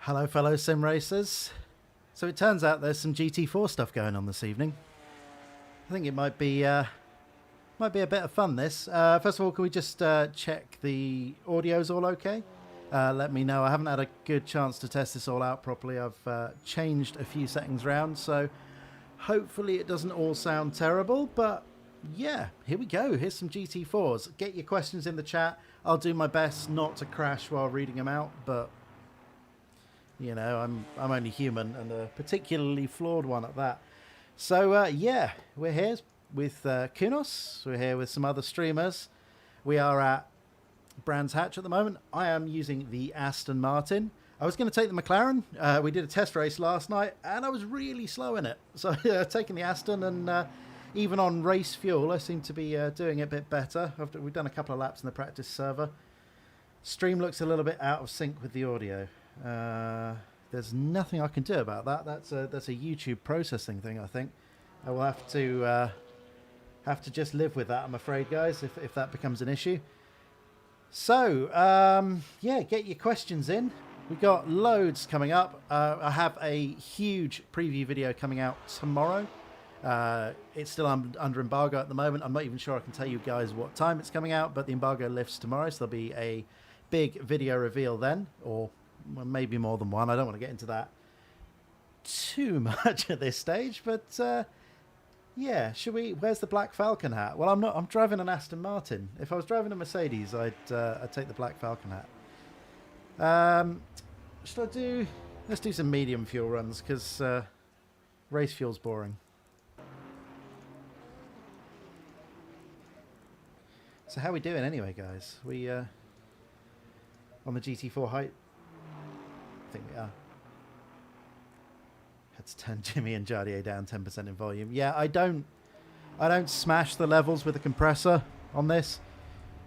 Hello fellow sim racers. So it turns out there's some GT4 stuff going on this evening. I think it might be a bit of fun this. First of all, can we just check the audio's all okay? Let me know. I haven't had a good chance to test this all out properly. I've changed a few settings around, so hopefully it doesn't all sound terrible, but yeah, here we go. Here's some GT4s. Get your questions in the chat. I'll do my best not to crash while reading them out, but you know, I'm only human, and a particularly flawed one at that. So yeah, we're here with Kunos. We're here with some other streamers. We are at Brands Hatch at the moment. I am using the Aston Martin. I was going to take the McLaren. We did a test race last night, and I was really slow in it. So taking the Aston, and even on race fuel, I seem to be doing it a bit better. We've done a couple of laps in the practice server. Stream looks a little bit out of sync with the audio. There's nothing I can do about that. That's a YouTube processing thing, I think. I will have to just live with that, I'm afraid, guys, if that becomes an issue. So yeah, get your questions in. We've got loads coming up. I have a huge preview video coming out tomorrow. It's still under embargo at the moment. I'm not even sure I can tell you guys what time it's coming out, but the embargo lifts tomorrow, so there'll be a big video reveal then, or well, maybe more than one. I don't want to get into that too much at this stage, but yeah, should we? Where's the Black Falcon hat? Well, I'm driving an Aston Martin. If I was driving a Mercedes, I'd take the Black Falcon hat. Should I do? Let's do some medium fuel runs, because race fuel's boring. So how are we doing anyway, guys? We on the GT4 height? I think we are. Had to turn Jimmy and Jardier down 10% in volume. Yeah, I don't smash the levels with a compressor on this.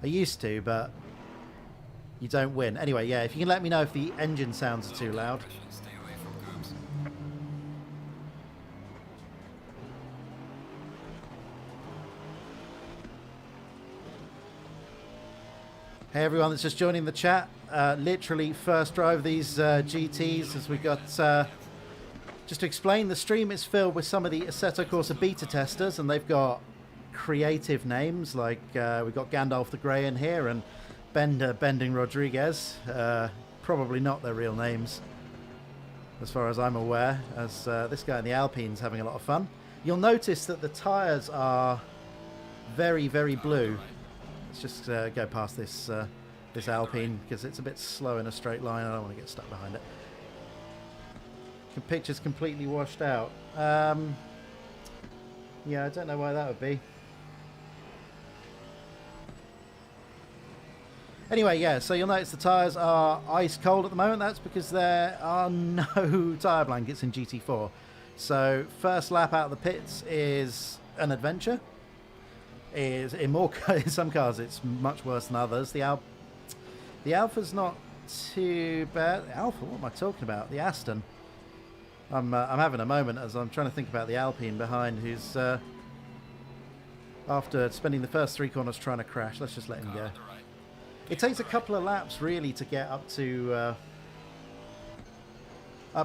I used to, but you don't win. Anyway, yeah, if you can let me know if the engine sounds are too loud. Hey everyone that's just joining the chat. Literally first drive of these GTs, as we got, just to explain, the stream is filled with some of the Assetto Corsa beta testers, and they've got creative names, like we've got Gandalf the Grey in here, and Bending Rodriguez. Probably not their real names, as far as I'm aware, as this guy in the Alpine's having a lot of fun. You'll notice that the tyres are very, very blue. Let's just go past this this Alpine, because it's a bit slow in a straight line. I don't want to get stuck behind it. The picture's completely washed out. Yeah, I don't know why that would be. Anyway, yeah, so you'll notice the tyres are ice cold at the moment. That's because there are no tyre blankets in GT4. So first lap out of the pits is an adventure. Is in some cars it's much worse than others. The Alpha's not too bad. Alpha, what am I talking about? The Aston. I'm having a moment as I'm trying to think about the Alpine behind, who's after spending the first three corners trying to crash. Let's just let him go. It takes a couple of laps really to get up to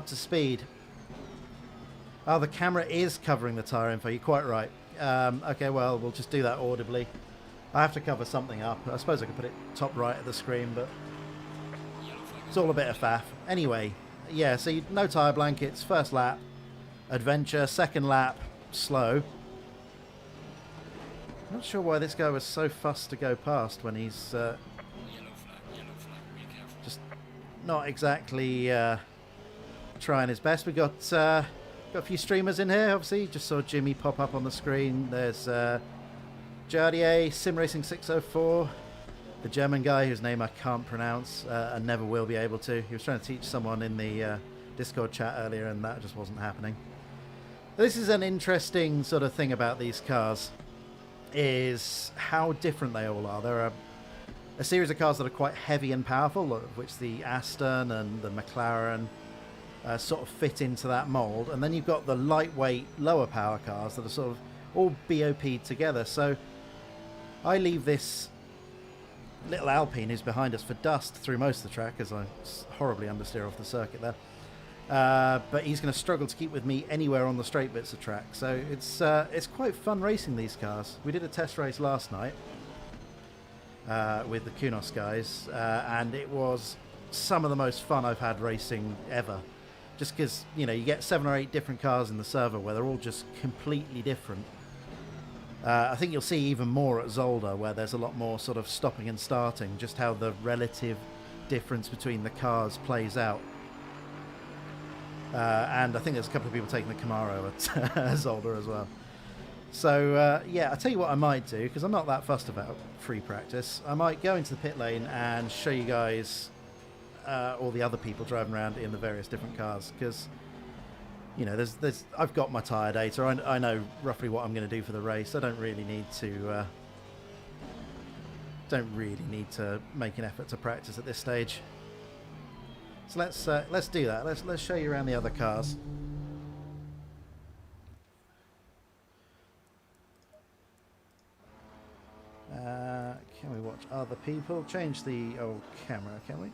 speed. Oh, the camera is covering the tyre info. You're quite right. Okay, well, we'll just do that audibly. I have to cover something up. I suppose I could put it top right of the screen, but it's all a bit of faff. Anyway, yeah, so no tyre blankets. First lap, adventure. Second lap, slow. Not sure why this guy was so fussed to go past when he's just not exactly trying his best. We got a few streamers in here, obviously. Just saw Jimmy pop up on the screen. There's Jardier, Sim Racing 604, the German guy whose name I can't pronounce and never will be able to. He was trying to teach someone in the Discord chat earlier, and that just wasn't happening. This is an interesting sort of thing about these cars, is how different they all are. There are a series of cars that are quite heavy and powerful, of which the Aston and the McLaren sort of fit into that mold, and then you've got the lightweight, lower power cars that are sort of all BOP'd together. So I leave this little Alpine who's behind us for dust through most of the track as I horribly understeer off the circuit there. But he's going to struggle to keep with me anywhere on the straight bits of track. So it's quite fun racing these cars. We did a test race last night with the Kunos guys, and it was some of the most fun I've had racing ever. Just because, you get 7 or 8 different cars in the server where they're all just completely different. I think you'll see even more at Zolder, where there's a lot more sort of stopping and starting, just how the relative difference between the cars plays out. And I think there's a couple of people taking the Camaro at Zolder as well. So, yeah, I'll tell you what I might do, because I'm not that fussed about free practice. I might go into the pit lane and show you guys all the other people driving around in the various different cars, because I've got my tyre data. I know roughly what I'm going to do for the race. I don't really need to make an effort to practice at this stage. So let's do that. Let's show you around the other cars. Can we watch other people? Change the old camera, can we?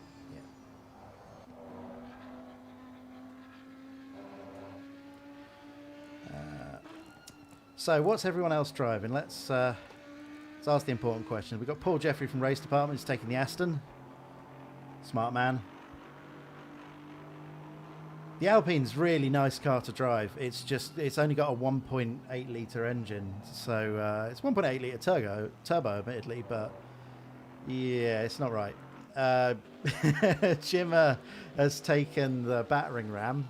So what's everyone else driving? Let's ask the important question. We've got Paul Jeffrey from Race Department who's taking the Aston. Smart man. The Alpine's really nice car to drive. It's only got a 1.8 litre engine, so it's 1.8 litre turbo admittedly, but yeah, it's not right. Jim has taken the battering ram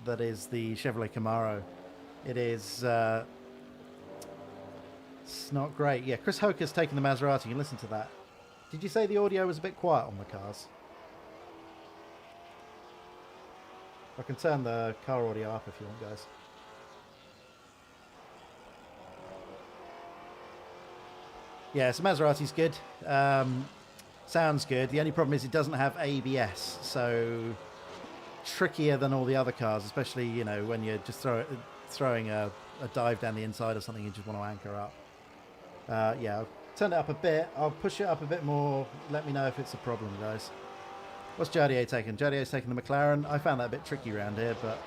that is the Chevrolet Camaro. It is it's not great. Yeah, Chris Hoker's taken the Maserati. You can listen to that. Did you say the audio was a bit quiet on the cars? I can turn the car audio up if you want, guys. Yeah, so Maserati's good. Sounds good. The only problem is it doesn't have ABS, so trickier than all the other cars, especially when you're just throwing a dive down the inside or something you just want to anchor up. Yeah, I'll turn it up a bit. I'll push it up a bit more. Let me know if it's a problem, guys. What's Jardier taking? Jardier's taking the McLaren. I found that a bit tricky around here, but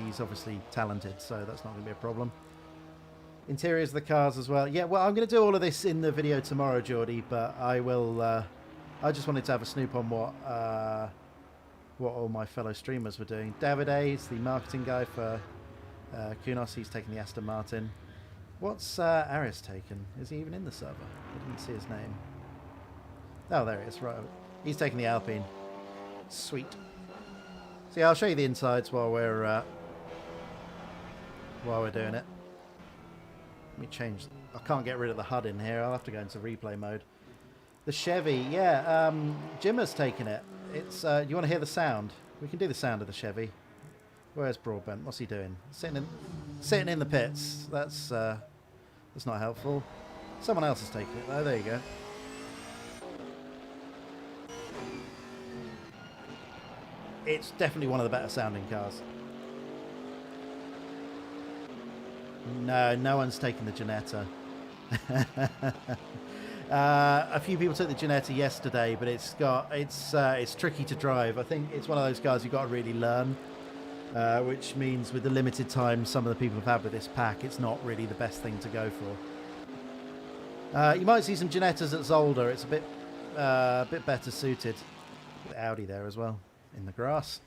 he's obviously talented, so that's not going to be a problem. Interiors of the cars as well. Yeah, well, I'm going to do all of this in the video tomorrow, Geordie, but I will. I just wanted to have a snoop on what all my fellow streamers were doing. Davide is the marketing guy for Kunos. He's taking the Aston Martin. What's Aris taken? Is he even in the server? I didn't see his name. Oh, there he is. Right, he's taking the Alpine. Sweet. So yeah, I'll show you the insides while we're doing it. Let me change. I can't get rid of the HUD in here. I'll have to go into replay mode. The Chevy, yeah. Jim has taken it. It's. You want to hear the sound? We can do the sound of the Chevy. Where's Broadbent? What's he doing? Sitting in the pits. That's not helpful. Someone else is taking it though. There you go. It's definitely one of the better sounding cars. No one's taken the Ginetta. A few people took the Ginetta yesterday, but it's tricky to drive. I think it's one of those cars you've got to really learn, which means with the limited time some of the people have had with this pack, it's not really the best thing to go for. You might see some Ginettas at Zolder. It's a bit better suited. With Audi there as well in the grass.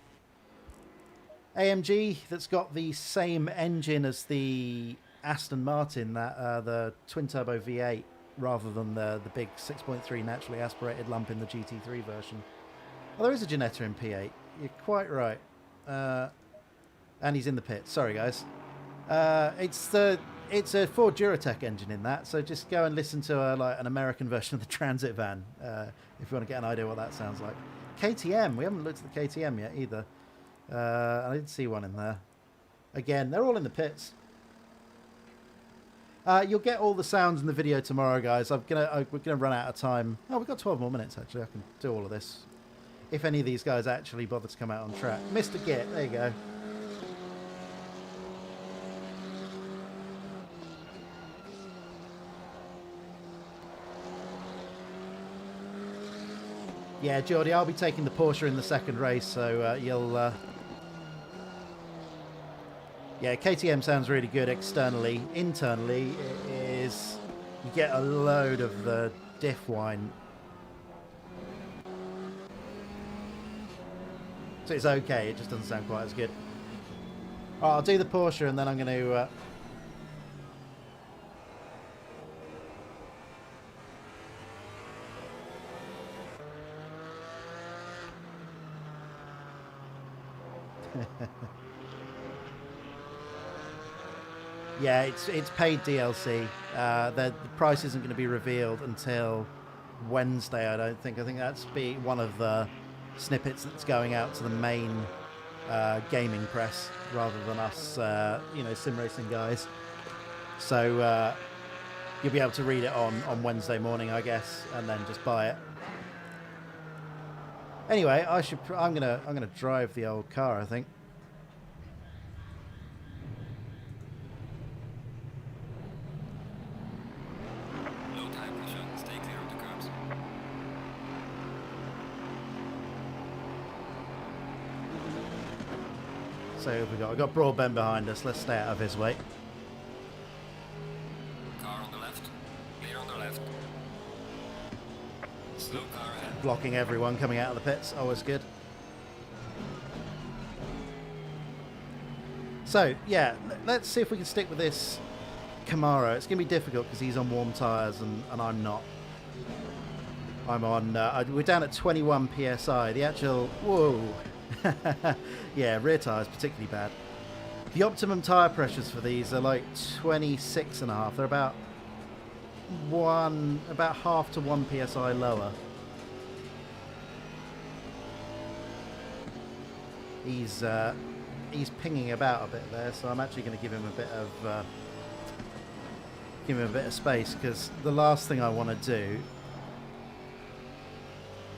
AMG that's got the same engine as the Aston Martin, the twin turbo V8, rather than the big 6.3 naturally aspirated lump in the GT3 version. Oh, there is a Ginetta in P8. You're quite right. And he's in the pit. Sorry, guys. It's a Ford Duratec engine in that, so just go and listen to like an American version of the Transit van if you want to get an idea what that sounds like. KTM. We haven't looked at the KTM yet either. I didn't see one in there. Again, they're all in the pits. You'll get all the sounds in the video tomorrow, guys. We're gonna run out of time. Oh, we've got 12 more minutes actually. I can do all of this. If any of these guys actually bother to come out on track. Mr. Git, there you go. Yeah, Geordie, I'll be taking the Porsche in the second race, so you'll... Yeah, KTM sounds really good externally. Internally, it is... You get a load of the diff whine. So it's okay, it just doesn't sound quite as good. Oh, I'll do the Porsche and then I'm going to... Yeah, it's paid DLC. The price isn't going to be revealed until Wednesday, I don't think. I think that's be one of the snippets that's going out to the main gaming press rather than us, sim racing guys. So you'll be able to read it on Wednesday morning, I guess, and then just buy it. Anyway, I'm gonna drive the old car, I think. So we've got Broadbent behind us. Let's stay out of his way. Car on the left. Clear on the left. Slow car ahead. Blocking everyone coming out of the pits. Always good. So, yeah, let's see if we can stick with this Camaro. It's going to be difficult because he's on warm tyres and I'm not. I'm on... we're down at 21 PSI. The actual... Whoa! Yeah, rear tyres particularly bad. The optimum tyre pressures for these are like 26.5. They're about half to 1 PSI lower. He's pinging about a bit there, so I'm actually going to give him a bit of space, because the last thing I want to do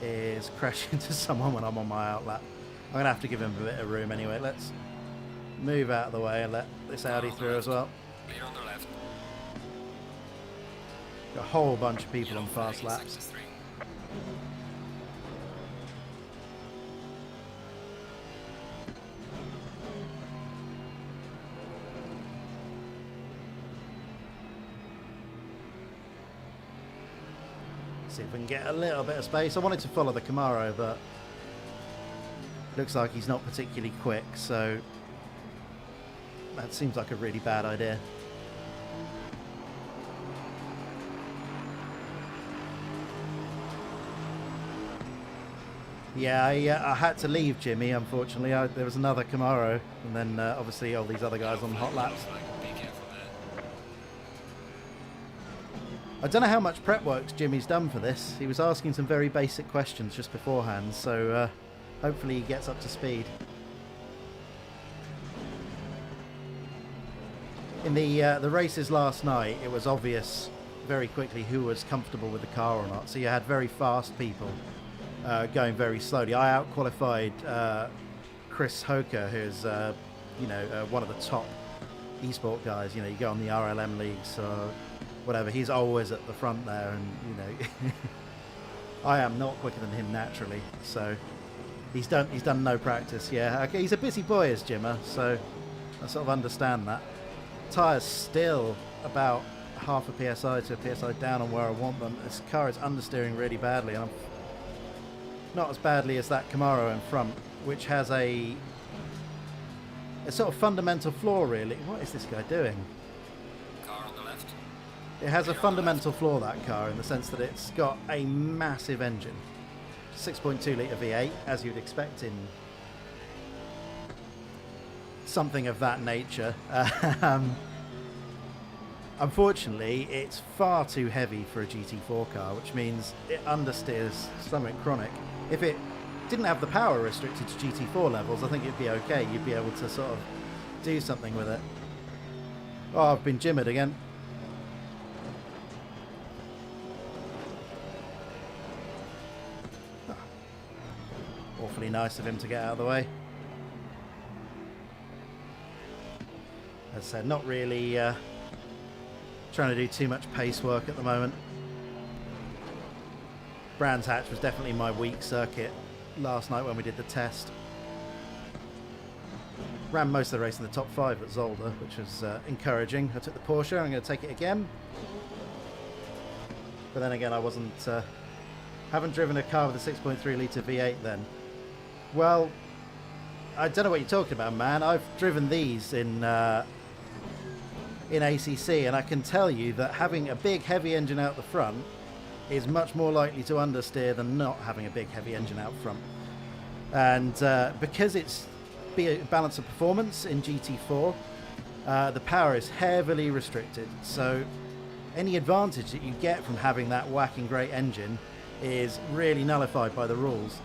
is crash into someone when I'm on my outlap. I'm going to have to give him a bit of room anyway. Let's move out of the way and let this Audi through as well. Clear on the left. Got a whole bunch of people on fast laps. See if we can get a little bit of space. I wanted to follow the Camaro, but looks like he's not particularly quick, so that seems like a really bad idea. Yeah, I had to leave Jimmy, unfortunately. There was another Camaro, and then obviously all these other guys on hot laps. I don't know how much prep work Jimmy's done for this. He was asking some very basic questions just beforehand, so hopefully he gets up to speed. In the races last night, it was obvious very quickly who was comfortable with the car or not. So you had very fast people going very slowly. I out-qualified Chris Hoker, who's one of the top esport guys. You know, you go on the RLM leagues or whatever. He's always at the front there, and I am not quicker than him naturally. So he's done no practice. Yeah, okay, he's a busy boy, is Jimmer. So I sort of understand that. Tyres still about half a PSI to a PSI down on where I want them. This car is understeering really badly, and I'm not as badly as that Camaro in front, which has a sort of fundamental flaw, really. What is this guy doing? Car on the left. It has a fundamental flaw, that car, in the sense that it's got a massive engine. 6.2 litre V8, as you'd expect in something of that nature. Unfortunately, it's far too heavy for a GT4 car, which means it understeers something chronic. If it didn't have the power restricted to GT4 levels, I think it'd be okay. You'd be able to sort of do something with it. Oh, I've been jimmered again. Awfully nice of him to get out of the way. As I said, not really trying to do too much pace work at the moment. Brands Hatch was definitely my weak circuit last night when we did the test. Ran most of the race in the top 5 at Zolder, which was encouraging. I took the Porsche, I'm going to take it again. But then again, I wasn't... haven't driven a car with a 6.3 litre V8 then. Well, I don't know what you're talking about, man. I've driven these in ACC, and I can tell you that having a big heavy engine out the front is much more likely to understeer than not having a big heavy engine out front. And because it's balance of performance in GT4, the power is heavily restricted. So any advantage that you get from having that whacking great engine is really nullified by the rules.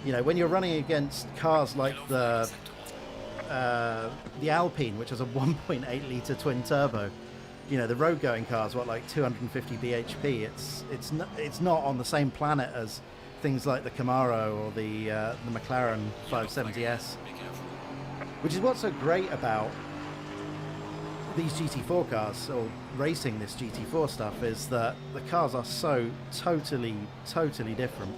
You know, when you're running against cars like the Alpine, which has a 1.8 litre twin turbo, you know, the road going cars, what, like 250 bhp, it's not on the same planet as things like the Camaro or the McLaren 570S, which is what's so great about these GT4 cars, or racing this GT4 stuff, is that the cars are so totally different.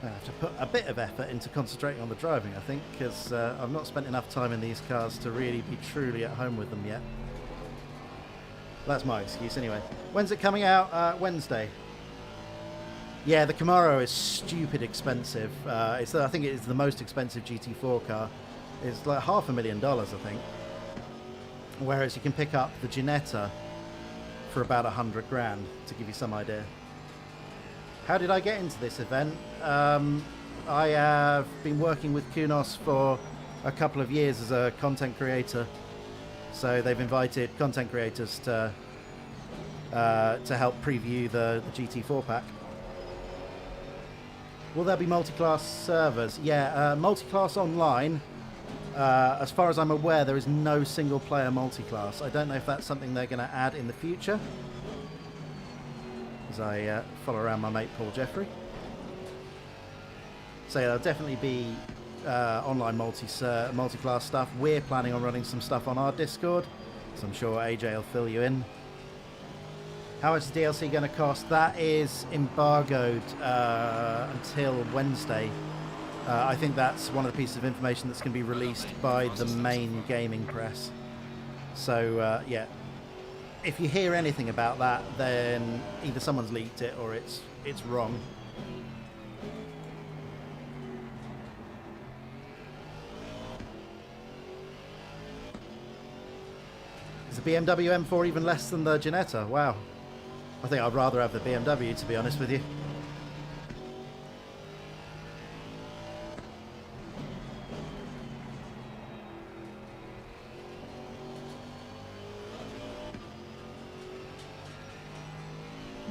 I have to put a bit of effort into concentrating on the driving, I think, because I've not spent enough time in these cars to really be truly at home with them yet. That's my excuse anyway. When's it coming out? Wednesday. Yeah, the Camaro is stupid expensive. I think it is the most expensive GT4 car. It's like $500,000, I think. Whereas you can pick up the Ginetta for about 100 grand, to give you some idea. How did I get into this event? I have been working with Kunos for a couple of years as a content creator. So they've invited content creators to help preview the GT4 pack. Will there be multi-class servers? Yeah, multi-class online. As far as I'm aware, there is no single-player multi-class. I don't know if that's something they're going to add in the future, as I follow around my mate Paul Jeffrey. So yeah, there'll definitely be online multi-class stuff. We're planning on running some stuff on our Discord, so I'm sure AJ will fill you in. How much is DLC going to cost? That is embargoed until Wednesday. I think that's one of the pieces of information that's going to be released by the main gaming press. So yeah, if you hear anything about that, then either someone's leaked it or it's wrong. Is the BMW M4 even less than the Ginetta? Wow. I think I'd rather have the BMW, to be honest with you.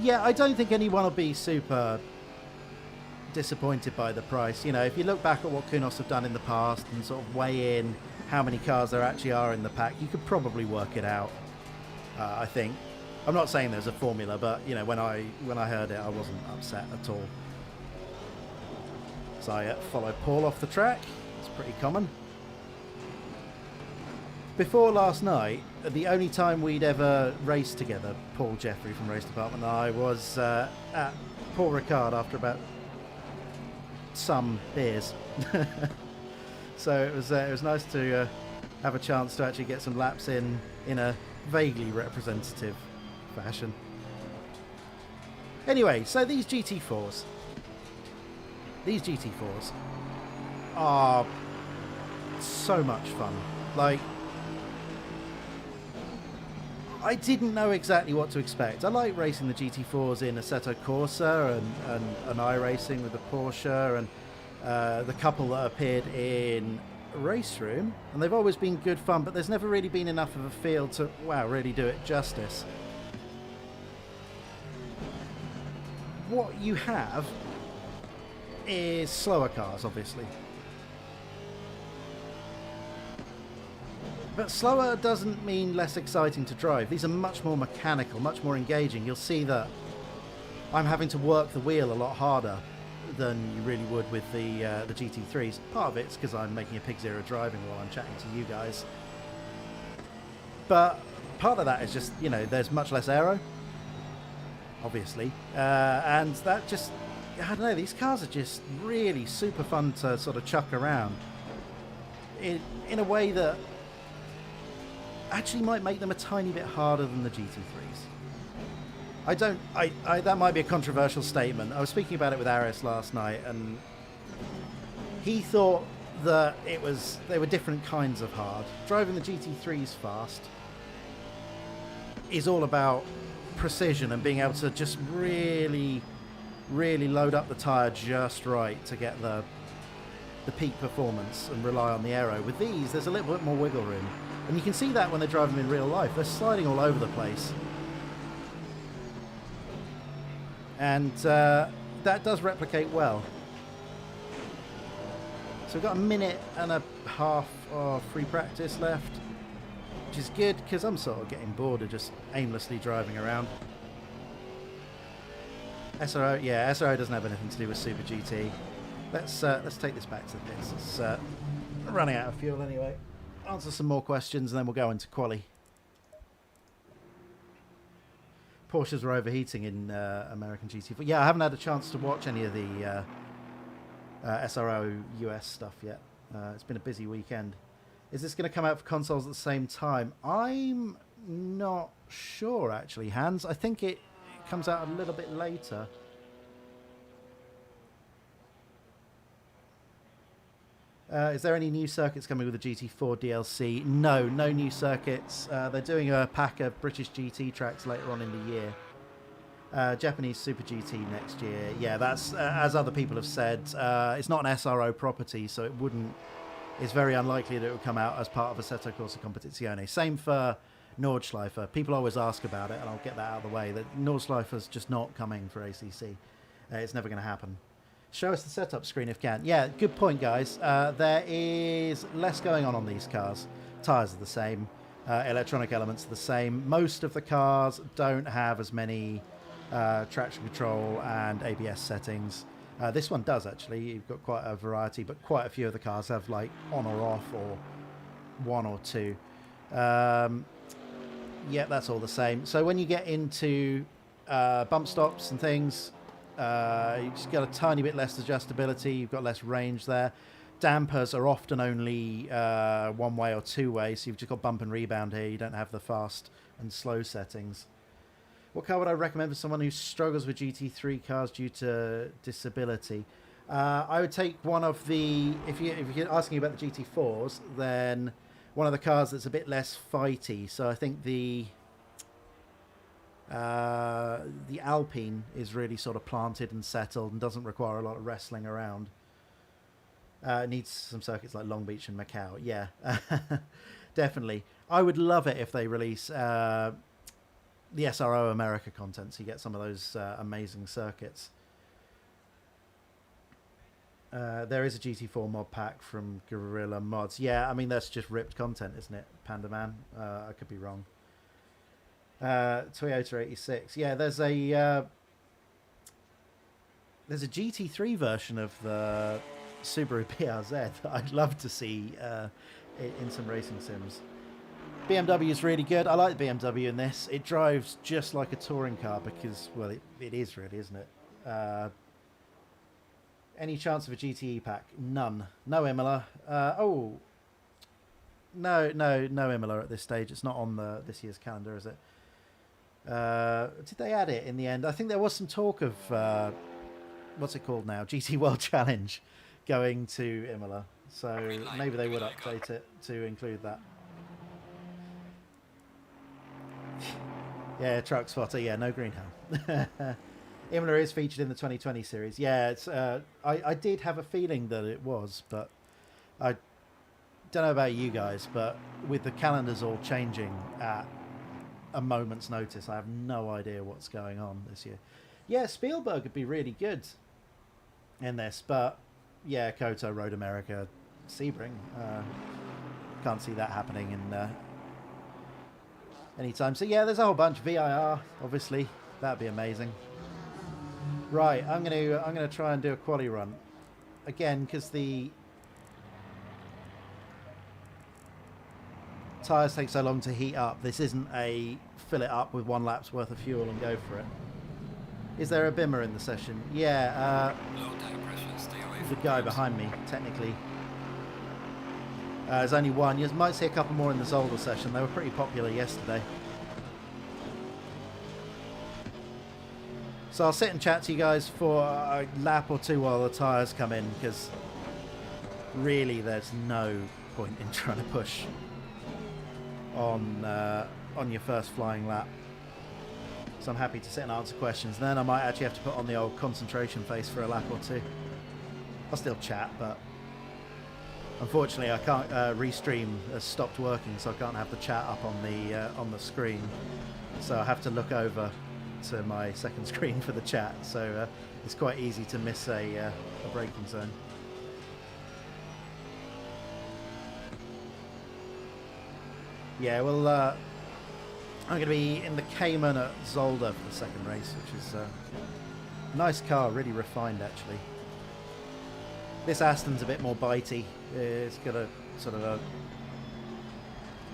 Yeah, I don't think anyone will be super disappointed by the price. You know, if you look back at what Kunos have done in the past and sort of weigh in how many cars there actually are in the pack, you could probably work it out, I think. I'm not saying there's a formula, but, you know, when I heard it, I wasn't upset at all. So I follow Paul off the track. It's pretty common. Before last night, the only time we'd ever raced together, Paul Jeffrey from Race Department and I, was at Paul Ricard after about some beers. So it was nice to have a chance to actually get some laps in a vaguely representative fashion. Anyway, so these GT4s are so much fun. Like, I didn't know exactly what to expect. I like racing the GT4s in Assetto Corsa and iRacing with the Porsche and the couple that appeared in Race Room, and they've always been good fun, but there's never really been enough of a feel to, wow, really do it justice. What you have is slower cars, obviously. But slower doesn't mean less exciting to drive. These are much more mechanical, much more engaging. You'll see that I'm having to work the wheel a lot harder than you really would with the GT3s. Part of it's because I'm making a pig zero driving while I'm chatting to you guys. But part of that is just, you know, there's much less aero, obviously. And that just, I don't know, these cars are just really super fun to sort of chuck around in a way that actually might make them a tiny bit harder than the GT3s. That might be a controversial statement. I was speaking about it with Aris last night, and he thought that they were different kinds of hard. Driving the GT3s fast is all about precision and being able to just really, really load up the tyre just right to get the peak performance and rely on the aero. With these, there's a little bit more wiggle room. And you can see that when they drive them in real life. They're sliding all over the place. And that does replicate well. So we've got a minute and a half of free practice left, which is good because I'm sort of getting bored of just aimlessly driving around. SRO, yeah, SRO doesn't have anything to do with Super GT. Let's take this back to the pits. It's running out of fuel anyway. Answer some more questions and then we'll go into quali. Porsches are overheating in American GT4. Yeah, I haven't had a chance to watch any of the SRO US stuff yet. It's been a busy weekend. Is this going to come out for consoles at the same time? I'm not sure, actually, Hans. I think it comes out a little bit later. Is there any new circuits coming with the Gt4 DLC? No new circuits. They're doing a pack of British GT tracks later on in the year. Japanese Super GT next year. Yeah, that's as other people have said. It's not an SRO property, so it's very unlikely that it will come out as part of Assetto Corsa Competizione. Same for Nordschleifer. People always ask about it, and I'll get that out of the way. That Nordschleifer's just not coming for ACC. It's never going to happen. Show us the setup screen if you can. Yeah, good point, guys. There is less going on these cars. Tyres are the same. Electronic elements are the same. Most of the cars don't have as many traction control and ABS settings. This one does, actually. You've got quite a variety, but quite a few of the cars have like on or off or one or two. Yeah, that's all the same. So when you get into bump stops and things, you just got a tiny bit less adjustability. You've got less range there. Dampers are often only one way or two way, so you've just got bump and rebound here. You don't have the fast and slow settings. What car would I recommend for someone who struggles with GT3 cars due to disability? I would take one of the, if you're asking about the GT4s, then one of the cars that's a bit less fighty. So I think the Alpine is really sort of planted and settled and doesn't require a lot of wrestling around. It needs some circuits like Long Beach and Macau. Yeah, definitely. I would love it if they release the SRO America content, so you get some of those amazing circuits. There is a GT4 mod pack from Guerrilla Mods. Yeah, I mean, that's just ripped content, isn't it, Panda Man? I could be wrong. Toyota 86. Yeah, there's a GT3 version of the Subaru BRZ that I'd love to see in some racing sims. BMW is really good. I like the BMW in this. It drives just like a touring car because, well, it is really, isn't it? Any chance of a GTE pack? None. No Imola. No Imola at this stage. It's not on this year's calendar, is it? Did they add it in the end? I think there was some talk of what's it called now? GT World Challenge going to Imola. So maybe they would update it to include that. Yeah, truck spotter. Yeah, no green helm. Imola is featured in the 2020 series. Yeah, it's. I did have a feeling that it was, but I don't know about you guys. But with the calendars all changing at a moment's notice, I have no idea what's going on this year. Yeah, Spielberg would be really good in this, but yeah, Koto, Road America, Sebring. Can't see that happening in anytime. So yeah, there's a whole bunch. VIR, obviously, that'd be amazing. Right, I'm gonna try and do a quali run again because the tyres take so long to heat up, this isn't a fill it up with 1 lap's worth of fuel and go for it. Is there a bimmer in the session? Yeah, Low tire pressure, stay away the from guy curves. behind me, technically. There's only one. You might see a couple more in the Zolder session. They were pretty popular yesterday. So I'll sit and chat to you guys for a lap or two while the tyres come in, because really there's no point in trying to push on your first flying lap. So I'm happy to sit and answer questions. And then I might actually have to put on the old concentration face for a lap or two. I'll still chat, but unfortunately I can't restream has stopped working, so I can't have the chat up on the screen. So I have to look over to my second screen for the chat. So it's quite easy to miss a braking zone. Yeah, well, I'm going to be in the Cayman at Zolder for the second race, which is a nice car, really refined actually. This Aston's a bit more bitey. It's got a sort of a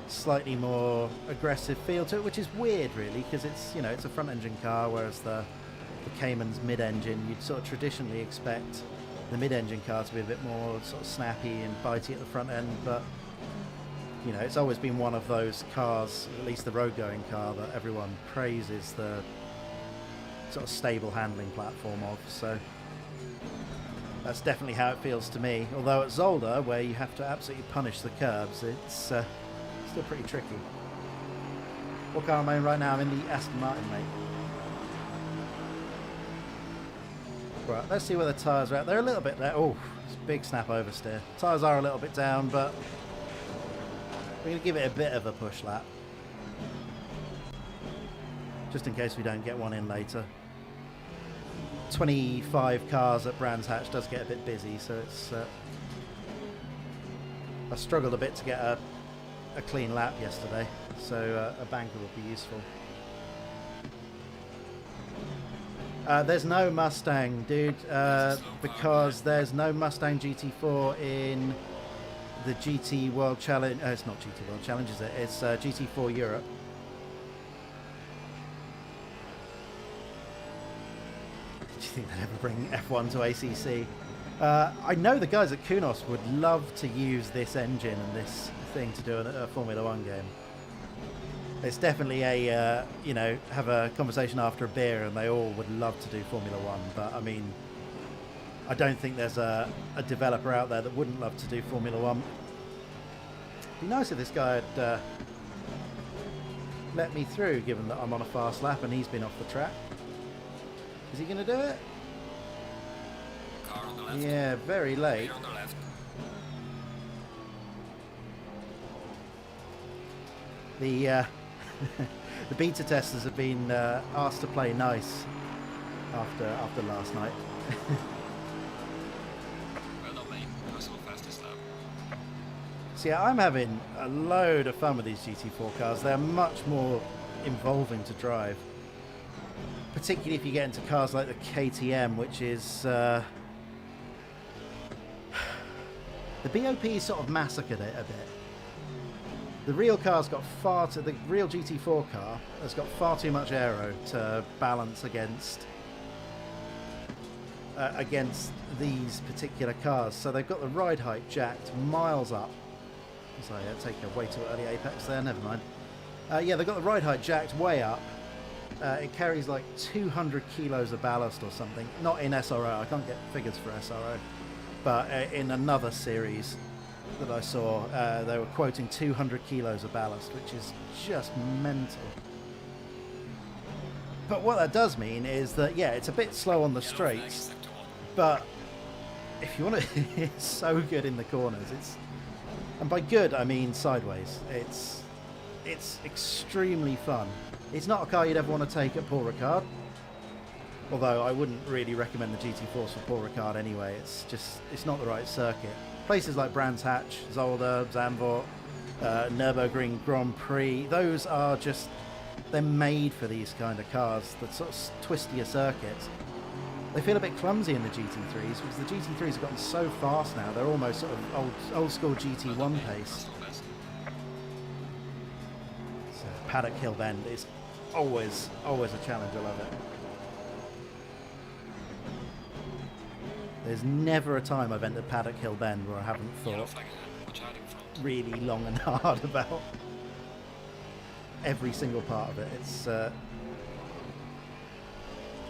slightly more aggressive feel to it, which is weird really, because it's, you know, it's a front engine car, whereas the Cayman's mid-engine. You'd sort of traditionally expect the mid-engine car to be a bit more sort of snappy and bitey at the front end, but you know, it's always been one of those cars, at least the road-going car, that everyone praises the sort of stable handling platform of. So that's definitely how it feels to me. Although at Zolder, where you have to absolutely punish the curbs, it's still pretty tricky. What car am I in right now? I'm in the Aston Martin, mate. Right, let's see where the tyres are at. They're a little bit there. Oh, it's a big snap oversteer. Tyres are a little bit down, but we're going to give it a bit of a push lap, just in case we don't get one in later. 25 cars at Brands Hatch does get a bit busy, so it's I struggled a bit to get a clean lap yesterday, so a banker would be useful. There's no Mustang, dude, because there's no Mustang GT4 in the GT World Challenge. It's not GT World Challenge, is it? It's GT4 Europe. Do you think they'd ever bring F1 to ACC? I know the guys at Kunos would love to use this engine and this thing to do a Formula 1 game. It's definitely a, you know, have a conversation after a beer and they all would love to do Formula 1, but I mean, I don't think there's a developer out there that wouldn't love to do Formula 1. It'd be nice if this guy had let me through, given that I'm on a fast lap and he's been off the track. Is he going to do it? Car on the left. Yeah, very late. Clear on the left. The the beta testers have been asked to play nice after last night. Well done, mate. Personal fastest lap. So yeah, I'm having a load of fun with these GT4 cars. They're much more involving to drive, particularly if you get into cars like the KTM, which is the BOP sort of massacred it a bit. The real car's got the real GT4 car has got far too much aero to balance against these particular cars. So they've got the ride height jacked miles up. Sorry, I take a way too early apex there, never mind. Yeah, they've got the ride height jacked way up. It carries like 200 kilos of ballast or something. Not in SRO, I can't get figures for SRO. But in another series that I saw, they were quoting 200 kilos of ballast, which is just mental. But what that does mean is that, yeah, it's a bit slow on the straights, but if you want to, it's so good in the corners. And by good, I mean sideways. It's extremely fun. It's not a car you'd ever want to take at Paul Ricard, although I wouldn't really recommend the GT4s for Paul Ricard anyway. It's not the right circuit. Places like Brands Hatch, Zolder, Zandvoort, Nürburgring Grand Prix, those are just, they're made for these kind of cars, the sort of twistier circuits. They feel a bit clumsy in the GT3s because the GT3s have gotten so fast now, they're almost sort of old school GT1 pace. So Paddock Hill Bend is always a challenge. I love it. There's never a time I've entered Paddock Hill Bend where I haven't Yellow thought flag ahead. Watch out in front. really long and hard about every single part of it. It's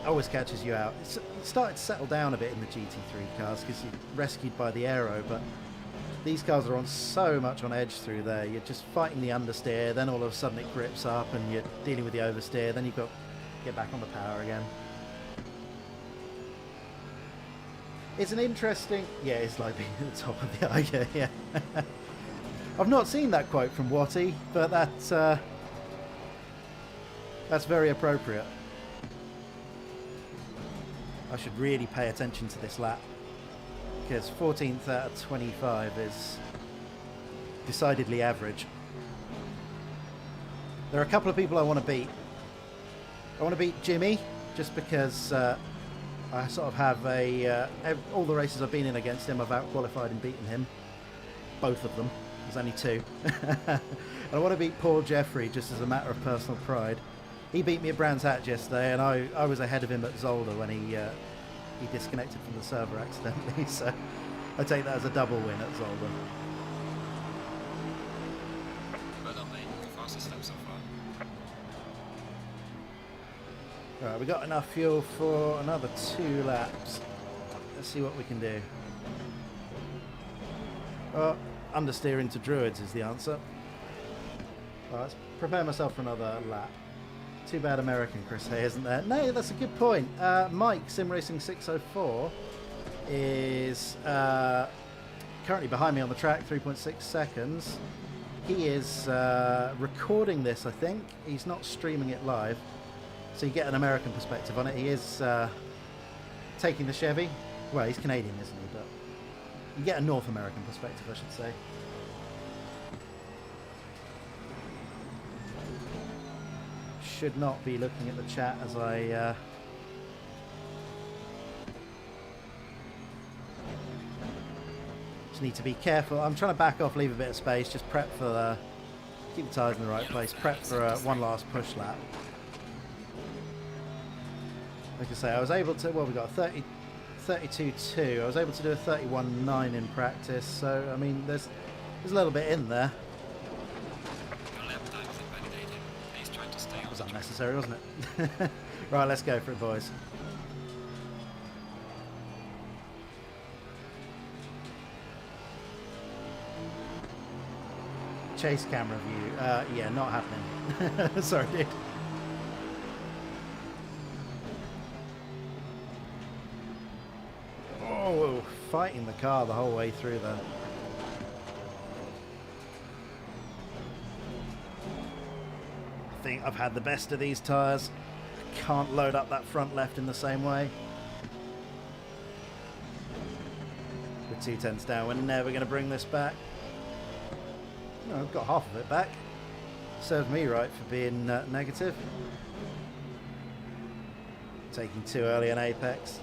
always catches you out. It's started to settle down a bit in the GT3 cars because you're rescued by the aero, but these cars are on so much on edge through there. You're just fighting the understeer, then all of a sudden it grips up and you're dealing with the oversteer, then you've got to get back on the power again. It's an interesting... Yeah, it's like being at the top of the eye, yeah. I've not seen that quote from Watty, but that's very appropriate. I should really pay attention to this lap, because 14th out of 25 is decidedly average. There are a couple of people I want to beat. I want to beat Jimmy, just because I sort of have all the races I've been in against him, I've out-qualified and beaten him. Both of them. There's only two. And I want to beat Paul Jeffrey, just as a matter of personal pride. He beat me at Brands Hatch yesterday, and I was ahead of him at Zolder when he disconnected from the server accidentally, so I take that as a double win at Zolder. Well done, mate. The fastest lap so far. Right, we got enough fuel for another 2 laps. Let's see what we can do. Oh, understeering to Druids is the answer. Right, let's prepare myself for another lap. Too bad American Chris Hay isn't there. No, that's a good point. Mike, SimRacing 604, is currently behind me on the track, 3.6 seconds. He is recording this, I think. He's not streaming it live. So you get an American perspective on it. He is taking the Chevy. Well, he's Canadian, isn't he? But you get a North American perspective, I should say. Should not be looking at the chat as I just need to be careful. I'm trying to back off, leave a bit of space, just prep for keep the tyres in the right place, prep for one last push lap. Like I say, I was able to, well, we got a 32.2. I was able to do a 31.9 in practice, so I mean there's a little bit in there. Your lap time is invalidated. He's trying to stay on. That was unnecessary, wasn't it? Right, let's go for it, boys. Chase camera view. Yeah, not happening. Sorry, dude. Oh, fighting the car the whole way through there. I think I've had the best of these tyres. Can't load up that front left in the same way. With 2/10 down, we're never going to bring this back. No, I've got half of it back. Served me right for being negative. Taking too early an apex.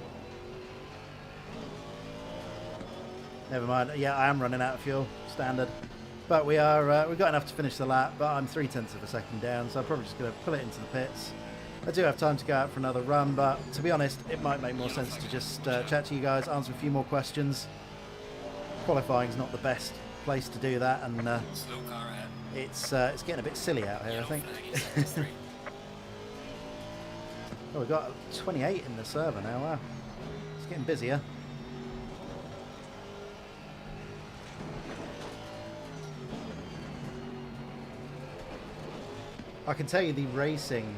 Never mind. Yeah, I am running out of fuel. Standard. But we are. We've got enough to finish the lap. But I'm 0.3 of a second down, so I'm probably just going to pull it into the pits. I do have time to go out for another run, but to be honest, it might make more sense to just chat to you guys, answer a few more questions. Qualifying is not the best place to do that, and Slow car ahead. it's getting a bit silly out here, I Yellow think. flag in sector 3. Oh, we've got 28 in the server now. Wow, it's getting busier. I can tell you the racing.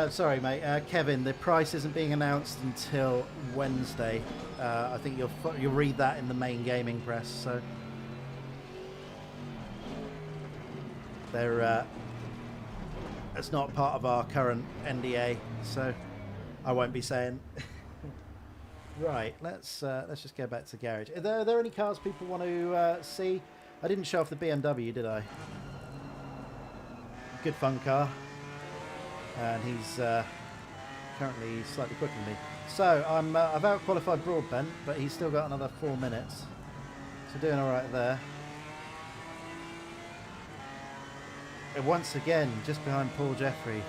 Sorry, mate. Kevin, the price isn't being announced until Wednesday. I think you'll read that in the main gaming press. So they're it's not part of our current NDA, so I won't be saying. Right, let's just go back to the garage. Are there any cars people want to see? I didn't show off the BMW, did I? Good fun car, and he's currently slightly quicker than me. So I've out-qualified Broadbent, but he's still got another 4 minutes, so doing all right there. once again, just behind Paul Jeffrey.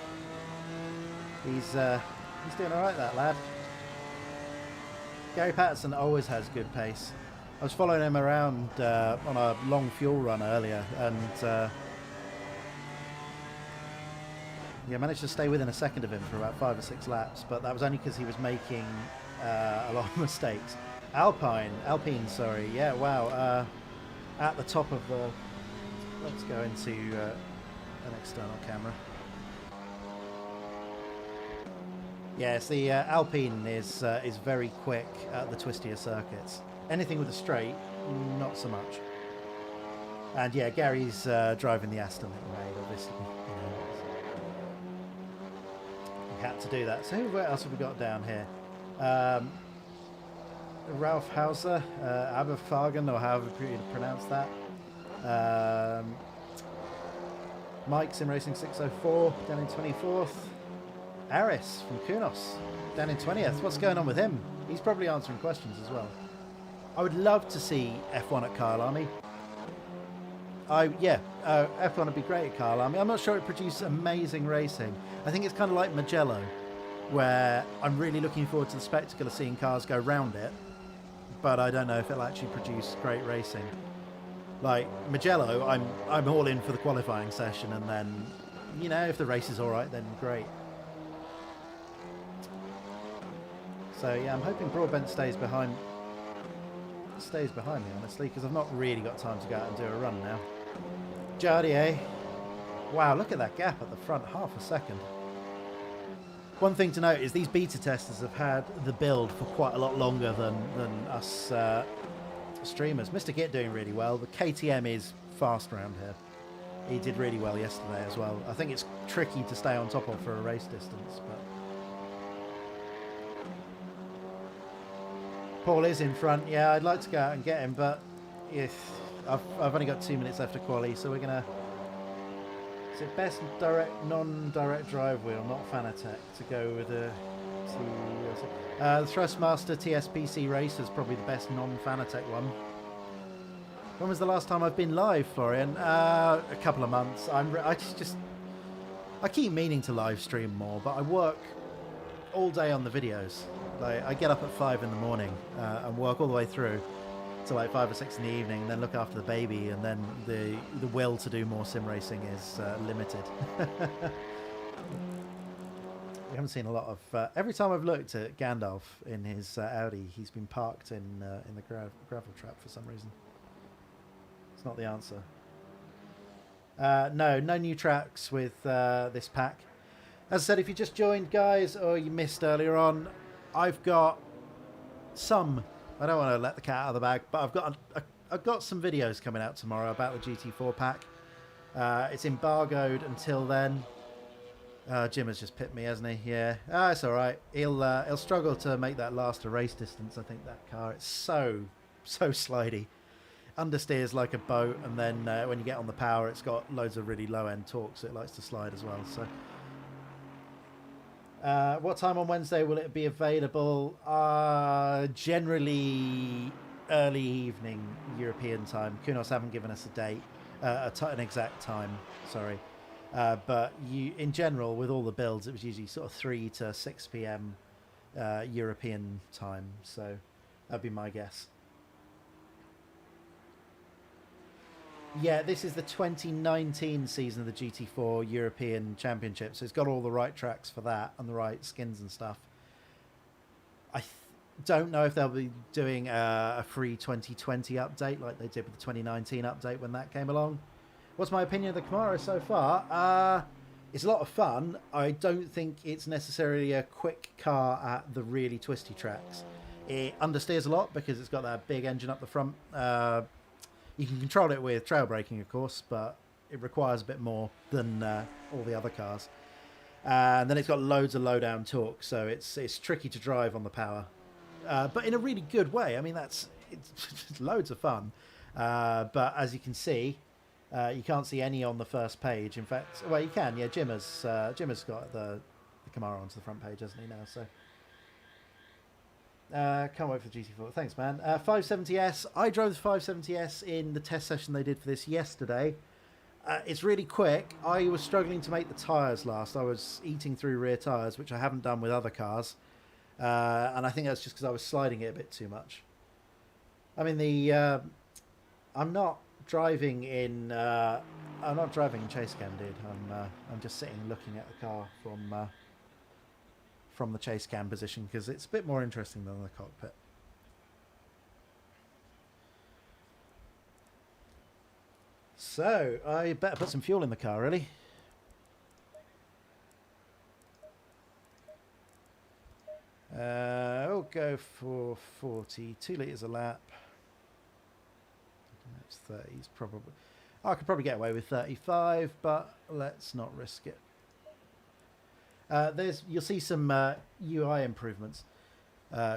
He's doing all right, that lad. Gary Patterson always has good pace. I was following him around on a long fuel run earlier, and yeah, managed to stay within a second of him for about 5 or 6 laps, but that was only because he was making a lot of mistakes. Alpine, sorry. Yeah, wow. At the top of the... Let's go into an external camera. Yes, the Alpine is very quick at the twistier circuits. Anything with a straight, not so much. And yeah, Gary's driving the Aston that he made, obviously. You know, he had to do that. So what else have we got down here? Ralph Hauser, Aberfagen, or however you pronounce that. Mike Sim Racing 604 down in 24th. Aris from Kunos down in 20th. What's going on with him? He's probably answering questions as well. I would love to see F1 at Kyalami. F1 would be great at Kyalami. I'm not sure it produces amazing racing. I think it's kind of like Mugello, where I'm really looking forward to the spectacle of seeing cars go round it, but I don't know if it'll actually produce great racing. Like Mugello, I'm all in for the qualifying session, and then, you know, if the race is all right, then great. So yeah, I'm hoping Broadbent stays behind me, honestly, because I've not really got time to go out and do a run now. Jardier. Wow, look at that gap at the front, half a second. One thing to note is these beta testers have had the build for quite a lot longer than us streamers. Mr. Git doing really well. The KTM is fast around here. He did really well yesterday as well. I think it's tricky to stay on top of for a race distance, but Paul is in front. Yeah, I'd like to go out and get him, but if I've only got 2 minutes left of quali, so we're gonna. Is it best non-direct drive wheel, not Fanatec, to go with the Thrustmaster TSPC Racer is probably the best non-Fanatec one. When was the last time I've been live, Florian? A couple of months. I keep meaning to live stream more, but I work all day on the videos. Like, I get up at 5 in the morning and work all the way through to like 5 or 6 in the evening, and then look after the baby, and then the will to do more sim racing is limited. We haven't seen a lot of. Every time I've looked at Gandalf in his Audi, he's been parked in the gravel trap for some reason. It's not the answer. No new tracks with this pack. As I said, if you just joined, guys, or you missed earlier on, I've got some. I don't want to let the cat out of the bag, but I've got some videos coming out tomorrow about the GT4 pack. It's embargoed until then. Jim has just pipped me, hasn't he? Yeah. It's all right. He'll struggle to make that last a race distance. I think that car. It's so slidey. Understeers like a boat, and then when you get on the power, it's got loads of really low end torque, so it likes to slide as well. So. What time on Wednesday will it be available? Generally early evening European time. Kunos haven't given us a date, an exact time, sorry. But in general, with all the builds, it was usually sort of 3 to 6 p.m. European time. So that'd be my guess. Yeah, this is the 2019 season of the GT4 European Championship, so it's got all the right tracks for that and the right skins and stuff. I don't know if they'll be doing a free 2020 update like they did with the 2019 update when that came along. What's my opinion of the Camaro so far? It's a lot of fun. I don't think it's necessarily a quick car at the really twisty tracks. It understeers a lot because it's got that big engine up the front. You can control it with trail braking, of course, but it requires a bit more than all the other cars. And then it's got loads of low-down torque, so it's tricky to drive on the power. But in a really good way. I mean, it's loads of fun. But as you can see, you can't see any on the first page. In fact, well, you can. Yeah, Jim has got the Camaro onto the front page, hasn't he, now? So. Can't wait for the GT4. Thanks, man. 570S. I drove the 570S in the test session they did for this yesterday. It's really quick. I was struggling to make the tyres last. I was eating through rear tyres, which I haven't done with other cars. And I think that's just because I was sliding it a bit too much. I mean, I'm not driving in chase cam, dude. I'm just sitting looking at the car from the chase cam position because it's a bit more interesting than the cockpit. So I better put some fuel in the car, really. We'll go for 42 litres a lap. That's 30. Probably. I could probably get away with 35, but let's not risk it. You'll see some UI improvements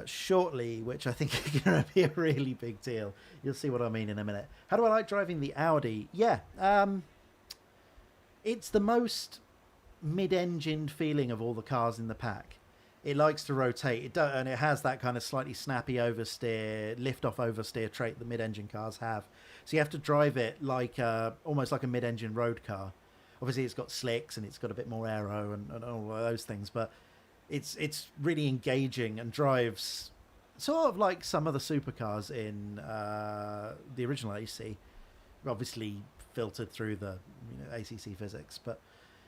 shortly, which I think are going to be a really big deal. You'll see what I mean in a minute. How do I like driving the Audi? Yeah, it's the most mid-engined feeling of all the cars in the pack. It likes to rotate, and it has that kind of slightly snappy oversteer, lift-off oversteer trait that mid-engine cars have. So you have to drive it like almost like a mid-engine road car. Obviously, it's got slicks and it's got a bit more aero and all of those things, but it's really engaging and drives sort of like some of the supercars in the original AC, obviously filtered through the ACC physics. But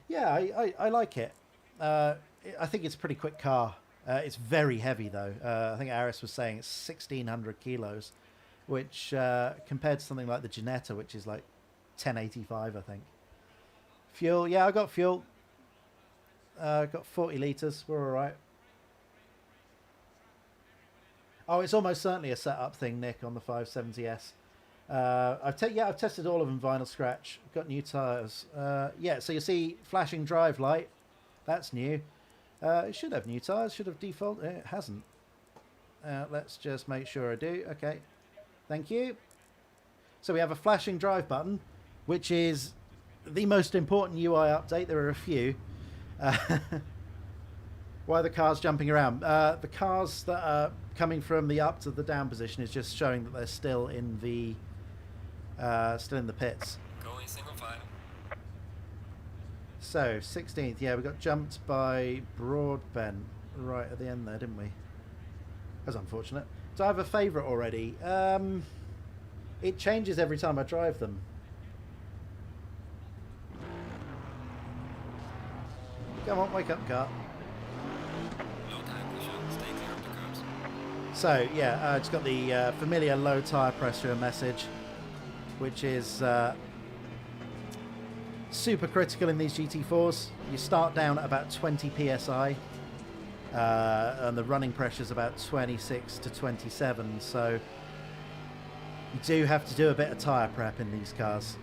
yeah, I like it. I think it's a pretty quick car. It's very heavy though. I think Aris was saying it's 1,600 kilos, which compared to something like the Ginetta, which is like 1085, I think. Fuel, yeah, I got fuel. Got 40 litres. We're all right. Oh, it's almost certainly a setup thing, Nick, on the 570S. I've tested all of them vinyl scratch. Got new tyres. Yeah, so you see flashing drive light. That's new. It should have new tyres. Should have default. It hasn't. Let's just make sure I do. Okay. Thank you. So we have a flashing drive button, which is the most important UI update. There are a few. Why are the cars jumping around? The cars that are coming from the up to the down position is just showing that they're still in the pits. Going single file. So 16th, yeah, we got jumped by Broadbent right at the end there, didn't we? That's unfortunate. Do I have a favourite already? It changes every time I drive them. Come on, wake up, car. Low tire pressure. Stay clear of the curbs. So, yeah, it's got the familiar low tyre pressure message, which is super critical in these GT4s. You start down at about 20 psi, and the running pressure is about 26 to 27, so you do have to do a bit of tyre prep in these cars.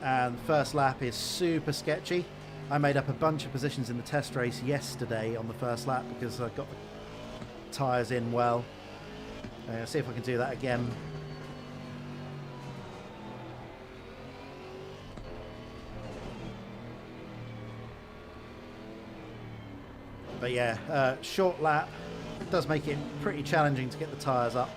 And the first lap is super sketchy. I made up a bunch of positions in the test race yesterday on the first lap because I got the tyres in well. See if I can do that again. But yeah, short lap does make it pretty challenging to get the tyres up.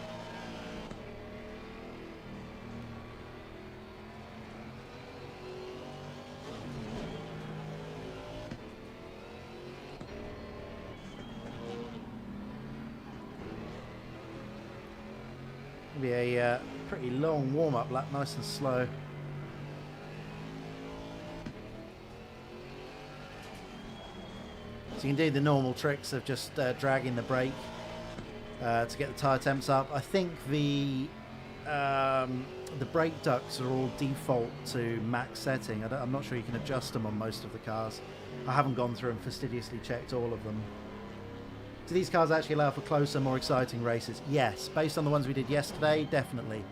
Be a pretty long warm-up lap, nice and slow. So you can do the normal tricks of just dragging the brake to get the tyre temps up. I think the brake ducts are all default to max setting. I'm not sure you can adjust them on most of the cars. I haven't gone through and fastidiously checked all of them. Do these cars actually allow for closer, more exciting races? Yes, based on the ones we did yesterday, definitely.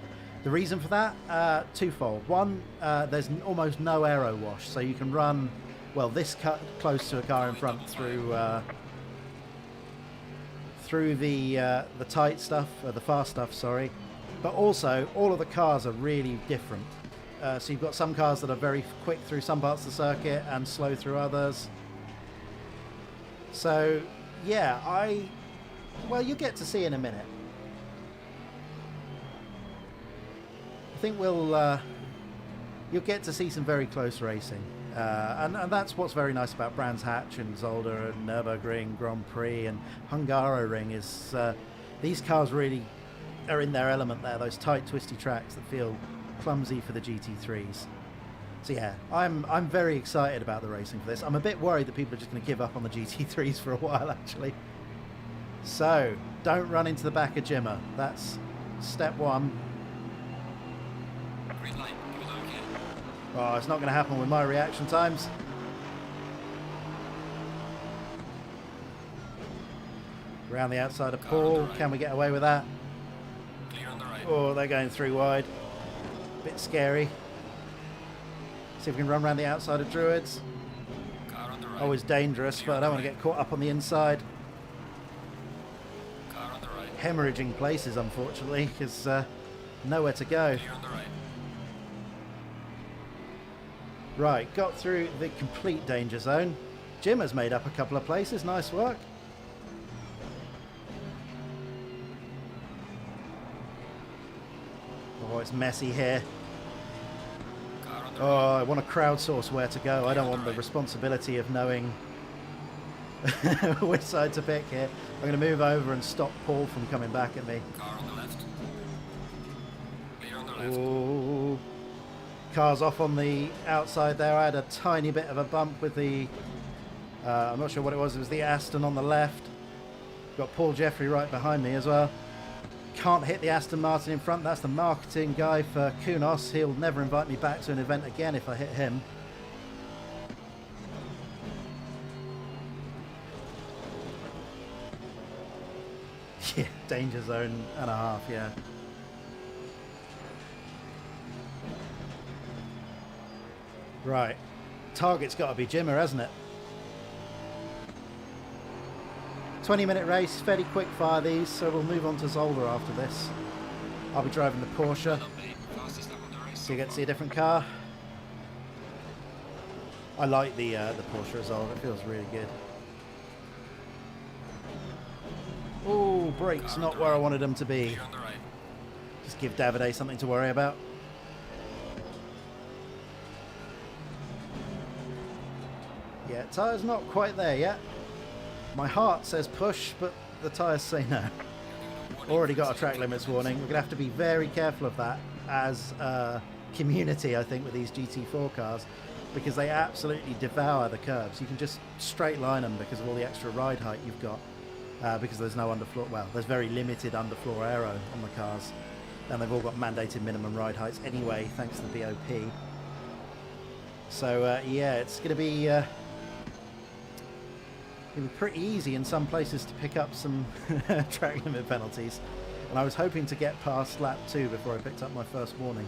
The reason for that, twofold. One, there's almost no aero wash, so you can run, well, this close to a car in front through the tight stuff, the fast stuff, sorry. But also, all of the cars are really different. So you've got some cars that are very quick through some parts of the circuit and slow through others. So yeah, well, you'll get to see in a minute. I think we'll you'll get to see some very close racing. And that's what's very nice about Brands Hatch and Zolder and Nürburgring, Grand Prix and Hungaroring is these cars really are in their element there, those tight, twisty tracks that feel clumsy for the GT3s. So yeah, I'm very excited about the racing for this. I'm a bit worried that people are just going to give up on the GT3s for a while, actually. So, don't run into the back of Jimmer. That's step one. Green light, give it okay. Oh, it's not going to happen with my reaction times. Around the outside of Paul. Right. Can we get away with that? Clear on the right. Oh, they're going through wide. Bit scary. See if we can run around the outside of Druids. Car on the right. Always dangerous, but I don't want to get caught up on the inside. Car on the right. Hemorrhaging places, unfortunately, because nowhere to go. Clear on the right. Right, got through the complete danger zone. Jim has made up a couple of places. Nice work. Oh, it's messy here. Car on the Oh, I want to crowdsource where to go. I don't want the responsibility of knowing which side to pick here. I'm going to move over and stop Paul from coming back at me. right. Car on the left. Clear on the left. Ooh. Car's off on the outside there. I had a tiny bit of a bump with the... I'm not sure what it was. It was the Aston on the left. Got Paul Jeffrey right behind me as well. Can't hit the Aston Martin in front. That's the marketing guy for Kunos. He'll never invite me back to an event again if I hit him. Yeah, danger zone and a half, yeah. Right. Target's got to be Jimmer, hasn't it? 20-minute race, fairly quick fire these, so we'll move on to Zolder after this. I'll be driving the Porsche, Lovely. Fastest lap on the race. so you get to see a different car. I like the Porsche as well, it feels really good. Oh, brakes not where I wanted them to be. Clear on the right. Just give Davide something to worry about. Yeah, tyres not quite there yet. My heart says push, but the tyres say no. Already got a track limits warning. We're going to have to be very careful of that as a community, I think, with these GT4 cars, because they absolutely devour the curbs. You can just straight line them because of all the extra ride height you've got, because there's no underfloor, well, there's very limited underfloor aero on the cars, and they've all got mandated minimum ride heights anyway, thanks to the BOP. So, yeah, it's going to be... It was pretty easy in some places to pick up some track limit penalties, and I was hoping to get past lap 2 before I picked up my first warning.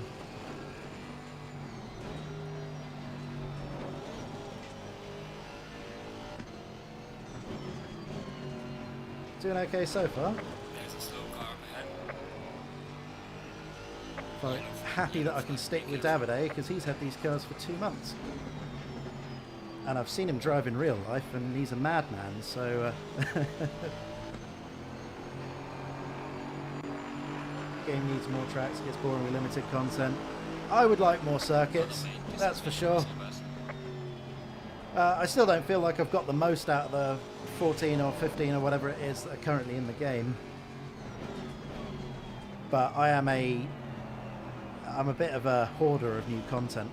Doing okay so far. There's a slow car ahead. But happy that I can stick with Davide because he's had these cars for 2 months. And I've seen him drive in real life, and he's a madman, so... Game needs more tracks, it gets boring with limited content. I would like more circuits, that's for sure. I still don't feel like I've got the most out of the 14 or 15 or whatever it is that are currently in the game. But I'm a bit of a hoarder of new content.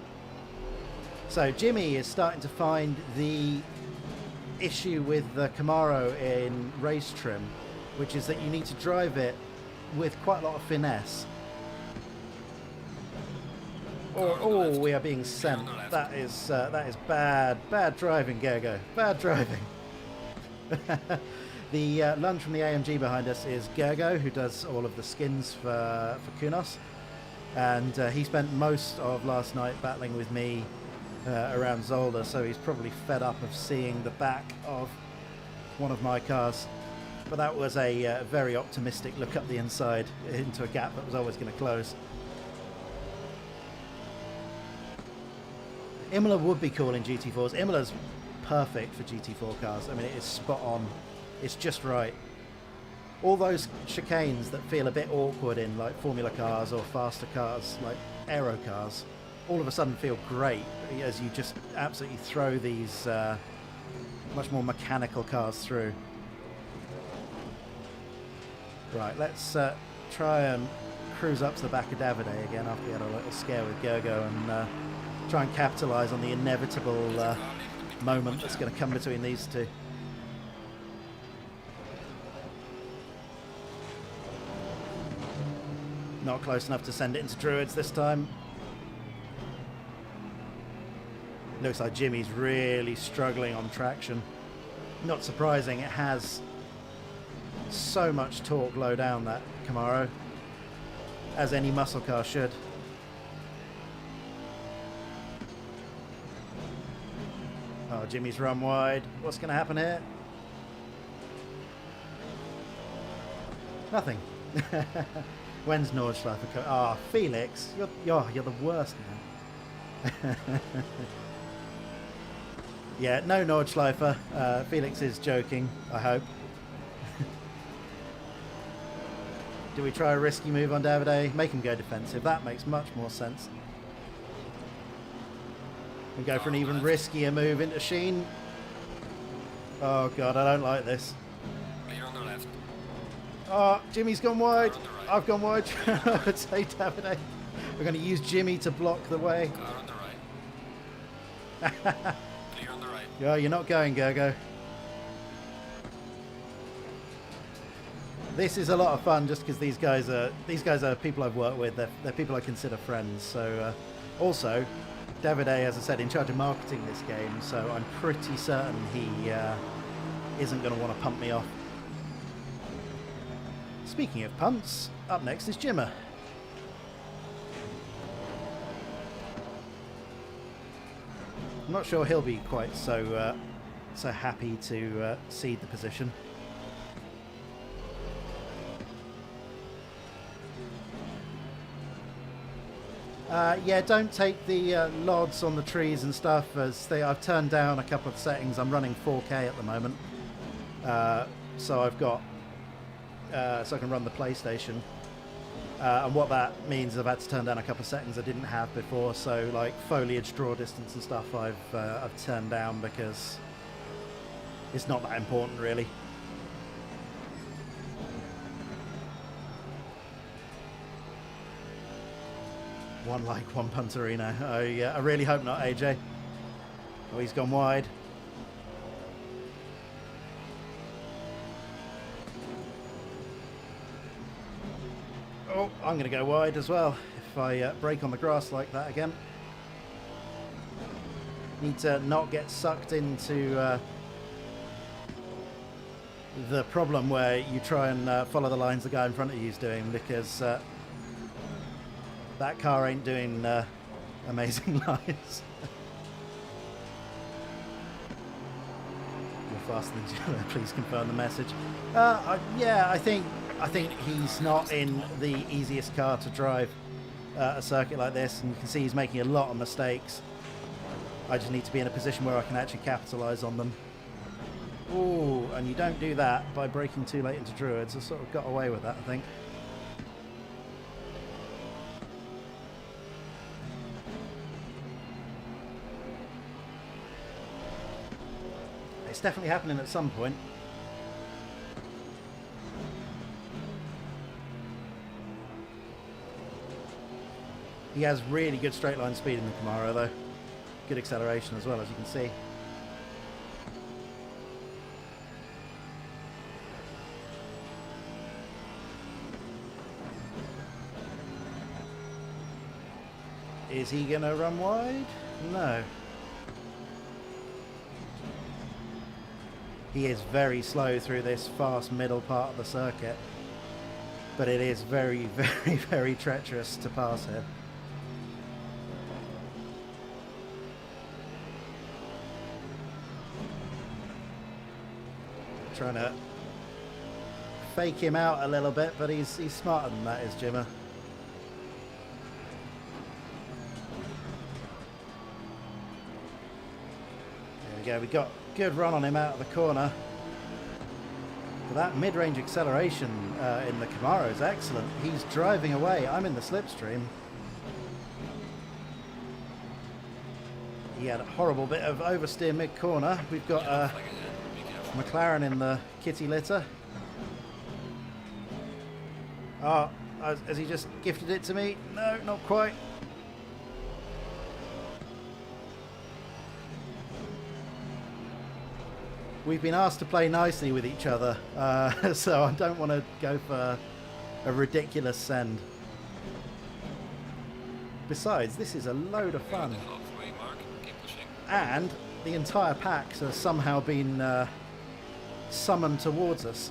So Jimmy is starting to find the issue with the Camaro in race trim, which is that you need to drive it with quite a lot of finesse. Oh, we are being sent. That is bad driving, Gergo. Bad driving. The lunge from the AMG behind us is Gergo, who does all of the skins for Kunos, and he spent most of last night battling with me around Zolder, so he's probably fed up of seeing the back of one of my cars. But that was a very optimistic look up the inside into a gap that was always going to close. Imola would be cool in GT4s. Imola's perfect for GT4 cars. I mean, it is spot on. It's just right. All those chicanes that feel a bit awkward in like Formula cars or faster cars, like aero cars, all of a sudden feel great as you just absolutely throw these much more mechanical cars through. Right, let's try and cruise up to the back of Davide again after we had a little scare with Gergo and try and capitalise on the inevitable moment that's going to come between these two. Not close enough to send it into Druids this time. Looks like Jimmy's really struggling on traction. Not surprising, it has so much torque low down, that Camaro, as any muscle car should. Oh, Jimmy's run wide. What's going to happen here? Nothing. When's Nordschleifer? Ah, oh, Felix, you're the worst man. Yeah, no Nordschleifer. Felix is joking, I hope. Do we try a risky move on Davide? Make him go defensive. That makes much more sense. We go for an even riskier move into Sheen. Oh god, I don't like this. Clear on the left. Oh, Jimmy's gone wide. Car on the right. I've gone wide. I'd say Davide. We're going to use Jimmy to block the way. Car on the right. Clear on the right. Yeah, you're not going, Gergo. This is a lot of fun just because these guys are people I've worked with. They're people I consider friends. So also, Davide, as I said, in charge of marketing this game. So I'm pretty certain he isn't going to want to pump me off. Speaking of pumps, up next is Jimmer. I'm not sure he'll be quite so happy to cede the position. Yeah, don't take the LODs on the trees and stuff, as I've turned down a couple of settings. I'm running 4K at the moment, so I've got so I can run the PlayStation. And what that means is I've had to turn down a couple of settings I didn't have before. So like foliage draw distance and stuff, I've turned down because it's not that important really. One like, one Punterino. I really hope not, AJ. Oh, he's gone wide. Oh, I'm going to go wide as well if I brake on the grass like that again. Need to not get sucked into the problem where you try and follow the lines the guy in front of you is doing, because that car ain't doing amazing lines. You're faster than Jimmer. Please confirm the message. Yeah, I think he's not in the easiest car to drive a circuit like this, and you can see he's making a lot of mistakes. I just need to be in a position where I can actually capitalise on them. Ooh, and you don't do that by braking too late into Druids. I sort of got away with that, I think. It's definitely happening at some point. He has really good straight line speed in the Camaro though. Good acceleration as well, as you can see. Is he going to run wide? No. He is very slow through this fast middle part of the circuit, but it is very, very, very treacherous to pass here. Trying to fake him out a little bit, but he's smarter than that, is Jimmer. There we go, we got good run on him out of the corner. But that mid-range acceleration in the Camaro is excellent. He's driving away. I'm in the slipstream. he had a horrible bit of oversteer mid-corner. We've got a Flag ahead. Be careful. McLaren in the kitty litter. Oh, has he just gifted it to me? No, not quite. We've been asked to play nicely with each other, so I don't want to go for a ridiculous send. Besides, this is a load of We're on fun. the halfway mark. Keep pushing. And the entire packs have somehow been summoned towards us.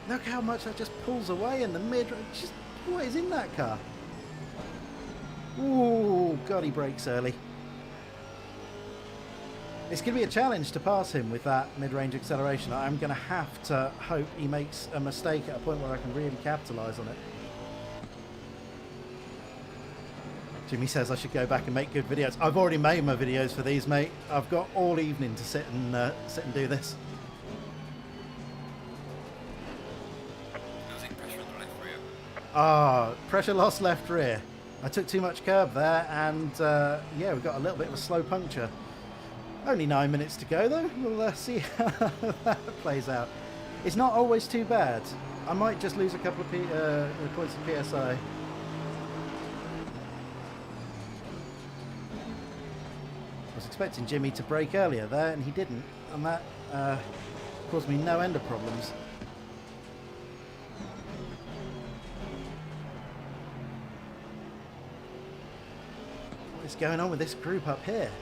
Look how much that just pulls away in the mid. Just what is in that car? Ooh, God, he brakes early. It's going to be a challenge to pass him with that mid-range acceleration. I'm going to have to hope he makes a mistake at a point where I can really capitalise on it. Jimmy says I should go back and make good videos. I've already made my videos for these, mate. I've got all evening to sit and do this. Losing pressure on the left rear. Ah, pressure loss left rear. I took too much curb there, and yeah, we've got a little bit of a slow puncture. Only 9 minutes to go, though. We'll see how that plays out. It's not always too bad. I might just lose a couple of points of PSI. I was expecting Jimmy to brake earlier there, and he didn't, and that caused me no end of problems. What is going on with this group up here?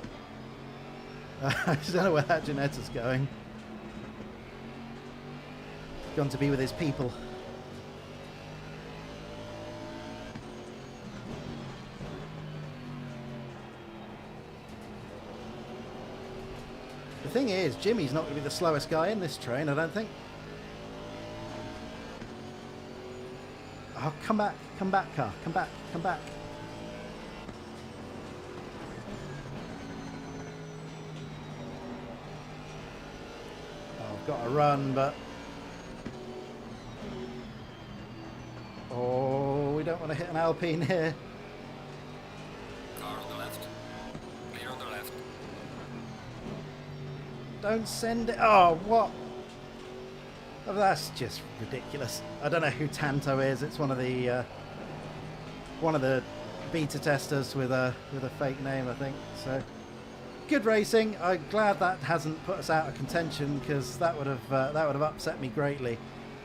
I just don't know where that Janetta's going. Gone to be with his people. The thing is, Jimmy's not going to be the slowest guy in this train, I don't think. Oh, come back, car, come back, come back. Oh, I've got to run, but... Oh, we don't want to hit an Alpine here. Car on the left. Clear on the left. Don't send it. Oh, what? Oh, that's just ridiculous. I don't know who Tanto is. It's one of the beta testers with a fake name, I think. So good racing. I'm glad that hasn't put us out of contention, because that would have upset me greatly.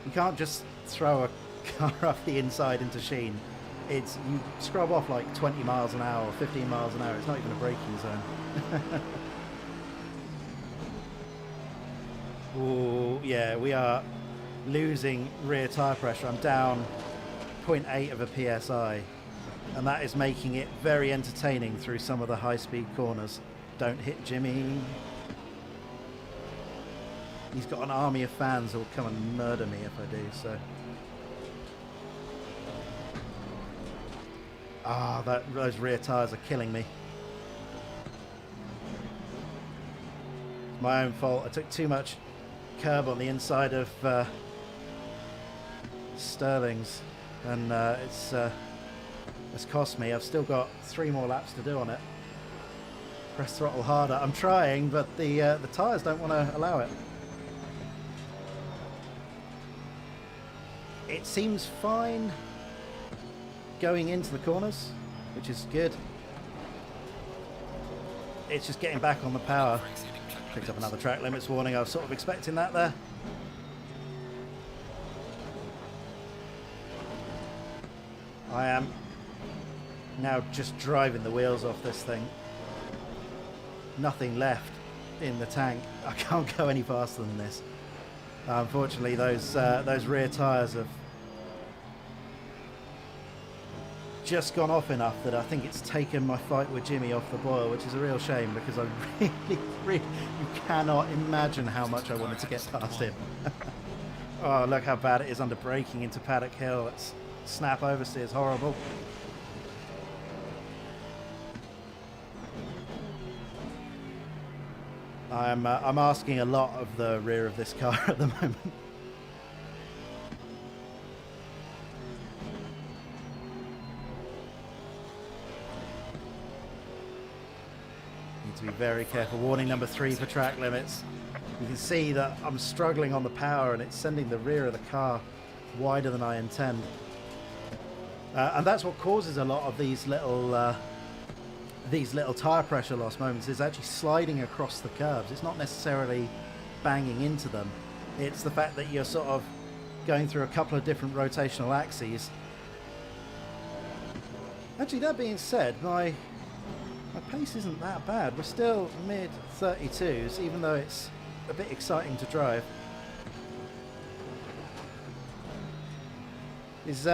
You can't just throw a car off the inside into Sheen. It's you scrub off like 20 miles an hour or 15 miles an hour. It's not even a braking zone. Ooh, yeah, we are losing rear tyre pressure. I'm down 0.8 of a PSI, and that is making it very entertaining through some of the high-speed corners. Don't hit Jimmy. He's got an army of fans who will come and murder me if I do so. Ah, those rear tyres are killing me. It's my own fault. I took too much curb on the inside of Sterling's, and it's cost me. I've still got 3 more laps to do on it. Press throttle harder. I'm trying, but the tyres don't want to allow it. It seems fine going into the corners, which is good. It's just getting back on the power. For exceeding track Picked up limits. another track limits warning. I was sort of expecting that there. I am now just driving the wheels off this thing. Nothing left in the tank. I can't go any faster than this. Unfortunately, those rear tyres have just gone off enough that I think it's taken my fight with Jimmy off the boil, which is a real shame, because I really, you cannot imagine how much I wanted to get past him. Oh, look how bad it is under braking into Paddock Hill. It's snap oversteer is horrible. I'm asking a lot of the rear of this car at the moment. Need to be very careful. Warning number 3 for track limits. You can see that I'm struggling on the power and it's sending the rear of the car wider than I intend. And that's what causes a lot of these little tyre pressure loss moments, is actually sliding across the curves. It's not necessarily banging into them. It's the fact that you're sort of going through a couple of different rotational axes. Actually, that being said, my pace isn't that bad. We're still mid 32s, even though it's a bit exciting to drive. Is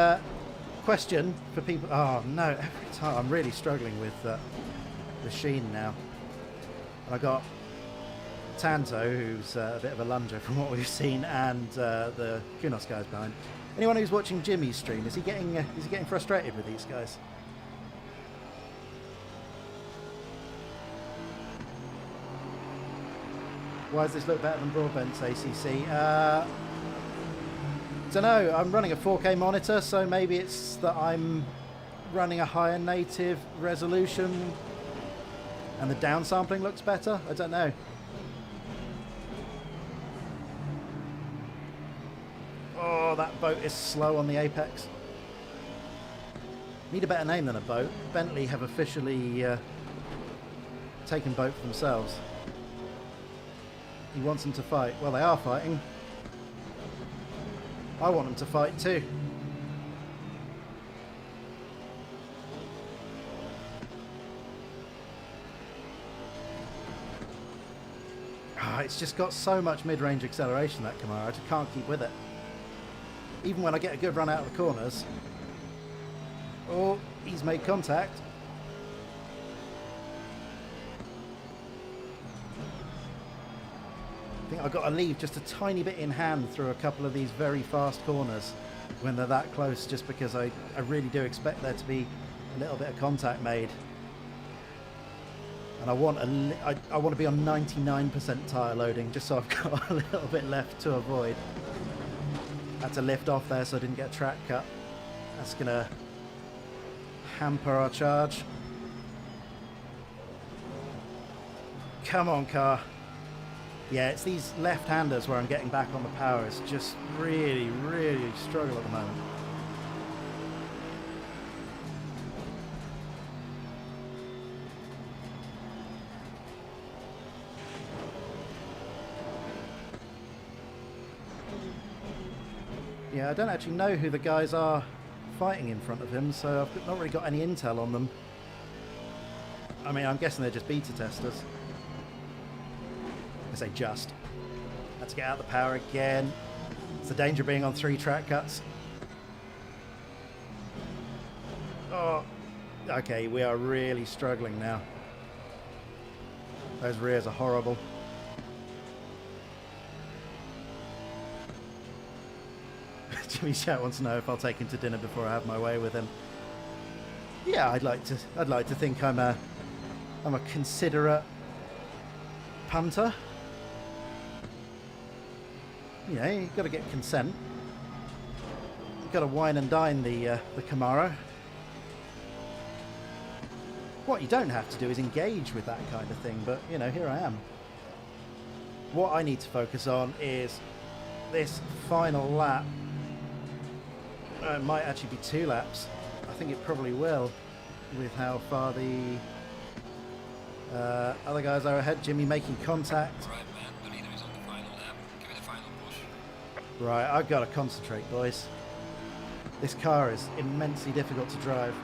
question for people. Oh no, every time I'm really struggling with the Sheen now. And I got Tanto, who's a bit of a lunger from what we've seen, and the Kunos guys behind. Anyone who's watching Jimmy's stream, is he getting frustrated with these guys? Why does this look better than Broadbent's ACC? Don't know. I'm running a 4K monitor, so maybe it's that I'm running a higher native resolution and the downsampling looks better. I don't know. Oh, that boat is slow on the apex. Need a better name than a boat. Bentley have officially taken boat for themselves. He wants them to fight. Well, they are fighting. I want them to fight too. It's just got so much mid-range acceleration, that Camaro. I just can't keep with it. Even when I get a good run out of the corners. Oh, he's made contact. I think I've got to leave just a tiny bit in hand through a couple of these very fast corners when they're that close, just because I really do expect there to be a little bit of contact made. And I want to be on 99% tyre loading, just so I've got a little bit left to avoid. Had to lift off there so I didn't get a track cut. That's going to hamper our charge. Come on, car. Yeah, it's these left-handers where I'm getting back on the power. It's just really, really struggle at the moment. Yeah, I don't actually know who the guys are fighting in front of him, so I've not really got any intel on them. I mean, I'm guessing they're just beta testers. I say just. Let's get out the power again. It's the danger of being on 3 track cuts. Oh, okay, we are really struggling now. Those rears are horrible. Jimmy Chat wants to know if I'll take him to dinner before I have my way with him. Yeah, I'd like to think I'm a considerate punter. You know, you've got to get consent. You've got to wine and dine the Camaro. What you don't have to do is engage with that kind of thing, but, you know, here I am. What I need to focus on is this final lap. It might actually be 2 laps. I think it probably will, with how far the other guys are ahead. Jimmy making contact. Right, man. The leader is on the final lap. Give it a final push. Right, I've got to concentrate, boys. This car is immensely difficult to drive.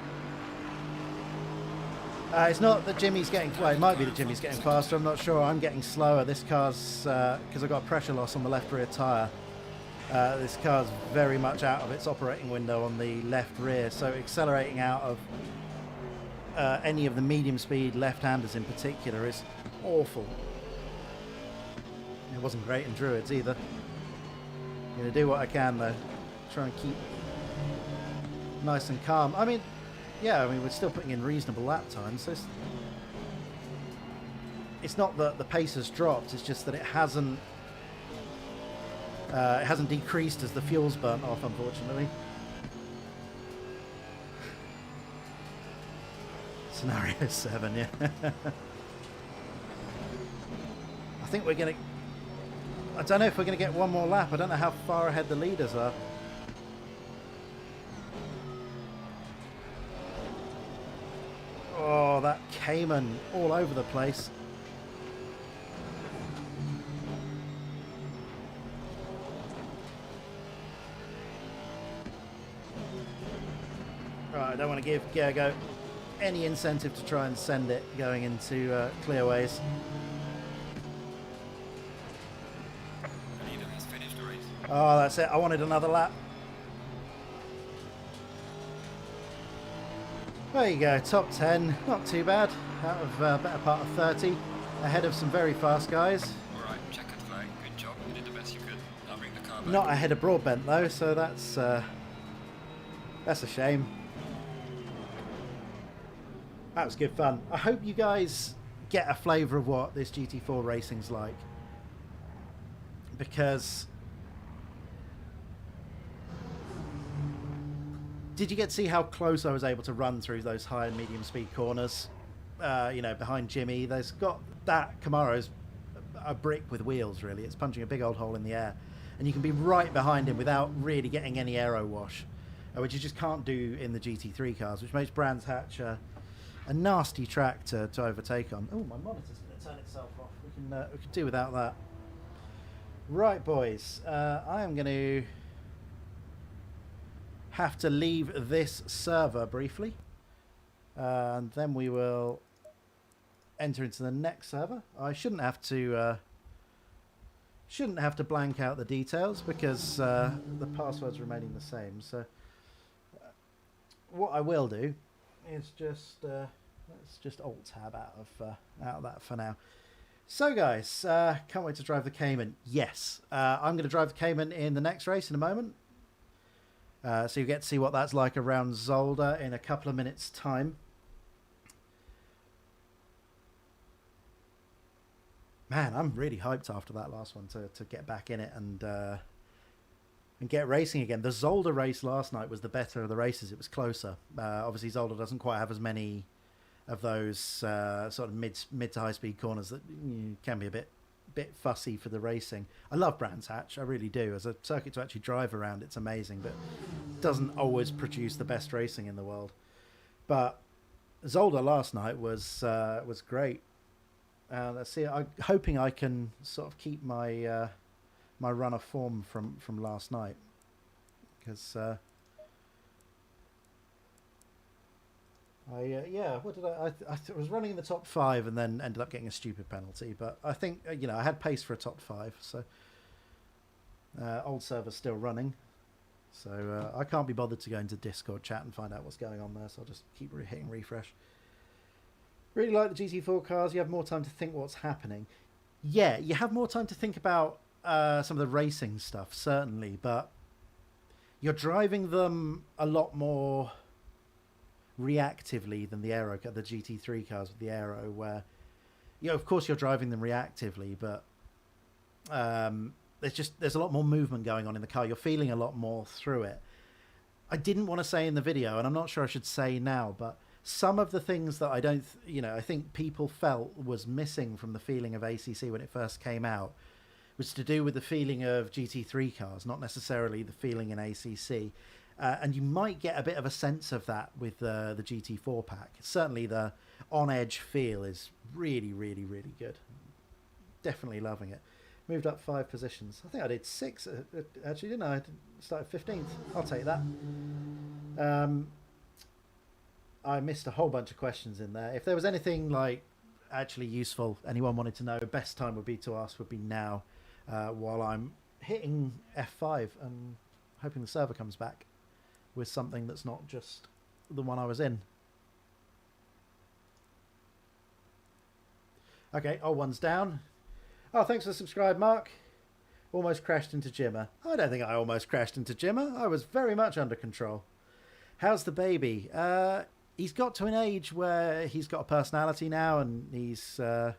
It's not that Jimmy's getting... Well, it might be that Jimmy's getting faster. I'm not sure. I'm getting slower. This car's... because I've got pressure loss on the left rear tyre. This car's very much out of its operating window on the left rear, so accelerating out of any of the medium speed left-handers in particular is awful. It wasn't great in Druids either. I'm going to do what I can though, try and keep nice and calm. I mean, yeah, we're still putting in reasonable lap times, so it's not that the pace has dropped, it's just that it hasn't decreased as the fuel's burnt off, unfortunately. Scenario 7, yeah. think we're going to... I don't know if we're going to get one more lap. I don't know how far ahead the leaders are. Oh, that Cayman all over the place. Right, I don't want to give Gergo any incentive to try and send it going into clearways. The leader has finished the race. Oh, that's it. I wanted another lap. There you go, top 10. Not too bad. Out of better part of 30. Ahead of some very fast guys. Alright, checkered flag. Good job. You did the best you could. I'll bring the car back. Not ahead of Broadbent though, so that's a shame. That was good fun. I hope you guys get a flavour of what this GT4 racing's like. Because... Did you get to see how close I was able to run through those high and medium speed corners? You know, behind Jimmy. There's got... That Camaro's a brick with wheels, really. It's punching a big old hole in the air. And you can be right behind him without really getting any aero wash. Which you just can't do in the GT3 cars, which makes Brands Hatch a nasty track to overtake on. Oh, my monitor's going to turn itself off. We can do without that. Right, boys. I am going to have to leave this server briefly. And then we will enter into the next server. I shouldn't have to blank out the details because the password's remaining the same. So what I will do is just let's just alt tab out of that for now. So guys, can't wait to drive the Cayman. Yes, I'm going to drive the Cayman in the next race in a moment. So you get to see what that's like around Zolder in a couple of minutes' time. Man, I'm really hyped after that last one to get back in it and get racing again. The Zolder race last night was the better of the races. It was closer. Obviously, Zolder doesn't quite have as many of those sort of mid to high speed corners that can be a bit fussy for the racing. I love Brands Hatch, I really do. As a circuit to actually drive around, it's amazing, but doesn't always produce the best racing in the world. But Zolder last night was great. Let's see. I'm hoping I can sort of keep my my run of form from last night, because what did I was running in the top 5 and then ended up getting a stupid penalty, but I think I had pace for a top 5, so old server's still running, so I can't be bothered to go into Discord chat and find out what's going on there, so I'll just keep hitting refresh. Really like the GT4 cars. You have more time to think what's happening. Yeah, you have more time to think about some of the racing stuff, certainly, but you're driving them a lot more reactively than the GT3 cars with the aero, where of course you're driving them reactively, but there's a lot more movement going on in the car. You're feeling a lot more through it. I didn't want to say in the video, and I'm not sure I should say now, but some of the things that I think people felt was missing from the feeling of ACC when it first came out was to do with the feeling of GT3 cars, not necessarily the feeling in ACC. And you might get a bit of a sense of that with the GT4 pack. Certainly the on-edge feel is really, really, really good. Definitely loving it. Moved up 5 positions. I think I did 6, actually, didn't I? I started 15th. I'll take that. I missed a whole bunch of questions in there. If there was anything like actually useful, anyone wanted to know, best time would be to ask would be now, while I'm hitting F5 and hoping the server comes back with something that's not just the one I was in. Okay, old one's down. Oh, thanks for the subscribe, Mark. Almost crashed into Jimmer. I don't think I almost crashed into Jimmer. I was very much under control. How's the baby? He's got to an age where he's got a personality now, and he's a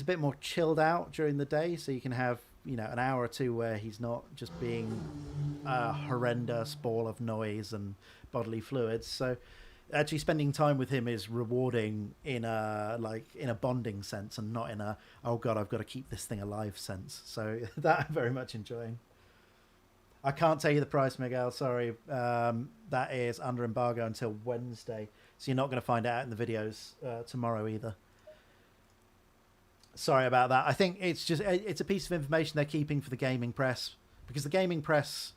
bit more chilled out during the day, so you can have an hour or two where he's not just being a horrendous ball of noise and bodily fluids. So actually spending time with him is rewarding in a bonding sense, and not in a, oh god, I've got to keep this thing alive sense. So that I'm very much enjoying. I can't tell you the price, Miguel, sorry. That is under embargo until Wednesday, so you're not going to find it out in the videos tomorrow either. Sorry about that. I think it's a piece of information they're keeping for the gaming press, because the gaming press,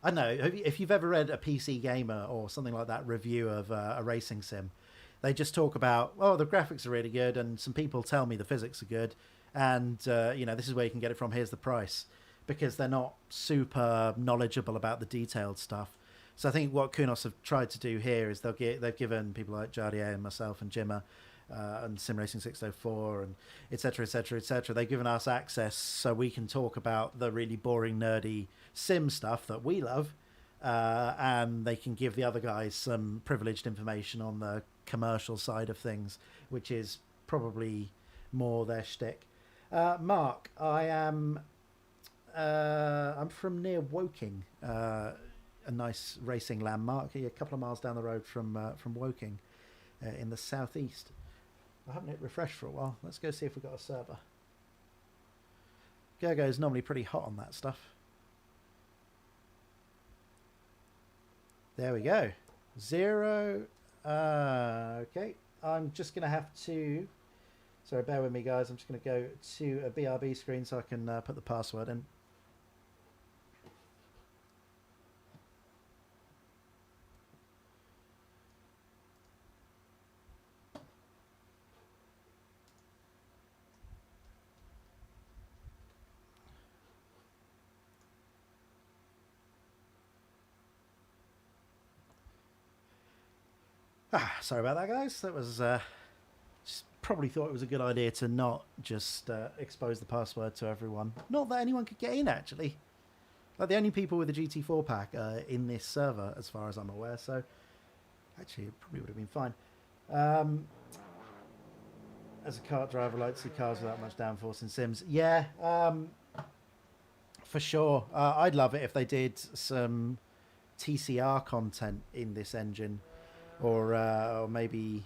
I don't know, if you've ever read a PC Gamer or something like that review of a racing sim, they just talk about, oh, the graphics are really good, and some people tell me the physics are good, and this is where you can get it from, here's the price, because they're not super knowledgeable about the detailed stuff. So I think what Kunos have tried to do here is they've given people like Jardier and myself and Jimmer and Sim Racing 604 and etc etc etc, they've given us access so we can talk about the really boring nerdy sim stuff that we love, and they can give the other guys some privileged information on the commercial side of things, which is probably more their shtick. Mark, I'm from near Woking, a nice racing landmark, a couple of miles down the road from Woking, in the southeast. I haven't hit refresh for a while. Let's go see if we've got a server. Gergo is normally pretty hot on that stuff. There we go. 0. Okay. I'm just going to have to... Sorry, bear with me, guys. I'm just going to go to a BRB screen so I can put the password in. Sorry about that, guys. That was just probably thought it was a good idea to not just expose the password to everyone. Not that anyone could get in, actually. Like, the only people with the GT4 pack are in this server, as far as I'm aware. So, actually, it probably would have been fine. As a kart driver, I like to see cars without much downforce in sims. Yeah, for sure. I'd love it if they did some TCR content in this engine. Or maybe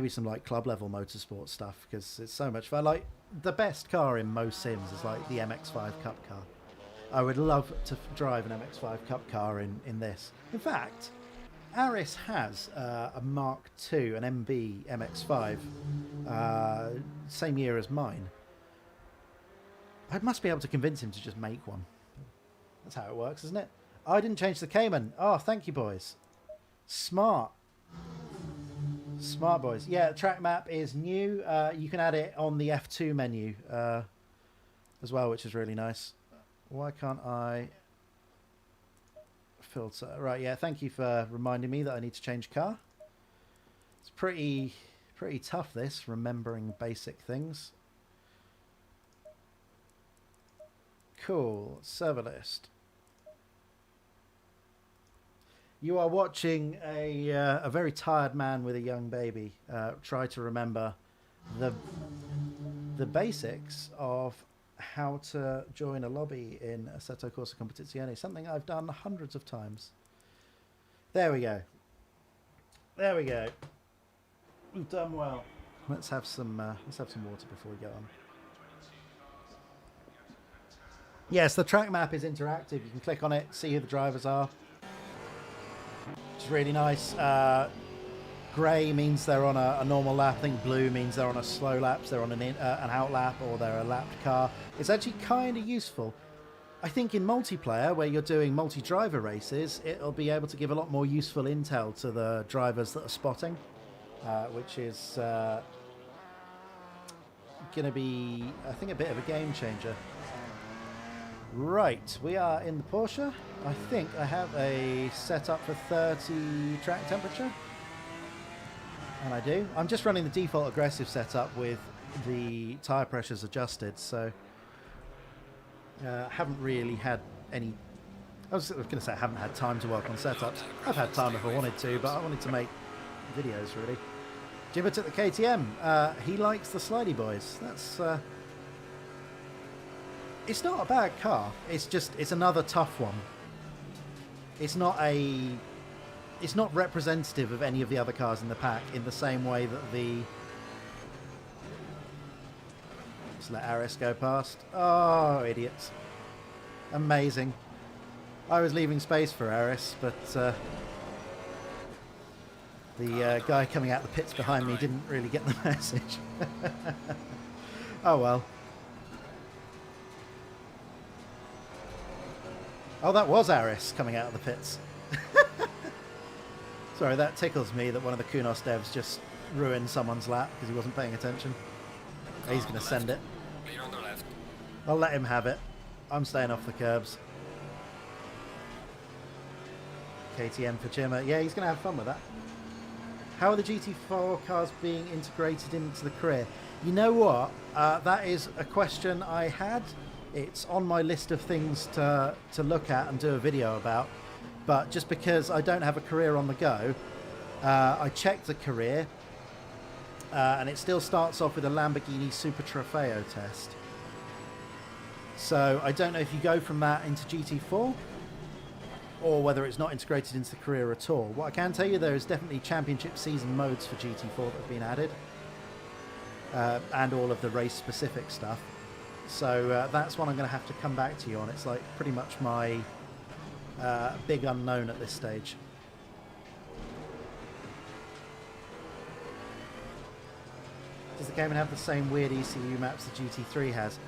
some like club level motorsport stuff, because it's so much fun. Like, the best car in most sims is like the MX5 Cup car. I would love to drive an MX5 Cup car in this. In fact, Aris has a Mark II, an MB MX5, same year as mine. I must be able to convince him to just make one. That's how it works, isn't it? I didn't change the Cayman. Oh, thank you, boys. Smart boys. Yeah, the track map is new. You can add it on the F2 menu as well, which is really nice. Why can't I filter? Right, yeah, thank you for reminding me that I need to change car. It's pretty tough, this, remembering basic things. Cool. Server list. You are watching a very tired man with a young baby try to remember the basics of how to join a lobby in Assetto Corsa Competizione, something I've done hundreds of times. There we go. There we go. We've done well. Let's have some water before we go on. Yes, the track map is interactive. You can click on it, see who the drivers are. It's really nice. Grey means they're on a normal lap. I think blue means they're on a slow lap. So they're on an out lap, or they're a lapped car. It's actually kind of useful. I think in multiplayer, where you're doing multi-driver races, it'll be able to give a lot more useful intel to the drivers that are spotting, which is going to be, I think, a bit of a game changer. Right, we are in the Porsche. I think I have a setup for 30 track temperature. And I do. I'm just running the default aggressive setup with the tyre pressures adjusted, so haven't really had any... I was going to say I haven't had time to work on setups. I've had time if I wanted to, but I wanted to make videos, really. Jibber took the KTM. He likes the slidey boys. That's... It's not a bad car. It's just, it's another tough one. It's not it's not representative of any of the other cars in the pack in the same way that the... Just let Aris go past. Oh, idiots. Amazing. I was leaving space for Aris, but the guy coming out the pits behind me didn't really get the message. Oh well. Oh, that was Aris coming out of the pits. Sorry, that tickles me that one of the Kunos devs just ruined someone's lap because he wasn't paying attention. He's going to send it. Clear on the left. I'll let him have it. I'm staying off the curbs. KTM for Chimmer. Yeah, he's going to have fun with that. How are the GT4 cars being integrated into the career? You know what? That is a question I had. It's on my list of things to look at and do a video about. But just because I don't have a career on the go, I checked the career. And it still starts off with a Lamborghini Super Trofeo test. So I don't know if you go from that into GT4 or whether it's not integrated into the career at all. What I can tell you, there is definitely championship season modes for GT4 that have been added. And all of the race specific stuff. So that's one I'm going to have to come back to you on. It's like pretty much my big unknown at this stage. Does the game have the same weird ECU maps the GT3 has?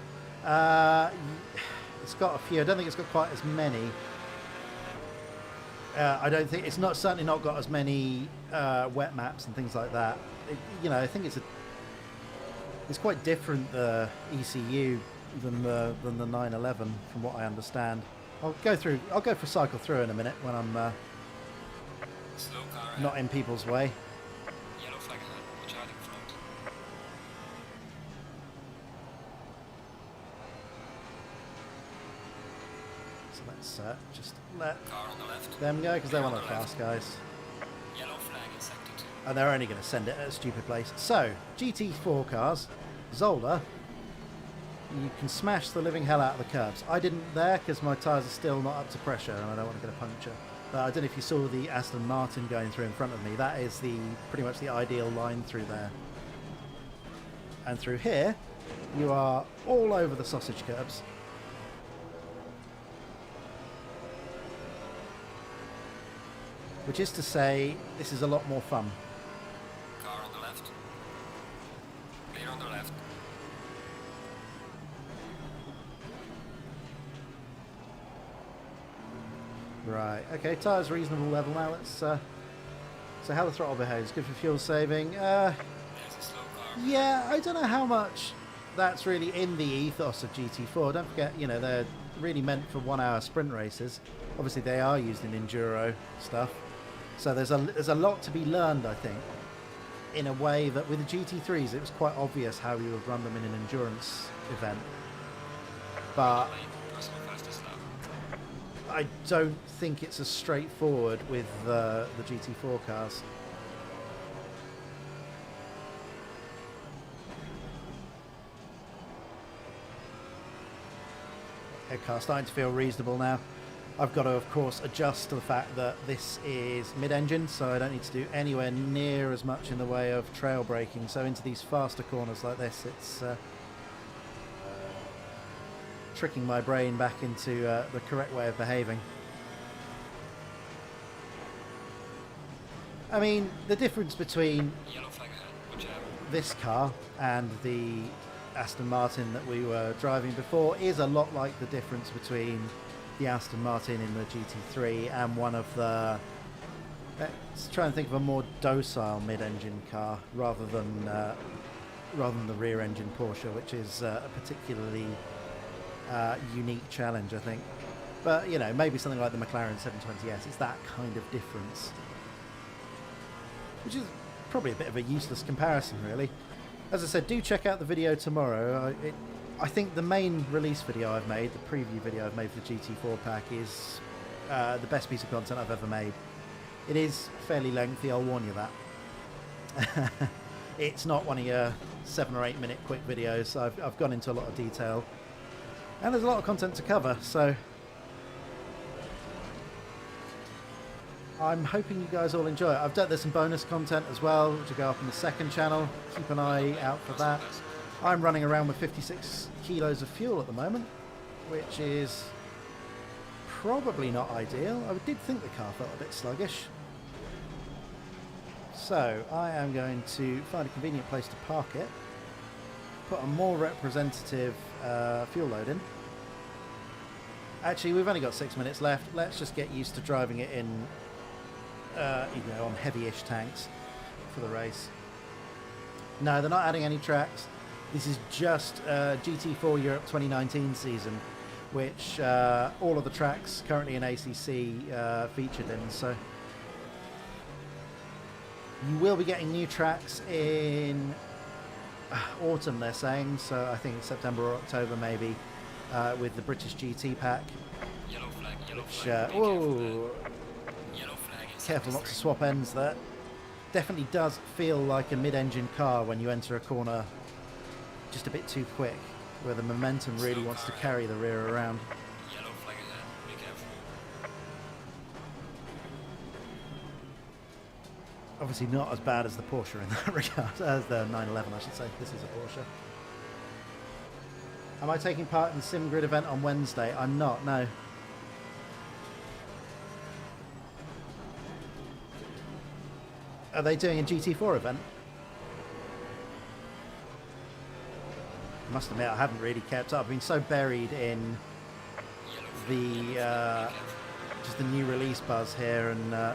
It's got a few. I don't think it's got quite as many. I don't think it's not certainly not got as many wet maps and things like that. You know, I think it's quite different the ECU than the 911 from what I understand. I'll go for cycle through in a minute when I'm Slow car not in people's way. Yellow flag ahead. Watch out in front. So let's just let Car on the left. them go because they're one of the Clear on the fast guys. Yellow flag in sector 2. And they're only going to send it at a stupid place. So, GT4 cars, Zola, you can smash the living hell out of the curbs. I didn't there because my tyres are still not up to pressure and I don't want to get a puncture. But I don't know if you saw the Aston Martin going through in front of me. That is pretty much the ideal line through there. And through here, you are all over the sausage curbs. Which is to say, this is a lot more fun. Car on the left. Clear on the left. Right, okay, tyres reasonable level now. Let's so how the throttle behaves. Good for fuel saving. There's a slow car. Yeah, I don't know how much that's really in the ethos of GT4. Don't forget, you know, they're really meant for 1 hour sprint races. Obviously they are used in enduro stuff. So there's a lot to be learned, I think, in a way that with the GT3s it was quite obvious how you would run them in an endurance event. But Personal fastest lap. I don't think it's as straightforward with the GT4 cars. Head car starting to feel reasonable now. I've got to, of course, adjust to the fact that this is mid-engine, so I don't need to do anywhere near as much in the way of trail braking. So into these faster corners like this, it's tricking my brain back into the correct way of behaving. I mean, the difference between Yellow flag ahead. Watch out. this car and the Aston Martin that we were driving before is a lot like the difference between the Aston Martin in the GT3 and one of the... Let's try and think of a more docile mid-engine car rather than the rear-engine Porsche, which is a particularly unique challenge, I think. But, you know, maybe something like the McLaren 720S. It's that kind of difference. Which is probably a bit of a useless comparison, really. As I said, do check out the video tomorrow. I think the main release video I've made, the preview video I've made for the GT4 pack, is the best piece of content I've ever made. It is fairly lengthy, I'll warn you that. It's not one of your 7 or 8 minute quick videos. I've gone into a lot of detail. And there's a lot of content to cover, so I'm hoping you guys all enjoy it. There's some bonus content as well, which will go up on the second channel. Keep an eye out for that. I'm running around with 56 kilos of fuel at the moment, which is probably not ideal. I did think the car felt a bit sluggish. So I am going to find a convenient place to park it, put a more representative fuel load in. Actually, we've only got 6 minutes left. Let's just get used to driving it in, on heavy-ish tanks for the race. No, they're not adding any tracks. This is just GT4 Europe 2019 season, which all of the tracks currently in ACC featured in. So you will be getting new tracks in autumn, they're saying. So I think September or October maybe, with the British GT pack. Yellow flag, yellow Which, flag. whoa, Yellow flag is careful not to swap ends there. Definitely does feel like a mid-engine car when you enter a corner just a bit too quick, where the momentum really wants to carry the rear around. Yellow flag ahead. Be careful. Obviously not as bad as the Porsche in that regard, as the 911 I should say. This is a Porsche. Am I taking part in the Sim Grid event on Wednesday? I'm not, no. Are they doing a GT4 event? I must admit I haven't really kept up. I've been so buried in the just the new release buzz here and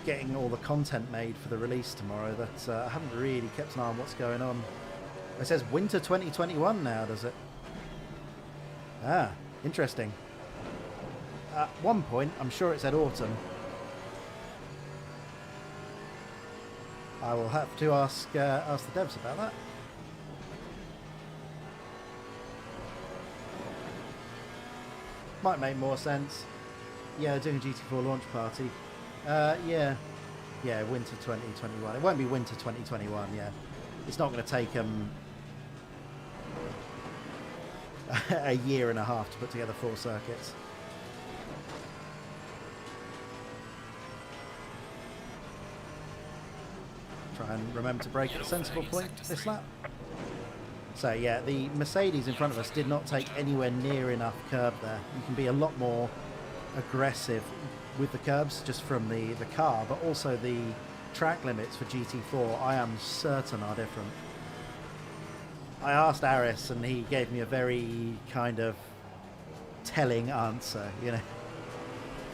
getting all the content made for the release tomorrow that I haven't really kept an eye on what's going on. It says winter 2021 now, does it? Ah, interesting. At one point, I'm sure it said autumn. I will have to ask the devs about that. Might make more sense. Yeah, doing a GT4 launch party. Yeah, winter 2021. It won't be winter 2021. Yeah, it's not going to take them a year and a half to put together 4 circuits. Try and remember to brake at a sensible point this lap. So yeah, the Mercedes in front of us did not take anywhere near enough curb there. You can be a lot more aggressive with the curbs just from the car, but also the track limits for GT4 I am certain are different. I asked Aris and he gave me a very kind of telling answer, you know.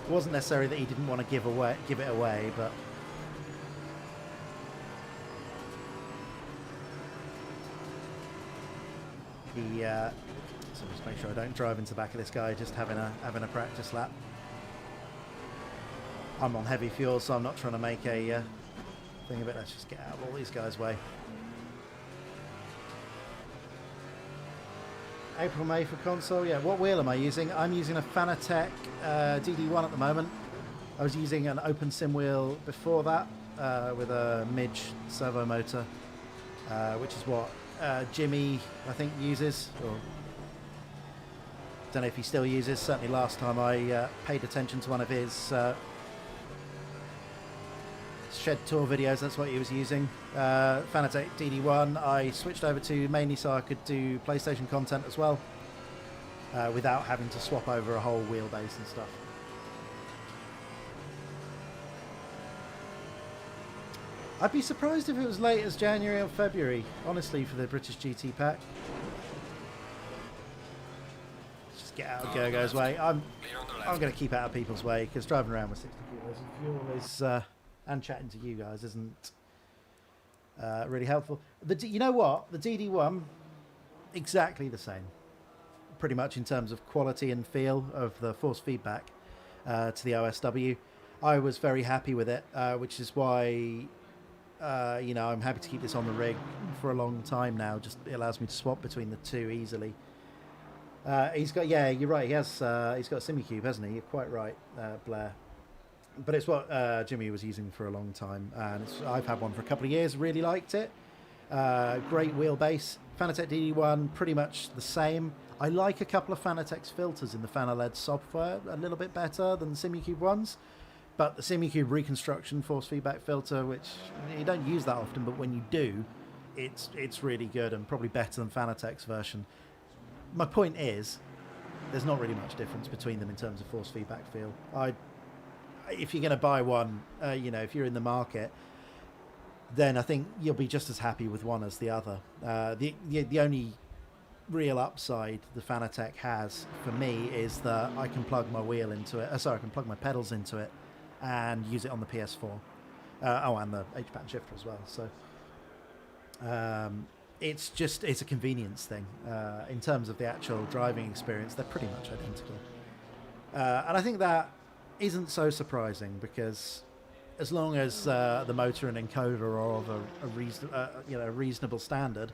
It wasn't necessarily that he didn't want to give it away, but he so just make sure I don't drive into the back of this guy just having a practice lap. I'm on heavy fuel, so I'm not trying to make a thing of it. Let's just get out of all these guys' way. April, May for console. Yeah, what wheel am I using? I'm using a Fanatec DD1 at the moment. I was using an open sim wheel before that with a Midge servo motor, which is what Jimmy, I think, uses. Or don't know if he still uses. Certainly last time I paid attention to one of his shed tour videos, that's what he was using. Fanatec DD1 I switched over to mainly so I could do PlayStation content as well, without having to swap over a whole wheelbase and stuff. I'd be surprised if it was late as January or February, honestly, for the British GT pack. Let's just get out of Gergo's way. I'm going to keep out of people's way because driving around with 60 kilos of fuel is and chatting to you guys isn't really helpful. You know what? The DD1, exactly the same, pretty much in terms of quality and feel of the force feedback to the OSW. I was very happy with it, which is why I'm happy to keep this on the rig for a long time now. Just it allows me to swap between the two easily. He's got, yeah, you're right. He's got a Simicube, hasn't he? You're quite right, Blair. But it's what Jimmy was using for a long time, and I've had one for a couple of years. Really liked it. Great wheelbase. Fanatec DD1, pretty much the same. I like a couple of Fanatec's filters in the Fanaled software a little bit better than the Simicube ones. But the Simicube reconstruction force feedback filter, which you don't use that often, but when you do, it's really good and probably better than Fanatec's version. My point is, there's not really much difference between them in terms of force feedback feel. If you're going to buy one, if you're in the market, then I think you'll be just as happy with one as the other. The only real upside the Fanatec has for me is that I can plug my wheel into it. I can plug my pedals into it and use it on the PS4. And the H-pattern shifter as well. So it's a convenience thing. In terms of the actual driving experience, they're pretty much identical. And I think that isn't so surprising, because as long as the motor and encoder are of a reasonable standard,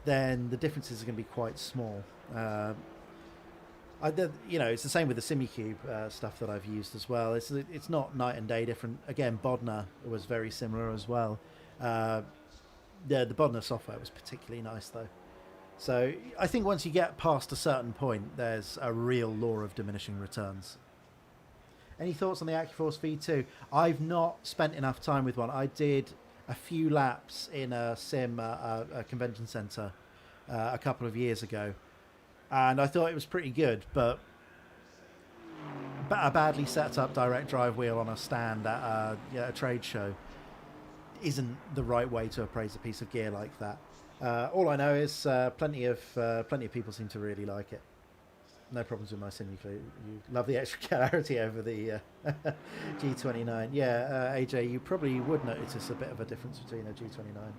then the differences are going to be quite small. It's the same with the Simicube stuff that I've used as well. It's not night and day different. Again, Bodner was very similar as well. The Bodner software was particularly nice though. So I think once you get past a certain point, there's a real law of diminishing returns. Any thoughts on the AccuForce V2? I've not spent enough time with one. I did a few laps in a sim, a convention centre, a couple of years ago, and I thought it was pretty good, but a badly set up direct drive wheel on a stand at a trade show isn't the right way to appraise a piece of gear like that. All I know is plenty of people seem to really like it. No problems with my Simicube. You love the extra clarity over the G29. Yeah, AJ, you probably would notice a bit of a difference between a G29.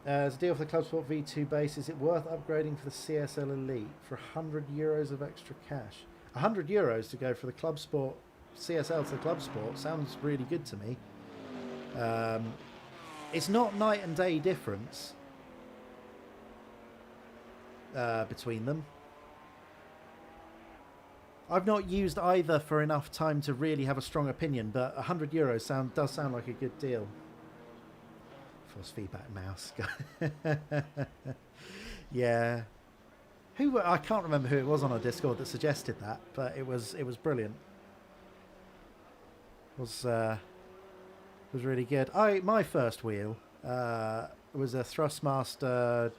As a deal for the Club Sport V2 base, is it worth upgrading for the CSL Elite for €100 of extra cash? €100 to go for the Club Sport CSL to the Club Sport sounds really good to me. It's not night and day difference between them. I've not used either for enough time to really have a strong opinion, but €100 does sound like a good deal. Force feedback mouse. Yeah. I can't remember who it was on our Discord that suggested that, but it was brilliant. It was really good. My first wheel was a Thrustmaster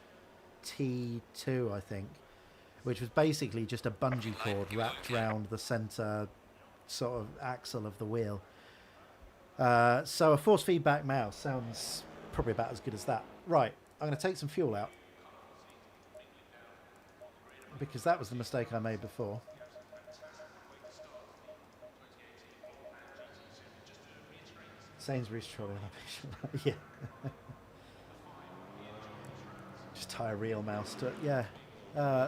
T2, I think, which was basically just a bungee cord wrapped around the centre sort of axle of the wheel. So a force feedback mouse sounds probably about as good as that. Right, I'm going to take some fuel out, because that was the mistake I made before. Sainsbury's trolley innovation. Yeah. Just tie a real mouse to it. Yeah.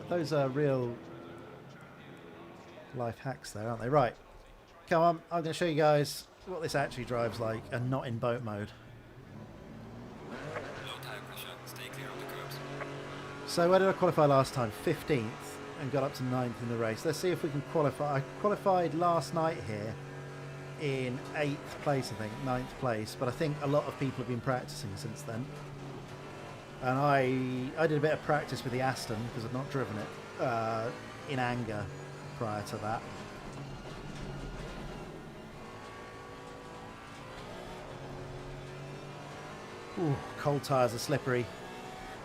Those are real life hacks there, aren't they? Right. Come on. I'm going to show you guys what this actually drives like, and not in boat mode. Low tire pressure. Stay clear of the curbs. So where did I qualify last time? 15th, and got up to 9th in the race. Let's see if we can qualify. I qualified last night here in 8th place, I think, 9th place, but I think a lot of people have been practicing since then. And I did a bit of practice with the Aston, because I've not driven it, in anger prior to that. Ooh, cold tyres are slippery.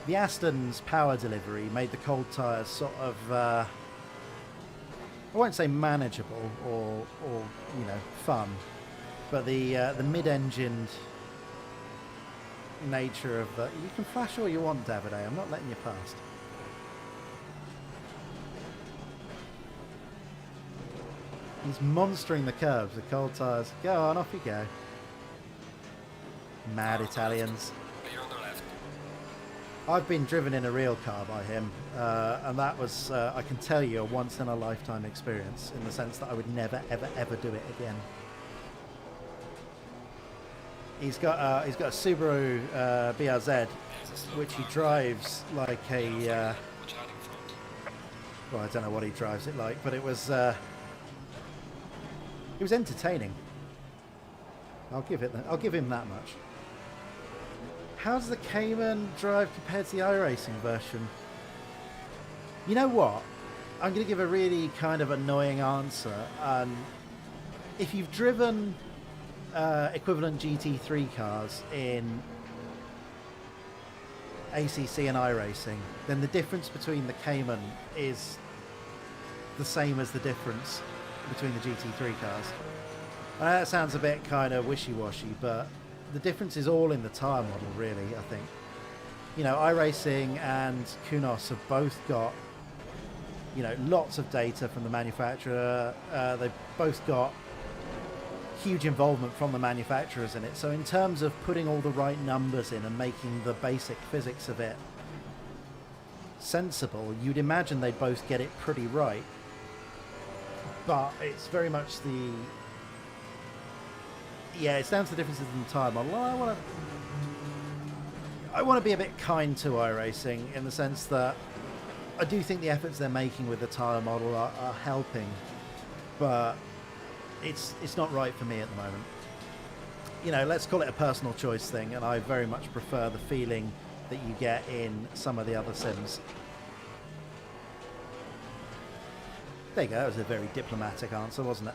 The Aston's power delivery made the cold tyres sort of, I won't say manageable or fun, but the mid-engined nature of the... You can flash all you want, Davide. I'm not letting you past. He's monstering the curves with cold tyres. Go on, off you go. Mad Italians. Clear on the left. I've been driven in a real car by him, and that was, I can tell you, a once-in-a-lifetime experience, in the sense that I would never, ever, ever do it again. He's got a Subaru BRZ, which he drives like a... well, I don't know what he drives it like, but it was entertaining. I'll give him that much. How does the Cayman drive compared to the iRacing version? You know what? I'm going to give a really kind of annoying answer. If you've driven equivalent GT3 cars in ACC and iRacing, then the difference between the Cayman is the same as the difference between the GT3 cars. That sounds a bit kind of wishy-washy, but the difference is all in the tyre model, really, I think. You know, iRacing and Kunos have both got, you know, lots of data from the manufacturer. They've both got huge involvement from the manufacturers in it. So in terms of putting all the right numbers in and making the basic physics of it sensible, you'd imagine they'd both get it pretty right. But it's very much the... Yeah, it's down to the differences in the tyre model. I want to be a bit kind to iRacing in the sense that I do think the efforts they're making with the tyre model are helping, but it's not right for me at the moment. You know, let's call it a personal choice thing, and I very much prefer the feeling that you get in some of the other sims. There you go, that was a very diplomatic answer, wasn't it?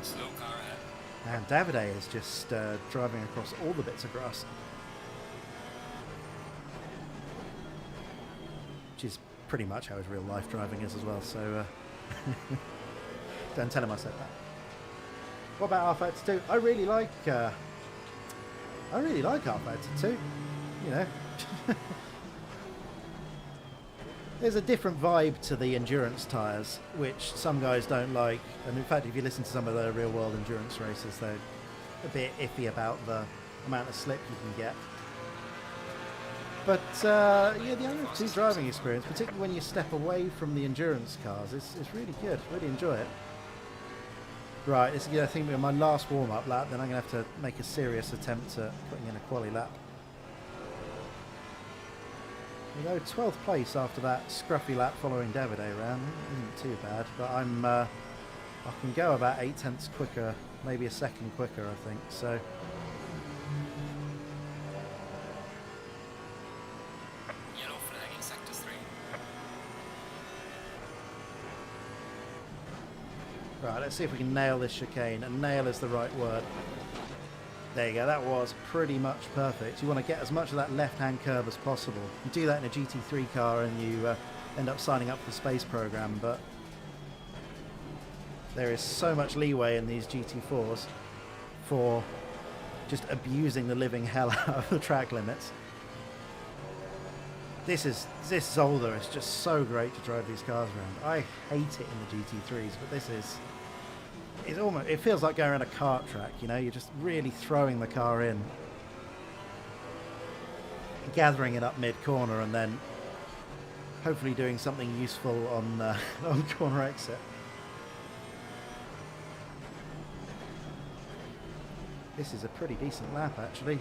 Slow car ahead. And Davide is just driving across all the bits of grass. Which is pretty much how his real life driving is as well, so don't tell him I said that. What about R32? I really like R32, you know. There's a different vibe to the endurance tyres, which some guys don't like. And in fact, if you listen to some of the real-world endurance races, they're a bit iffy about the amount of slip you can get. But, yeah, the R2 driving experience, particularly when you step away from the endurance cars, is really good. Really enjoy it. Right, this is, I think, my last warm-up lap, then I'm going to have to make a serious attempt at putting in a quali lap. You know, 12th place after that scruffy lap following Davide round isn't too bad, but I can go about 8/10 quicker, maybe a second quicker, I think. So Yellow flag in sector 3. right, let's see if we can nail this chicane, and nail is the right word. There you go, that was pretty much perfect. You want to get as much of that left-hand curve as possible. You do that in a GT3 car and you end up signing up for the space program, but there is so much leeway in these GT4s for just abusing the living hell out of the track limits. This Zolder is just so great to drive these cars around. I hate it in the GT3s, but this is... it feels like going around a kart track, you know, you're just really throwing the car in, gathering it up mid-corner, and then hopefully doing something useful on corner exit. This is a pretty decent lap, actually.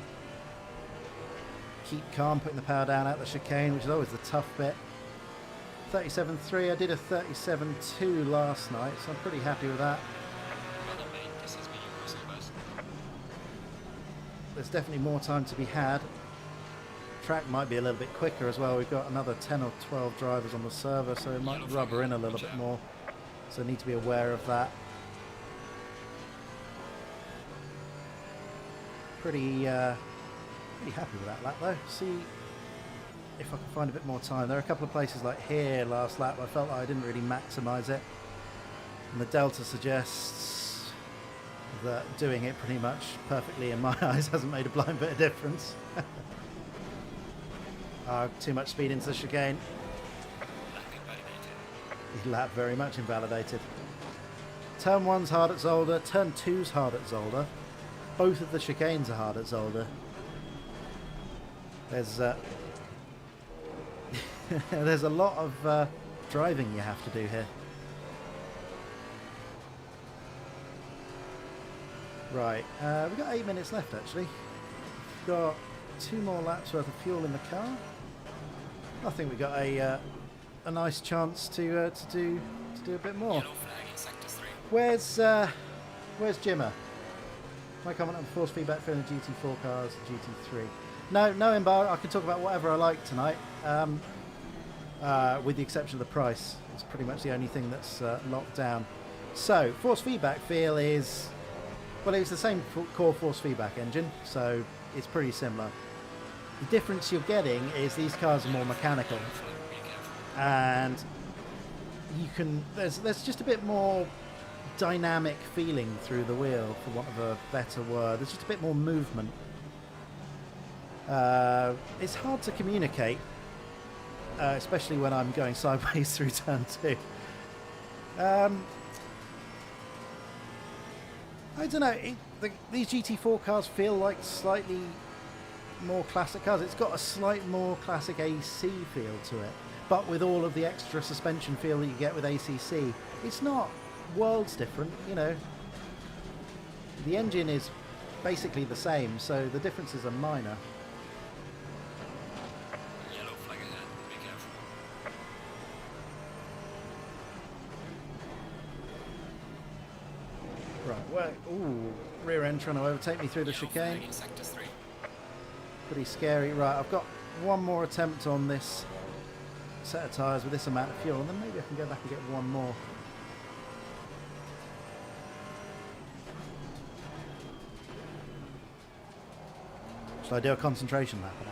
Keep calm, putting the power down at the chicane, which is always the tough bit. 37.3, I did a 37.2 last night, so I'm pretty happy with that. There's definitely more time to be had. Track might be a little bit quicker as well. We've got another 10 or 12 drivers on the server, so it might rubber in a little bit more. So I need to be aware of that. Pretty happy with that lap though. See if I can find a bit more time. There are a couple of places like here last lap I felt like I didn't really maximise it. And the Delta suggests that doing it pretty much perfectly in my eyes hasn't made a blind bit of difference. Too much speed into the chicane. Lap very much invalidated. Turn 1's hard at Zolder, turn 2's hard at Zolder. Both of the chicanes are hard at Zolder. There's there's a lot of driving you have to do here. Right, we've got 8 minutes left actually. We've got 2 more laps worth of fuel in the car. I think we've got a nice chance to do a bit more. Yellow flag in sector 3. Where's Jimmer? My comment on force feedback for the GT4 cars, GT3. No embargo. I can talk about whatever I like tonight, with the exception of the price. It's pretty much the only thing that's locked down. So, force feedback feel is... Well, it's the same core force feedback engine, so it's pretty similar. The difference you're getting is these cars are more mechanical. And you can... There's just a bit more dynamic feeling through the wheel, for want of a better word. There's just a bit more movement. It's hard to communicate, especially when I'm going sideways through turn 2. I don't know, these GT4 cars feel like slightly more classic cars. It's got a slight more classic AC feel to it, but with all of the extra suspension feel that you get with ACC. It's not worlds different, you know. The engine is basically the same, so the differences are minor. Yellow flag ahead, be careful. Right, well, ooh, rear end trying to overtake me through the Yellow chicane. flag in sector 3. Pretty scary. Right, I've got one more attempt on this set of tyres with this amount of fuel, and then maybe I can go back and get one more. Shall I do a concentration lap and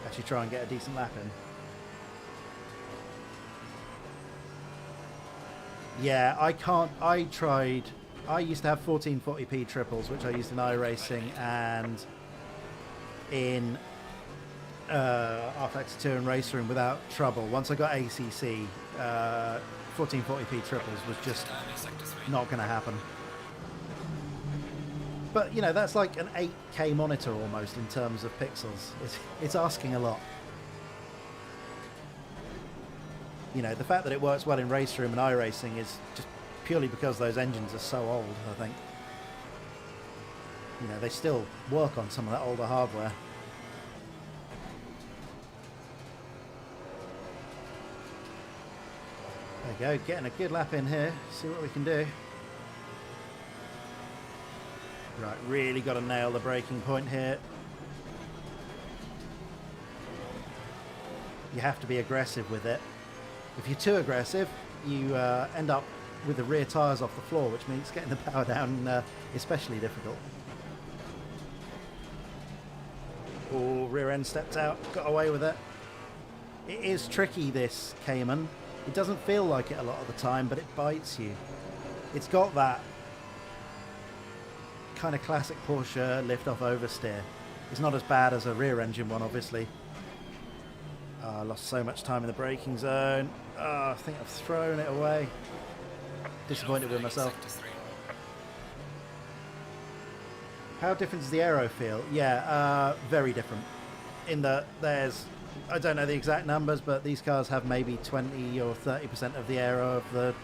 actually try and get a decent lap in? Yeah, I can't. I used to have 1440p triples, which I used in iRacing and in RFX2 and Race Room without trouble. Once I got ACC, 1440p triples was just Time in sector 3. not going to happen. But, you know, that's like an 8K monitor almost in terms of pixels. It's asking a lot. You know, the fact that it works well in Race Room and iRacing is just purely because those engines are so old, I think. You know, they still work on some of that older hardware. There you go, getting a good lap in here. See what we can do. Right, really got to nail the braking point here. You have to be aggressive with it. If you're too aggressive, you end up with the rear tyres off the floor, which means getting the power down especially difficult. Oh, rear end stepped out, got away with it. It is tricky, this Cayman. It doesn't feel like it a lot of the time, but it bites you. It's got that kind of classic Porsche lift-off oversteer. It's not as bad as a rear-engine one, obviously. I lost so much time in the braking zone. I think I've thrown it away. Disappointed with myself. How different does the aero feel? Yeah, very different. In that there's, I don't know the exact numbers, but these cars have maybe 20 or 30% of the aero of the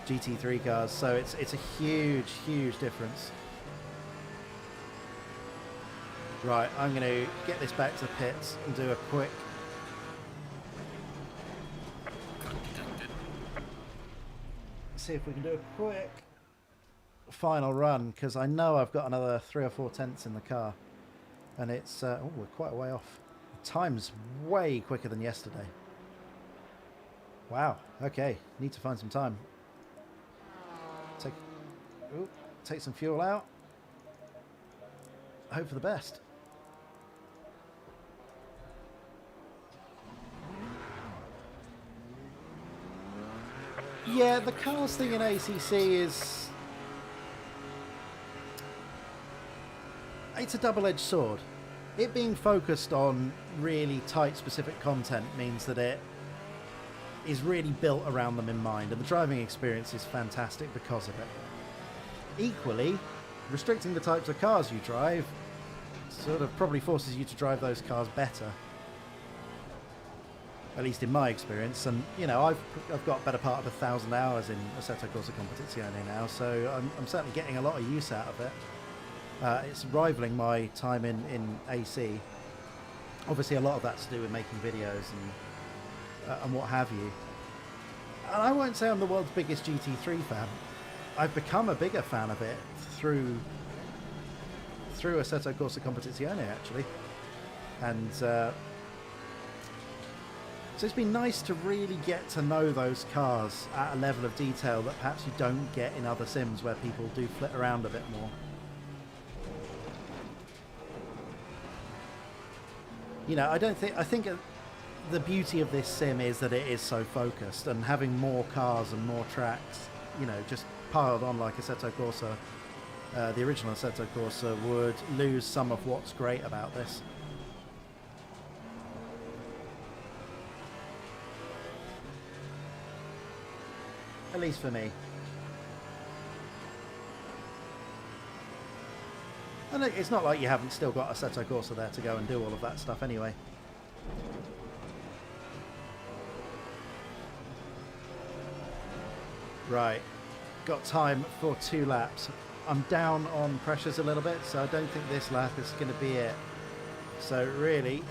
GT3 cars, so it's a huge, huge difference. Right, I'm going to get this back to the pits and do a quick... See if we can do a quick final run, because I know I've got another 3 or 4 tenths in the car. And it's... oh, we're quite a way off. The time's way quicker than yesterday. Wow, okay. Need to find some time. Take some fuel out. Hope for the best. Yeah, the cars thing in ACC is... It's a double-edged sword. It being focused on really tight, specific content means that it is really built around them in mind, and the driving experience is fantastic because of it. Equally, restricting the types of cars you drive sort of probably forces you to drive those cars better. At least in my experience, and you know, I've got better part of 1,000 hours in Assetto Corsa Competizione now, so I'm certainly getting a lot of use out of it. It's rivaling my time in AC. Obviously, a lot of that's to do with making videos and what have you. And I won't say I'm the world's biggest GT3 fan. I've become a bigger fan of it through Assetto Corsa Competizione, actually, and So it's been nice to really get to know those cars at a level of detail that perhaps you don't get in other sims where people do flit around a bit more. You know, I think the beauty of this sim is that it is so focused, and having more cars and more tracks, you know, just piled on like Assetto Corsa, the original Assetto Corsa, would lose some of what's great about this. At least for me. And it's not like you haven't still got Assetto Corsa there to go and do all of that stuff anyway. Right, got time for 2 laps. I'm down on pressures a little bit, so I don't think this lap is going to be it. So really...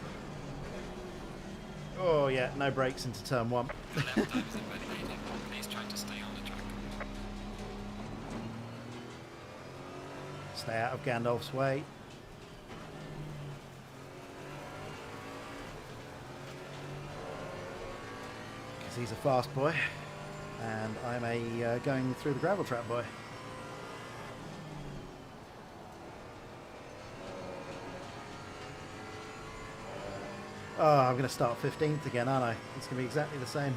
Oh yeah, no brakes into turn 1. Stay out of Gandalf's way. Because he's a fast boy. And I'm a going through the gravel trap boy. Oh, I'm going to start 15th again, aren't I? It's going to be exactly the same.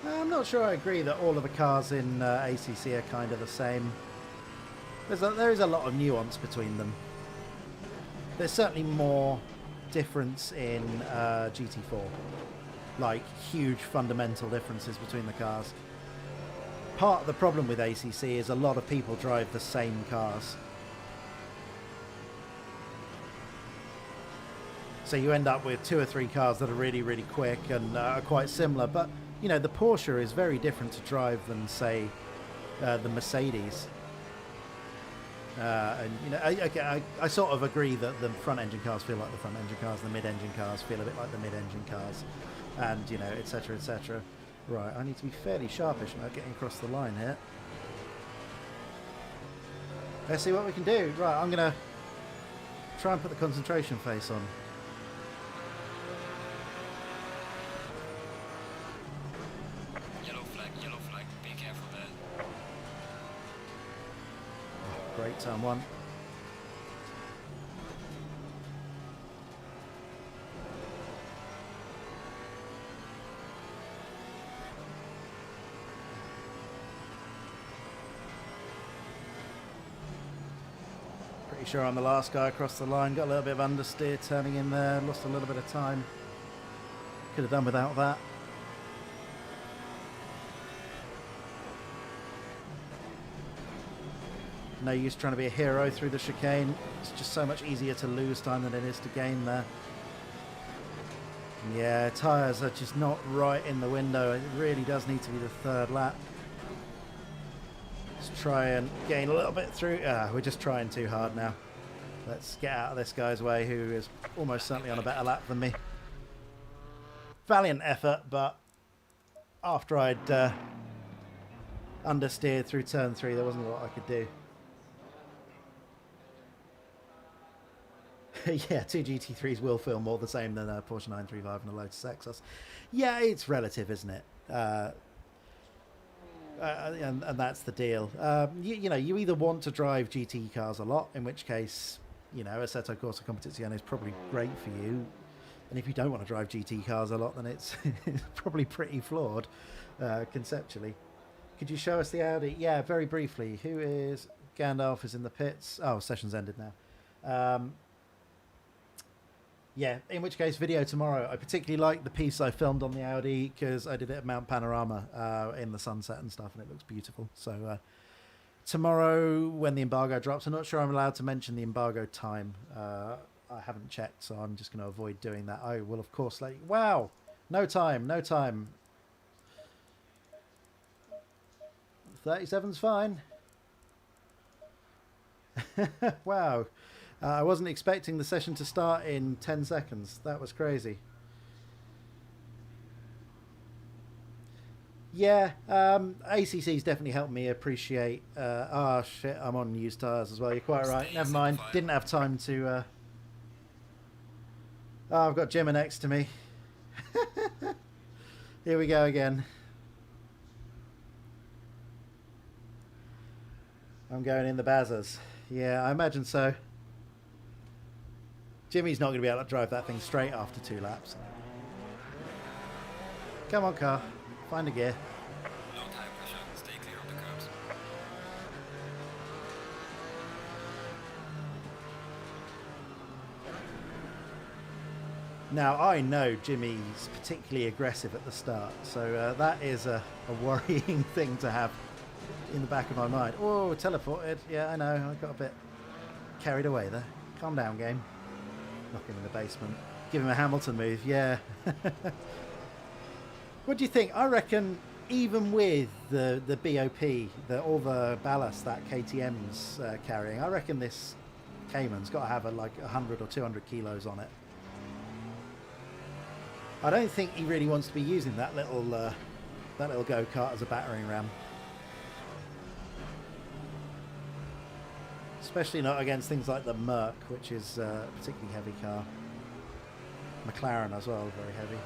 I'm not sure I agree that all of the cars in ACC are kind of the same. There is a lot of nuance between them. There's certainly more difference in GT4. Like, huge fundamental differences between the cars. Part of the problem with ACC is a lot of people drive the same cars. So you end up with 2 or 3 cars that are really, really quick and are quite similar. But, you know, the Porsche is very different to drive than, say, the Mercedes. And you know, I sort of agree that the front-engine cars feel like the front-engine cars, the mid-engine cars feel a bit like the mid-engine cars, and you know, etc., etc. Right, I need to be fairly sharpish about getting across the line here. Let's see what we can do. Right, I'm gonna try and put the concentration face on. Yellow flag, be careful there. Great, turn 1. Pretty sure I'm the last guy across the line. Got a little bit of understeer turning in there. Lost a little bit of time. Could have done without that. No use trying to be a hero through the chicane. It's just so much easier to lose time than it is to gain there. Yeah, tyres are just not right in the window. It really does need to be the 3rd lap. Let's try and gain a little bit through. We're just trying too hard now. Let's get out of this guy's way, who is almost certainly on a better lap than me. Valiant effort, but after I'd understeered through turn 3, there wasn't a lot I could do. Yeah, 2 GT3s will feel more the same than a Porsche 935 and a Lotus Exos. Yeah, it's relative, isn't it? And that's the deal. You know, you either want to drive GT cars a lot, in which case, you know, Assetto Corsa Competizione is probably great for you. And if you don't want to drive GT cars a lot, then it's probably pretty flawed, conceptually. Could you show us the Audi? Yeah, very briefly. Who is... Gandalf is in the pits. Oh, session's ended now. Yeah, in which case, video tomorrow. I particularly like the piece I filmed on the Audi because I did it at Mount Panorama in the sunset and stuff, and it looks beautiful. So tomorrow, when the embargo drops, I'm not sure I'm allowed to mention the embargo time. I haven't checked, so I'm just going to avoid doing that. I will, of course, let you... Wow! No time, no time. 37's fine. Wow. I wasn't expecting the session to start in 10 seconds. That was crazy. Yeah, ACC's definitely helped me appreciate. Oh shit, I'm on used tyres as well. You're quite right. Stay Never in mind. single file. Didn't have time to. Oh, I've got Jimmer next to me. Here we go again. I'm going in the Bazzers. Yeah, I imagine so. Jimmy's not going to be able to drive that thing straight after 2 laps. Come on, car. Find a gear. No tire pressure. Stay clear of the curbs. Now, I know Jimmy's particularly aggressive at the start, so that is a worrying thing to have in the back of my mind. Oh, teleported. Yeah, I know. I got a bit carried away there. Calm down, game. Knock him in the basement. Give him a Hamilton move. Yeah. What do you think? I reckon even with the BOP, all the ballast that KTM's carrying, I reckon this Cayman's got to have like 100 or 200 kilos on it. I don't think he really wants to be using that little go-kart as a battering ram. Especially not against things like the Merc, which is a particularly heavy car. McLaren as well, very heavy.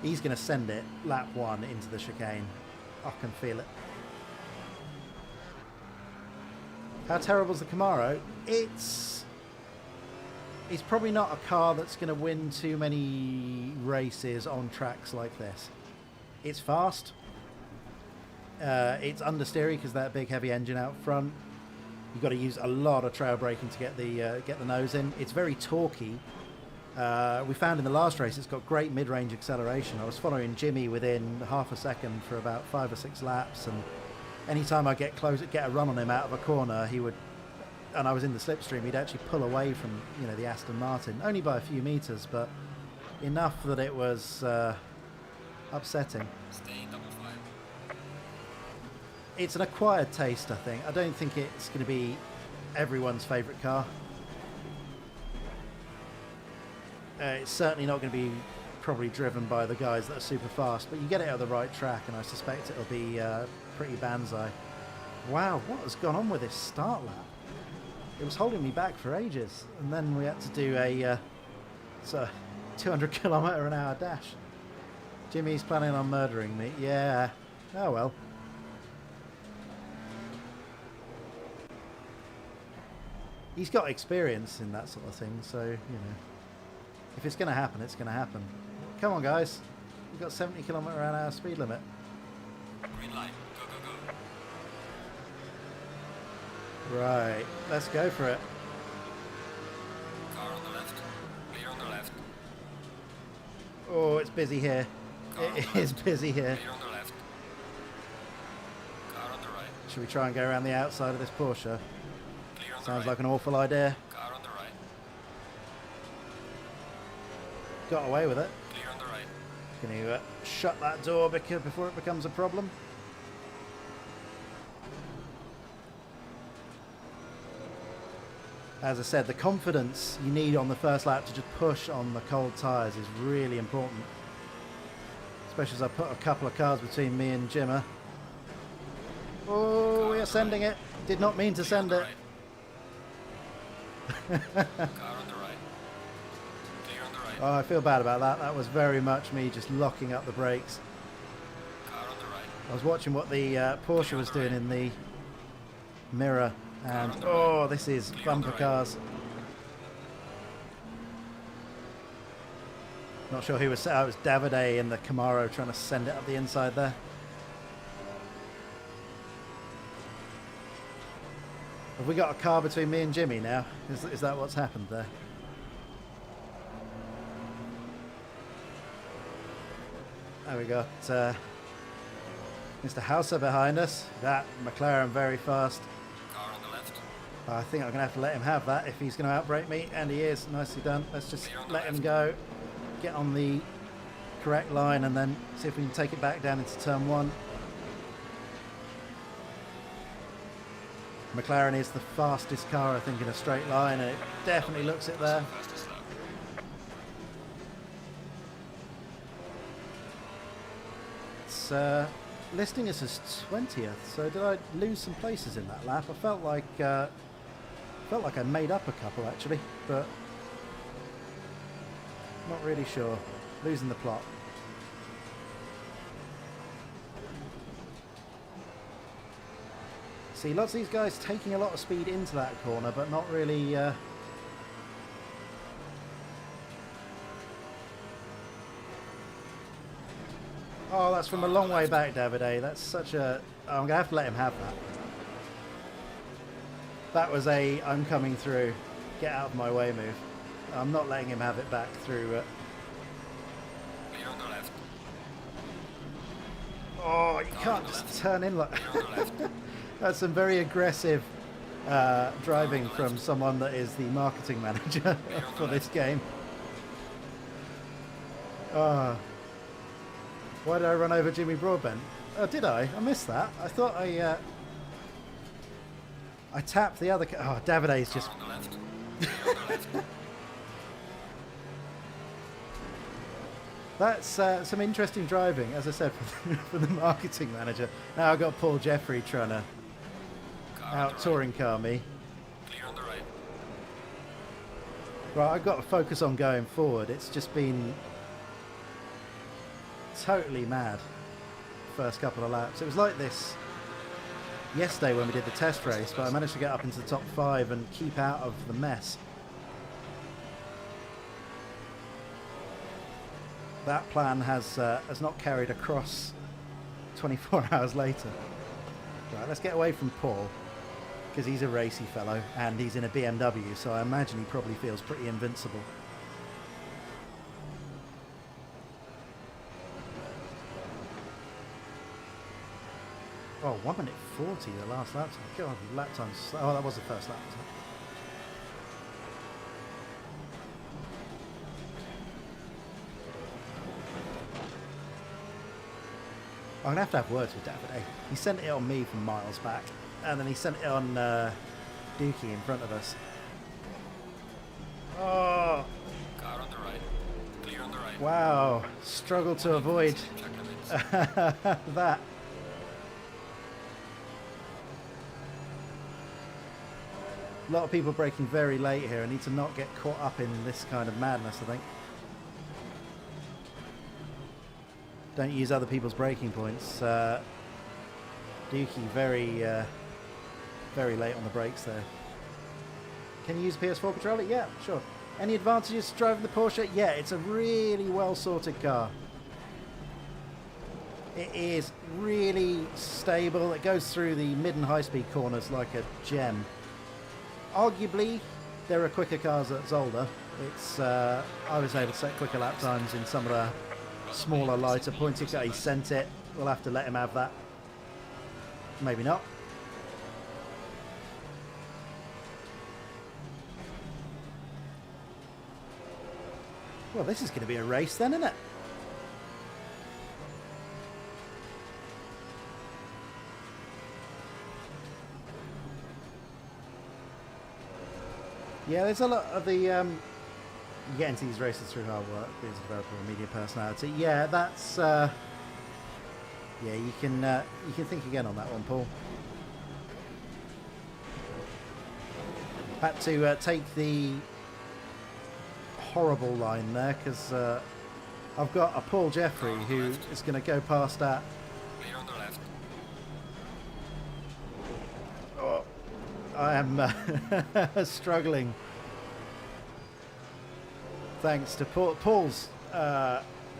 He's going to send it lap 1 into the chicane. I can feel it. How terrible is the Camaro? It's probably not a car that's going to win too many races on tracks like this. It's fast. It's understeery because that big heavy engine out front. You've got to use a lot of trail braking to get the nose in. It's very torquey. We found in the last race it's got great mid-range acceleration. I was following Jimmy within half a second for about 5 or 6 laps, and anytime I get a run on him out of a corner, he would, and I was in the slipstream, he'd actually pull away from the Aston Martin, only by a few meters, but enough that it was upsetting. Stay in double file. It's an acquired taste, I think. I don't think it's going to be everyone's favourite car. It's certainly not going to be probably driven by the guys that are super fast, but you get it at the right track, and I suspect it'll be pretty banzai. Wow, what has gone on with this start lap? It was holding me back for ages, and then we had to do a 200 km/h dash. Jimmy's planning on murdering me. Yeah. Oh well. He's got experience in that sort of thing, so if it's going to happen, it's going to happen. Come on, guys. We've got 70 km/h speed limit. Green light. Go, go, go. Right, let's go for it. Car on the left. Clear on the left. Oh, it's busy here. It is busy here. Clear on the left. Car on the right. Should we try and go around the outside of this Porsche? Clear on the Sounds right. like an awful idea. Car on the right. Got away with it. Clear on the right. Can you shut that door before it becomes a problem? As I said, the confidence you need on the first lap to just push on the cold tyres is really important. Especially as I put a couple of cars between me and Jimmer. Oh, we are sending it. Did not mean to send it. Car on the right. Clear on the right. Oh, I feel bad about that. That was very much me just locking up the brakes. Car on the right. I was watching what the Porsche was doing in the mirror, and oh, this is bumper cars. Not sure who was set out. It was Davide in the Camaro trying to send it up the inside there. Have we got a car between me and Jimmy now? Is that what's happened there? There we got Mr. Hauser behind us. That McLaren very fast. Car on the left. I think I'm going to have to let him have that if he's going to outbrake me, and he is. Nicely done. Let's just let him go, get on the correct line, and then see if we can take it back down into turn 1. McLaren is the fastest car, I think, in a straight line, and it definitely looks it there. Fastest lap. It's listing us as 20th, so did I lose some places in that lap? I felt like I made up a couple actually, but not really sure. Losing the plot. See, lots of these guys taking a lot of speed into that corner, but not really... Oh, that's from a long way back, Davide. That's such a... Oh, I'm going to have to let him have that. That was a I'm coming through, get out of my way move. I'm not letting him have it back through... Clear on the left. Oh, you can't just turn in like... Clear on the left. That's some very aggressive driving from someone that is the marketing manager for this game. Why did I run over Jimmy Broadbent? Oh, did I? I missed that. I thought I tapped the other car. Oh, Davide's just... On the left. Clear on the left. That's some interesting driving, as I said, for the marketing manager. Now I've got Paul Jeffrey trying to out touring car me. Clear on the right. Right, I've got to focus on going forward. It's just been totally mad first couple of laps. It was like this yesterday when we did the test race, but I managed to get up into the top 5 and keep out of the mess. That plan has not carried across 24 hours later. Right, let's get away from Paul, because he's a racy fellow and he's in a BMW, so I imagine he probably feels pretty invincible. Oh, 1 minute 40 the last lap time. God, lap times. Oh, that was the first lap, wasn't it? I'm going to have words with Davide. He sent it on me from miles back, and then he sent it on Dookie in front of us. Oh! Car on the right. Clear on the right. Wow. Struggle to avoid Check limits. that. A lot of people braking very late here. I need to not get caught up in this kind of madness, I think. Don't use other people's braking points. Dookie very late on the brakes there. Can you use PS4 controller? Yeah, sure. Any advantages to driving the Porsche? Yeah, it's a really well sorted car. It is really stable. It goes through the mid and high speed corners like a gem. Arguably, there are quicker cars that's older. It's I was able to set quicker lap times in some of the smaller, lighter, pointy car. He sent it. We'll have to let him have that. Maybe not. Well, this is going to be a race then, isn't it? Yeah, there's a lot of the... you get into these races through hard work, being a developer or media personality. Yeah, that's... yeah, you can think again on that one, Paul. Had to take the horrible line there, because I've got a Paul Jeffrey who is going to go past that. Clear on the left. Oh, I am struggling. Thanks to Paul's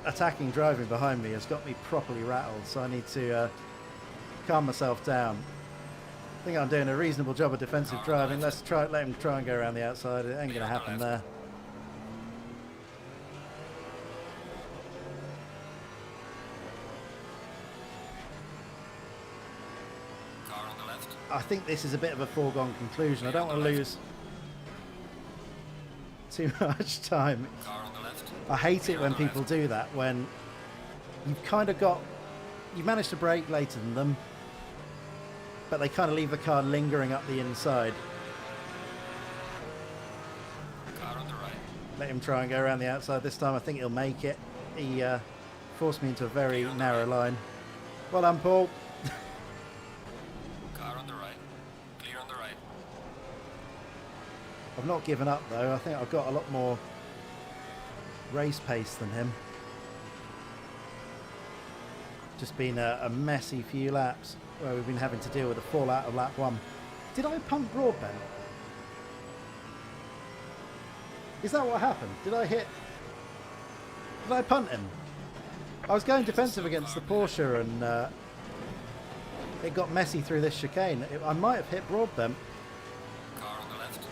attacking driving behind me has got me properly rattled, so I need to calm myself down. I think I'm doing a reasonable job of defensive driving. Let's let him try and go around the outside. It ain't going to happen there. Car on the left. I think this is a bit of a foregone conclusion. I don't want to lose too much time. Car on the left. I hate it when people do that, when you've kind of got... You've managed to brake later than them. but they kind of leave the car lingering up the inside. Car on the right. Let him try and go around the outside this time. I think he'll make it. He forced me into a very narrow line. Well done, Paul. Car on the right. Clear on the right. I've not given up though. I think I've got a lot more race pace than him. Just been a messy few laps where we've been having to deal with the fallout of lap 1. Did I punt Broadbent? Is that what happened? Did I punt him? I was going defensive against the Porsche and it got messy through this chicane. I might have hit Broadbent. Car on the left.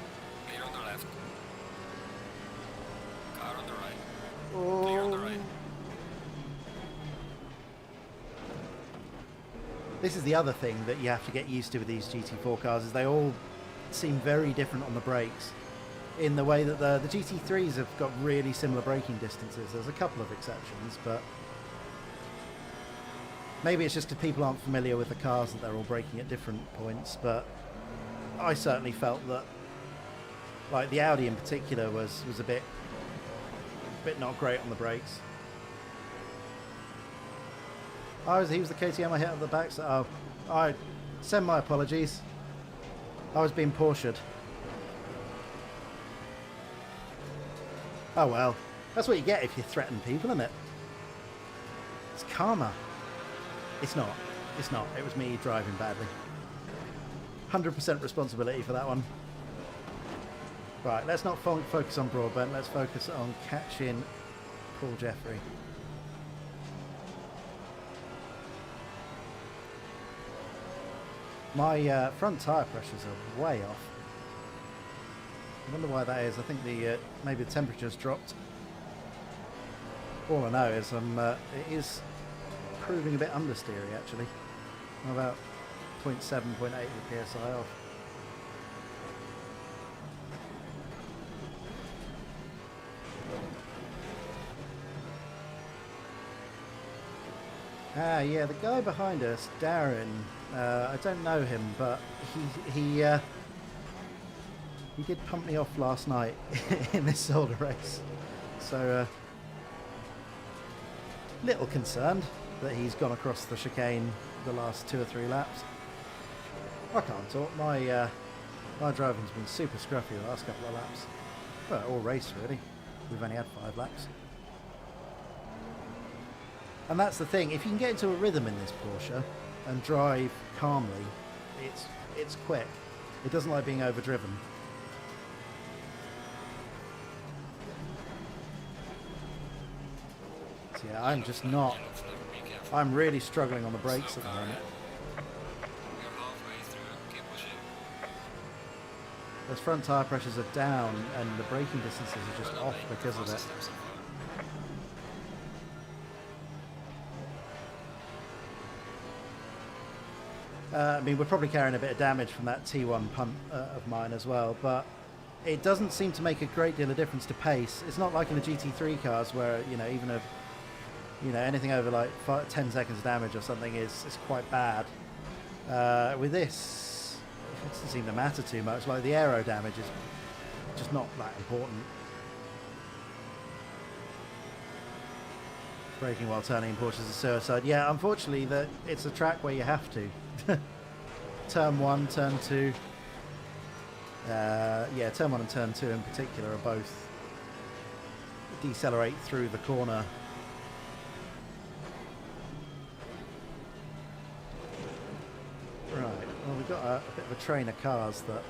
Clear on the left. Car on the right. Clear on the right. This is the other thing that you have to get used to with these GT4 cars, is they all seem very different on the brakes, in the way that the GT3s have got really similar braking distances. There's a couple of exceptions, but maybe it's just because people aren't familiar with the cars that they're all braking at different points. But I certainly felt that, like, the Audi in particular was a bit not great on the brakes. He was the KTM I hit at the back, so I send my apologies. I was being Porsche'd. Oh well, that's what you get if you threaten people, isn't it? It's karma. It's not. It's not. It was me driving badly. 100% responsibility for that one. Right, let's not focus on Broadbent. Let's focus on catching Paul Jeffrey. My front tyre pressures are way off. I wonder why that is. I think maybe the temperature's dropped. All I know is it is proving a bit understeery actually. I'm about 0.7, 0.8 of the PSI off. Ah, yeah, the guy behind us, Darren. I don't know him, but he did pump me off last night in this solar race. So, little concerned that he's gone across the chicane the last 2 or 3 laps. I can't talk. My driving's been super scruffy the last couple of laps. Well, all race really. We've only had 5 laps. And that's the thing. If you can get into a rhythm in this Porsche and drive calmly, it's quick. It doesn't like being overdriven. So yeah, I'm just not. I'm really struggling on the brakes at the moment. You're halfway through. Keep pushing. Those front tyre pressures are down and the braking distances are just off because of it. I mean, we're probably carrying a bit of damage from that T1 punt of mine as well, but it doesn't seem to make a great deal of difference to pace. It's not like in the GT3 cars where, you know, even anything over like 10 seconds of damage or something is quite bad. With this, it doesn't seem to matter too much. Like the aero damage is just not that important. Braking while turning in Porsche is a suicide. Yeah, unfortunately, that it's a track where you have to. Turn 1, turn 2. Yeah, turn 1 and turn 2 in particular are both decelerate through the corner. Right, well, we've got a bit of a train of cars that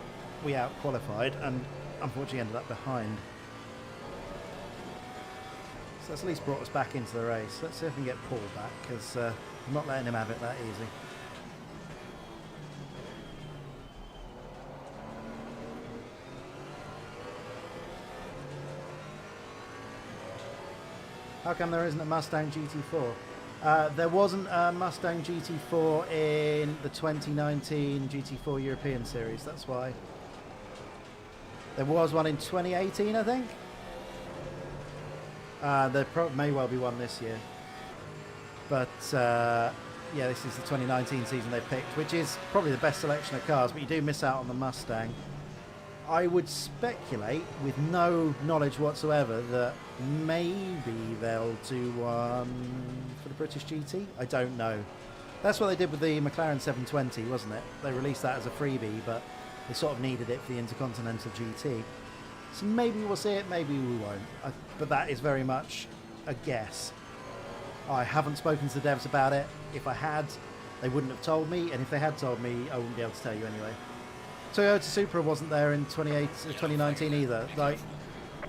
we out-qualified and unfortunately ended up behind. So that's at least brought us back into the race. Let's see if we can get Paul back, because I'm not letting him have it that easy. How come there isn't a Mustang GT4? There wasn't a Mustang GT4 in the 2019 GT4 European Series, that's why. There was one in 2018, I think. There may well be one this year. But yeah, this is the 2019 season they picked, which is probably the best selection of cars, but you do miss out on the Mustang. I would speculate, with no knowledge whatsoever, that maybe they'll do one for the British GT. I don't know. That's what they did with the McLaren 720, wasn't it? They released that as a freebie, but they sort of needed it for the Intercontinental GT. So maybe we'll see it, maybe we won't. But that is very much a guess. I haven't spoken to the devs about it. If I had, they wouldn't have told me, and if they had told me, I wouldn't be able to tell you anyway. Toyota Supra wasn't there in 2019 either. Like,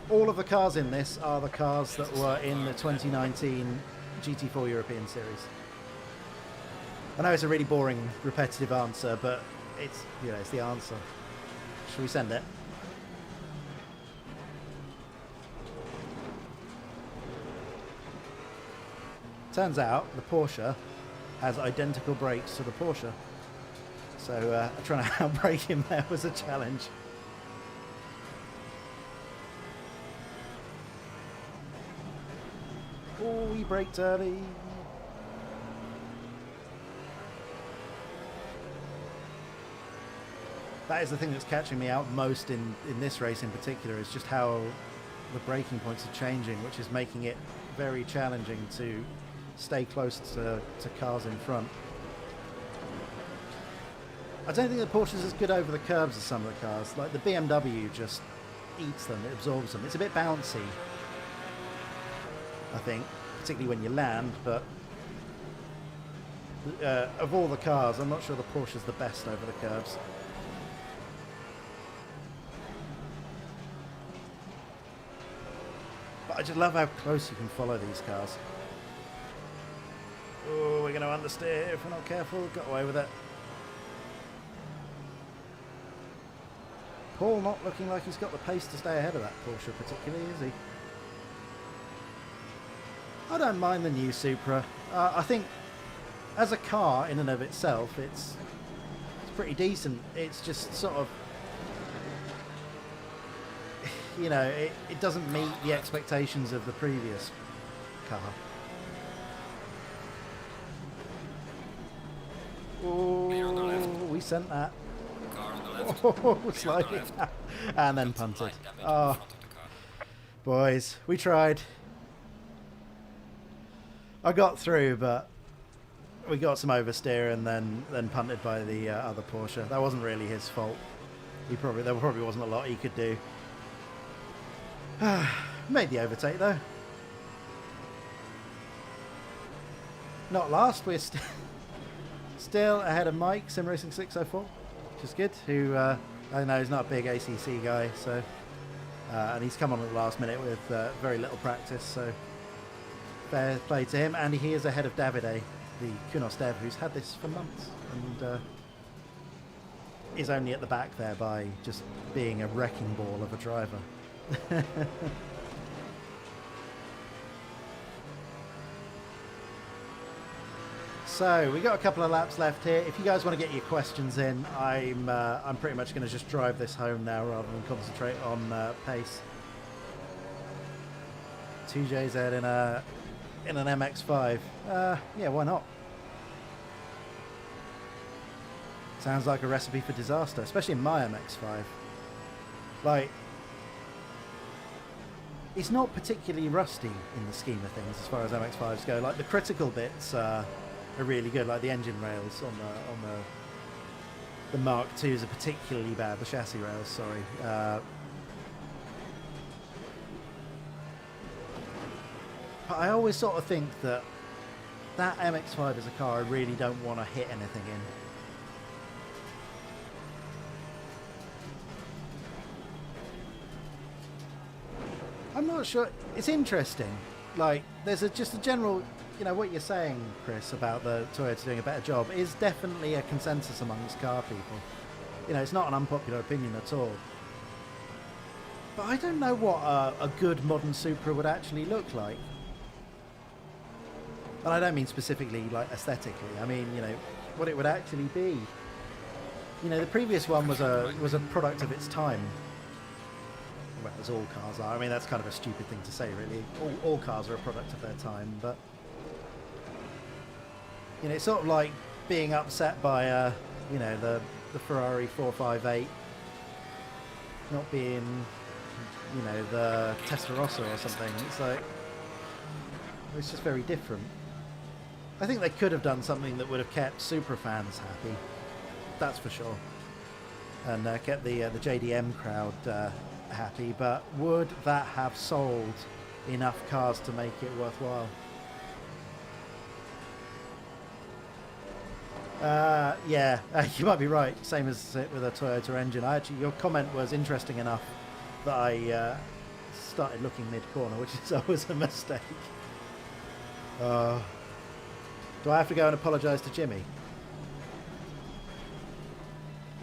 all of the cars in this are the cars that were in the 2019 GT4 European Series. I know it's a really boring, repetitive answer, but it's, you know, it's the answer. Shall we send it? Turns out the Porsche has identical brakes to the Porsche. So trying to outbrake him there was a challenge. Oh, he braked early. That is the thing that's catching me out most in this race in particular, is just how the braking points are changing, which is making it very challenging to stay close to cars in front. I don't think the Porsche's as good over the curbs as some of the cars. Like the BMW just eats them, it absorbs them. It's a bit bouncy, I think, particularly when you land, but of all the cars, I'm not sure the Porsche's the best over the curbs. But I just love how close you can follow these cars. Oh, we're going to understeer if we're not careful. Got away with it. Paul not looking like he's got the pace to stay ahead of that Porsche particularly, is he? I don't mind the new Supra. I think as a car in and of itself, it's pretty decent. It's just sort of, you know, it doesn't meet the expectations of the previous car. Oh, we sent that. Oh, sliding. And then punted. Oh, boys, we tried. I got through, but we got some oversteer and then punted by the other Porsche. That wasn't really his fault. There probably wasn't a lot he could do. Made the overtake though. Not last. We're still ahead of Mike, Sim Racing 604, which is good. Who I know is not a big ACC guy, so and he's come on at the last minute with very little practice. So fair play to him, and he is ahead of Davide, the Kunos dev, who's had this for months and is only at the back there by just being a wrecking ball of a driver. So we got a couple of laps left here. If you guys want to get your questions in, I'm pretty much going to just drive this home now rather than concentrate on pace. 2JZ in an MX-5. Yeah, why not? Sounds like a recipe for disaster, especially in my MX-5. Like, it's not particularly rusty in the scheme of things as far as MX-5s go. Like, the critical bits are really good, like the engine rails on the Mark IIs are particularly bad. The chassis rails, sorry. But I always sort of think that MX-5 is a car I really don't want to hit anything in. I'm not sure. It's interesting. Like, there's just a general, you know, what you're saying, Chris, about the Toyota doing a better job is definitely a consensus amongst car people. You know, it's not an unpopular opinion at all. But I don't know what a good modern Supra would actually look like. And I don't mean specifically, like, aesthetically. I mean, you know, what it would actually be. You know, the previous one was a product of its time. Well, as all cars are. I mean, that's kind of a stupid thing to say, really. All cars are a product of their time, but You know, it's sort of like being upset by, you know, the Ferrari 458 not being, you know, the Testarossa or something. It's like, it's just very different. I think they could have done something that would have kept Supra fans happy. That's for sure. And kept the JDM crowd happy. But would that have sold enough cars to make it worthwhile? Yeah, you might be right. Same as with a Toyota engine. Your comment was interesting enough that I started looking mid-corner, which is always a mistake. Do I have to go and apologise to Jimmy?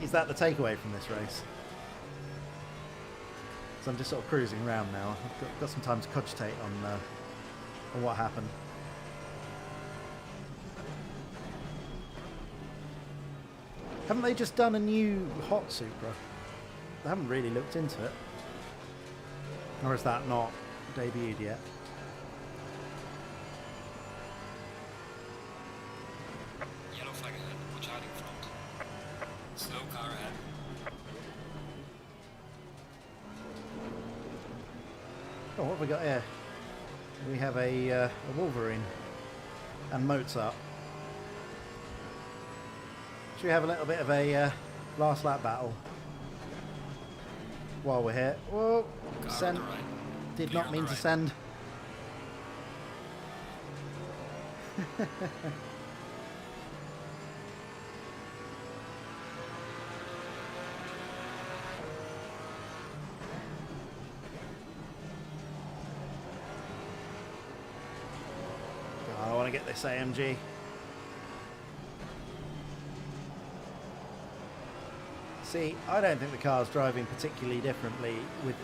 Is that the takeaway from this race? So I'm just sort of cruising around now. I've got some time to cogitate on what happened. Haven't they just done a new hot Supra? I haven't really looked into it. Or is that not debuted yet? Yellow flag ahead. Watch out in front. Slow car ahead. Oh, what have we got here? We have a Wolverine and Mozart. Should we have a little bit of a last lap battle while we're here? Whoa, send. Right. Did Clear not on mean the to right. send. God, I want to get this AMG. See, I don't think the car's driving particularly differently,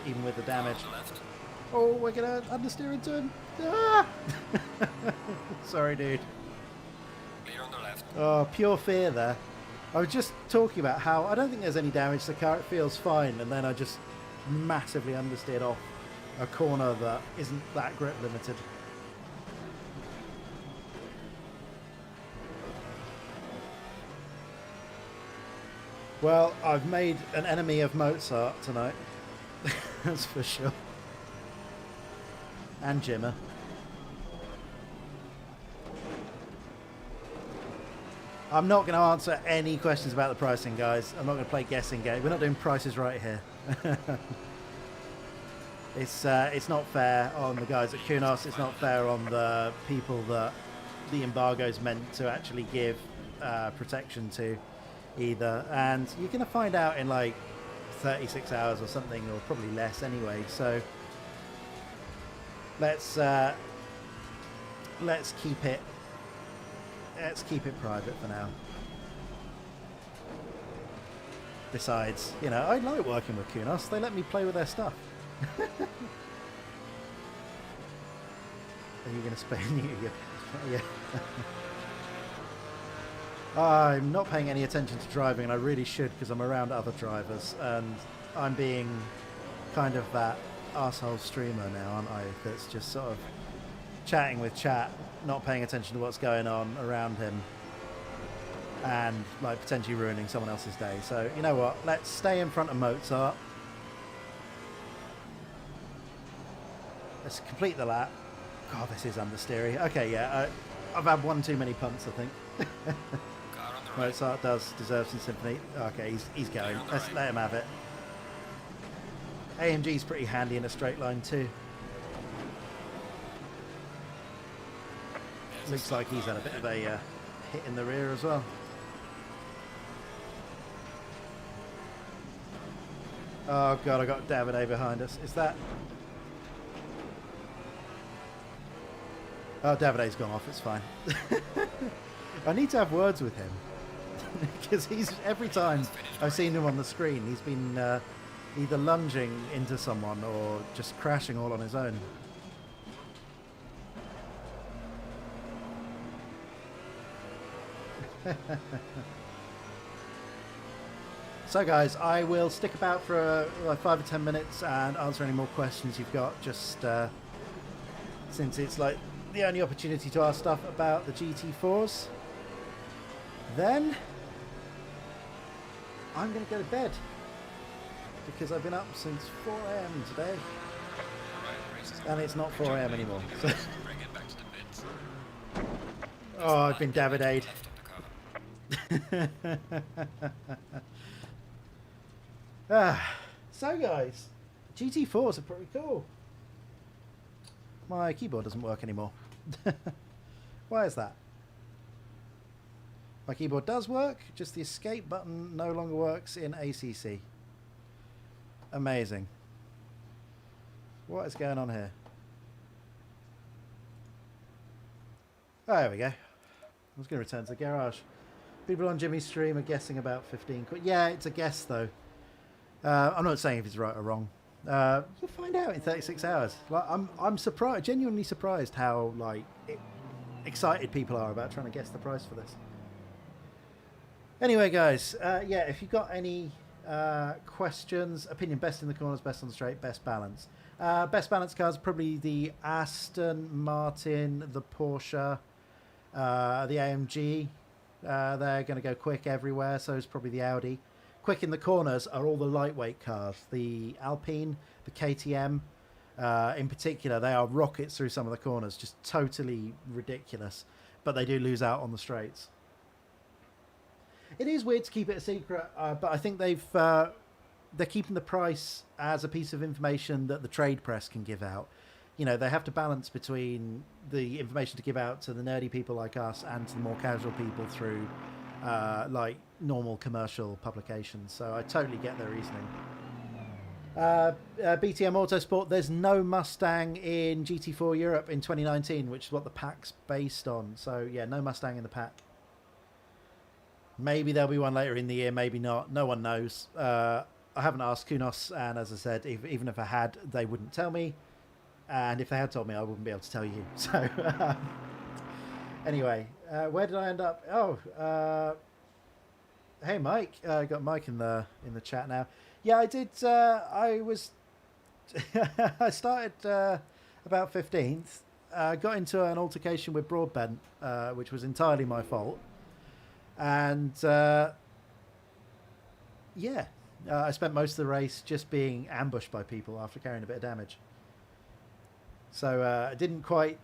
even with the damage. Car on the left. Oh, we're gonna understeer into him. Ah! Sorry, dude. Clear on the left. Oh, pure fear there. I was just talking about how I don't think there's any damage to the car. It feels fine, and then I just massively understeered off a corner that isn't that grip limited. Well, I've made an enemy of Mozart tonight. That's for sure. And Jimmer. I'm not going to answer any questions about the pricing, guys. I'm not going to play guessing game. We're not doing prices right here. It's not fair on the guys at Kunos. It's not fair on the people that the embargo's meant to actually give protection to either. And you're going to find out in like 36 hours or something, or probably less anyway. So let's keep it private for now. Besides, you know, I like working with Kunos. They let me play with their stuff. Are you going to spin you? Yeah. I'm not paying any attention to driving, and I really should, because I'm around other drivers, and I'm being kind of that arsehole streamer now, aren't I? That's just sort of chatting with chat, not paying attention to what's going on around him, and like potentially ruining someone else's day. So you know what? Let's stay in front of Mozart. Let's complete the lap. God, this is understeery. Okay, yeah, I've had one too many punts, I think. Car on the right. Mozart does deserve some sympathy. Okay, he's going. on the Let's right. let him have it. AMG's pretty handy in a straight line too. There's Looks slow like he's car had a bit of ahead. a hit in the rear as well. Oh god, I got Davide behind us. Is that... Oh, Davide's gone off, it's fine. I need to have words with him. Because he's, every time I've seen him on the screen, he's been either lunging into someone or just crashing all on his own. So guys, I will stick about for like 5 or 10 minutes and answer any more questions you've got, just since it's like the only opportunity to ask stuff about the GT4s. then I'm going to go to bed because I've been up since 4 a.m. today, and it's not 4 a.m. anymore. So Bring it back to the bits. oh, I've been David-A'd. So guys, GT4s are pretty cool. My keyboard doesn't work anymore. Why is that? My keyboard does work, just the escape button no longer works in ACC. Amazing. What is going on here? Oh, there we go. I was going to return to the garage. People on Jimmy's stream are guessing about 15 quid. Yeah, it's a guess though. I'm not saying if it's right or wrong. You'll find out in 36 hours. Like, I'm surprised, genuinely surprised how excited people are about trying to guess the price for this. Anyway, guys, yeah, if you've got any questions, opinion, best in the corners, best on the straight, best balance. Best balance cars, probably the Aston Martin, the Porsche, the AMG. They're going to go quick everywhere, so is probably the Audi. Quick in the corners are all the lightweight cars. The Alpine, the KTM, in particular, they are rockets through some of the corners, just totally ridiculous. But they do lose out on the straights. It is weird to keep it a secret, but I think they're keeping the price as a piece of information that the trade press can give out. You know, they have to balance between the information to give out to the nerdy people like us and to the more casual people through like normal commercial publications. So I totally get their reasoning. BTM Autosport, there's no Mustang in GT4 Europe in 2019, which is what the pack's based on. So yeah, no Mustang in the pack. Maybe there'll be one later in the year, maybe not. No one knows. I haven't asked Kunos, and as I said, even if I had, they wouldn't tell me. And if they had told me, I wouldn't be able to tell you. So anyway, where did I end up? Oh, hey Mike, I got Mike in the chat now. Yeah, I did. I was. I started about 15th. Got into an altercation with Broadbent, which was entirely my fault. And yeah, I spent most of the race just being ambushed by people after carrying a bit of damage. So I didn't quite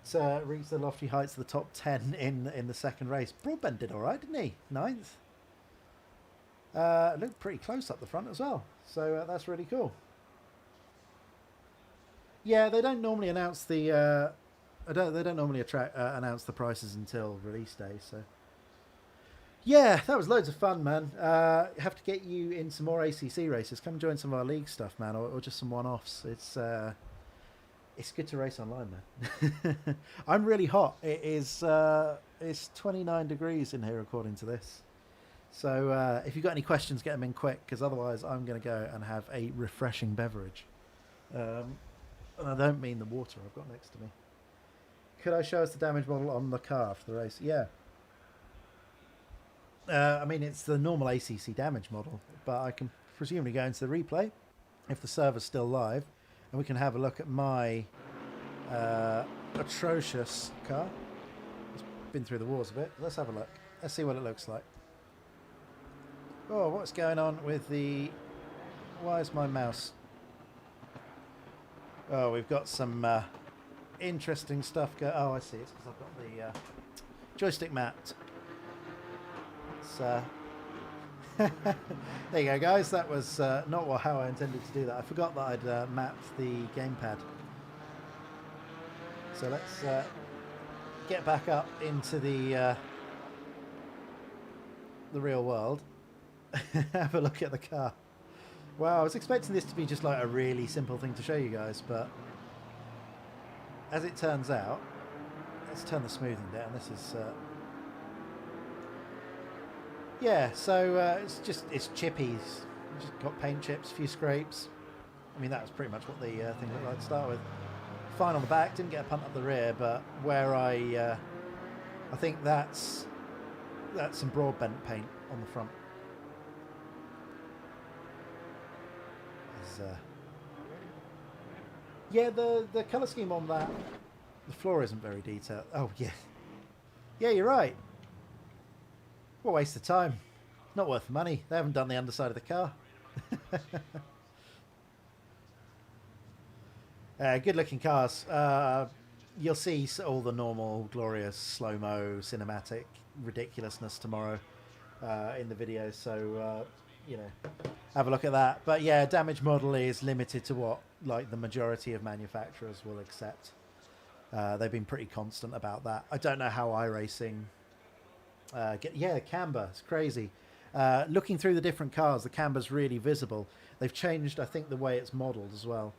reach the lofty heights of the top 10 in the second race. Broadbent did all right, didn't he? 9th. Looked pretty close up the front as well. So that's really cool. Yeah, they don't normally announce the they don't normally announce the prices until release day. So yeah, that was loads of fun, man. Have to get you in some more ACC races. Come join some of our league stuff, man, or just some one-offs. It's good to race online, man. I'm really hot. It is it's 29 degrees in here according to this. So if you've got any questions, get them in quick, because otherwise I'm going to go and have a refreshing beverage. And I don't mean the water I've got next to me. Could I show us the damage model on the car for the race? Yeah. I mean, it's the normal ACC damage model, but I can presumably go into the replay if the server's still live, and we can have a look at my atrocious car. It's been through the wars a bit. Let's have a look. Let's see what it looks like. Oh, what's going on with the... Why is my mouse... Oh, we've got some interesting stuff going... Oh, I see. It's because I've got the joystick mapped. It's, there you go, guys. That was not how I intended to do that. I forgot that I'd mapped the gamepad. So let's get back up into the real world. Have a look at the car. Wow, I was expecting this to be just like a really simple thing to show you guys, but as it turns out, let's turn the smoothing down. This is yeah, so it's chippy. Just got paint chips, a few scrapes. I mean, that was pretty much what the thing looked like to start with. Fine on the back, didn't get a punt up the rear, but where I think that's some Broadbent paint on the front. Yeah, the colour scheme on that, the floor isn't very detailed. Oh yeah, yeah, you're right. What a waste of time. Not worth the money. They haven't done the underside of the car. Good looking cars. You'll see all the normal glorious slow-mo cinematic ridiculousness tomorrow in the video, so you know, have a look at that. But yeah, damage model is limited to what like the majority of manufacturers will accept. They've been pretty constant about that. I don't know how iRacing yeah, camber, it's crazy. Looking through the different cars, the camber's really visible. They've changed, I think, the way it's modelled as well.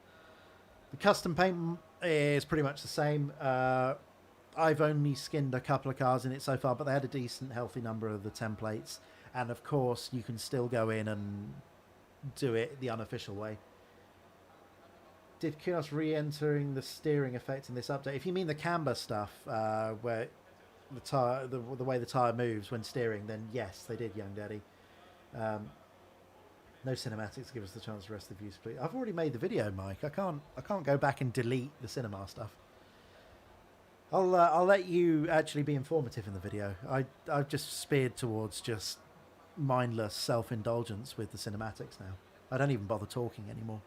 The custom paint is pretty much the same. I've only skinned a couple of cars in it so far, but they had a decent, healthy number of the templates. And of course, you can still go in and do it the unofficial way. Did Kunos re-entering the steering effect in this update? If you mean the camber stuff, where the tire, the way the tire moves when steering, then yes, they did, young daddy. No cinematics to give us the chance to rest the views, please. I've already made the video, Mike. I can't go back and delete the cinema stuff. I'll let you actually be informative in the video. I've just speared towards just mindless self-indulgence with the cinematics now. I don't even bother talking anymore.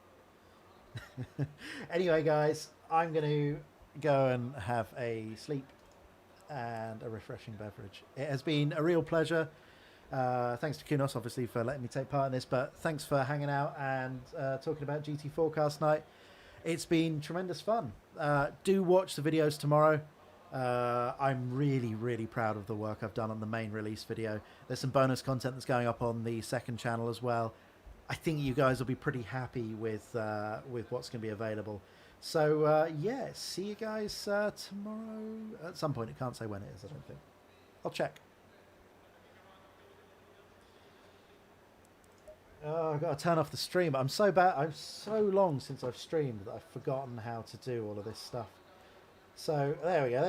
Anyway, guys, I'm going to go and have a sleep and a refreshing beverage. It has been a real pleasure. Thanks to Kunos, obviously, for letting me take part in this, but thanks for hanging out and talking about GT4 cast night. It's been tremendous fun. Do watch the videos tomorrow. I'm really, really proud of the work I've done on the main release video. There's some bonus content that's going up on the second channel as well. I think you guys will be pretty happy with what's going to be available. So, yeah, see you guys tomorrow at some point. I can't say when it is, I don't think. I'll check. Oh, I've got to turn off the stream. I'm so bad. I'm so long since I've streamed that I've forgotten how to do all of this stuff. So, there we go.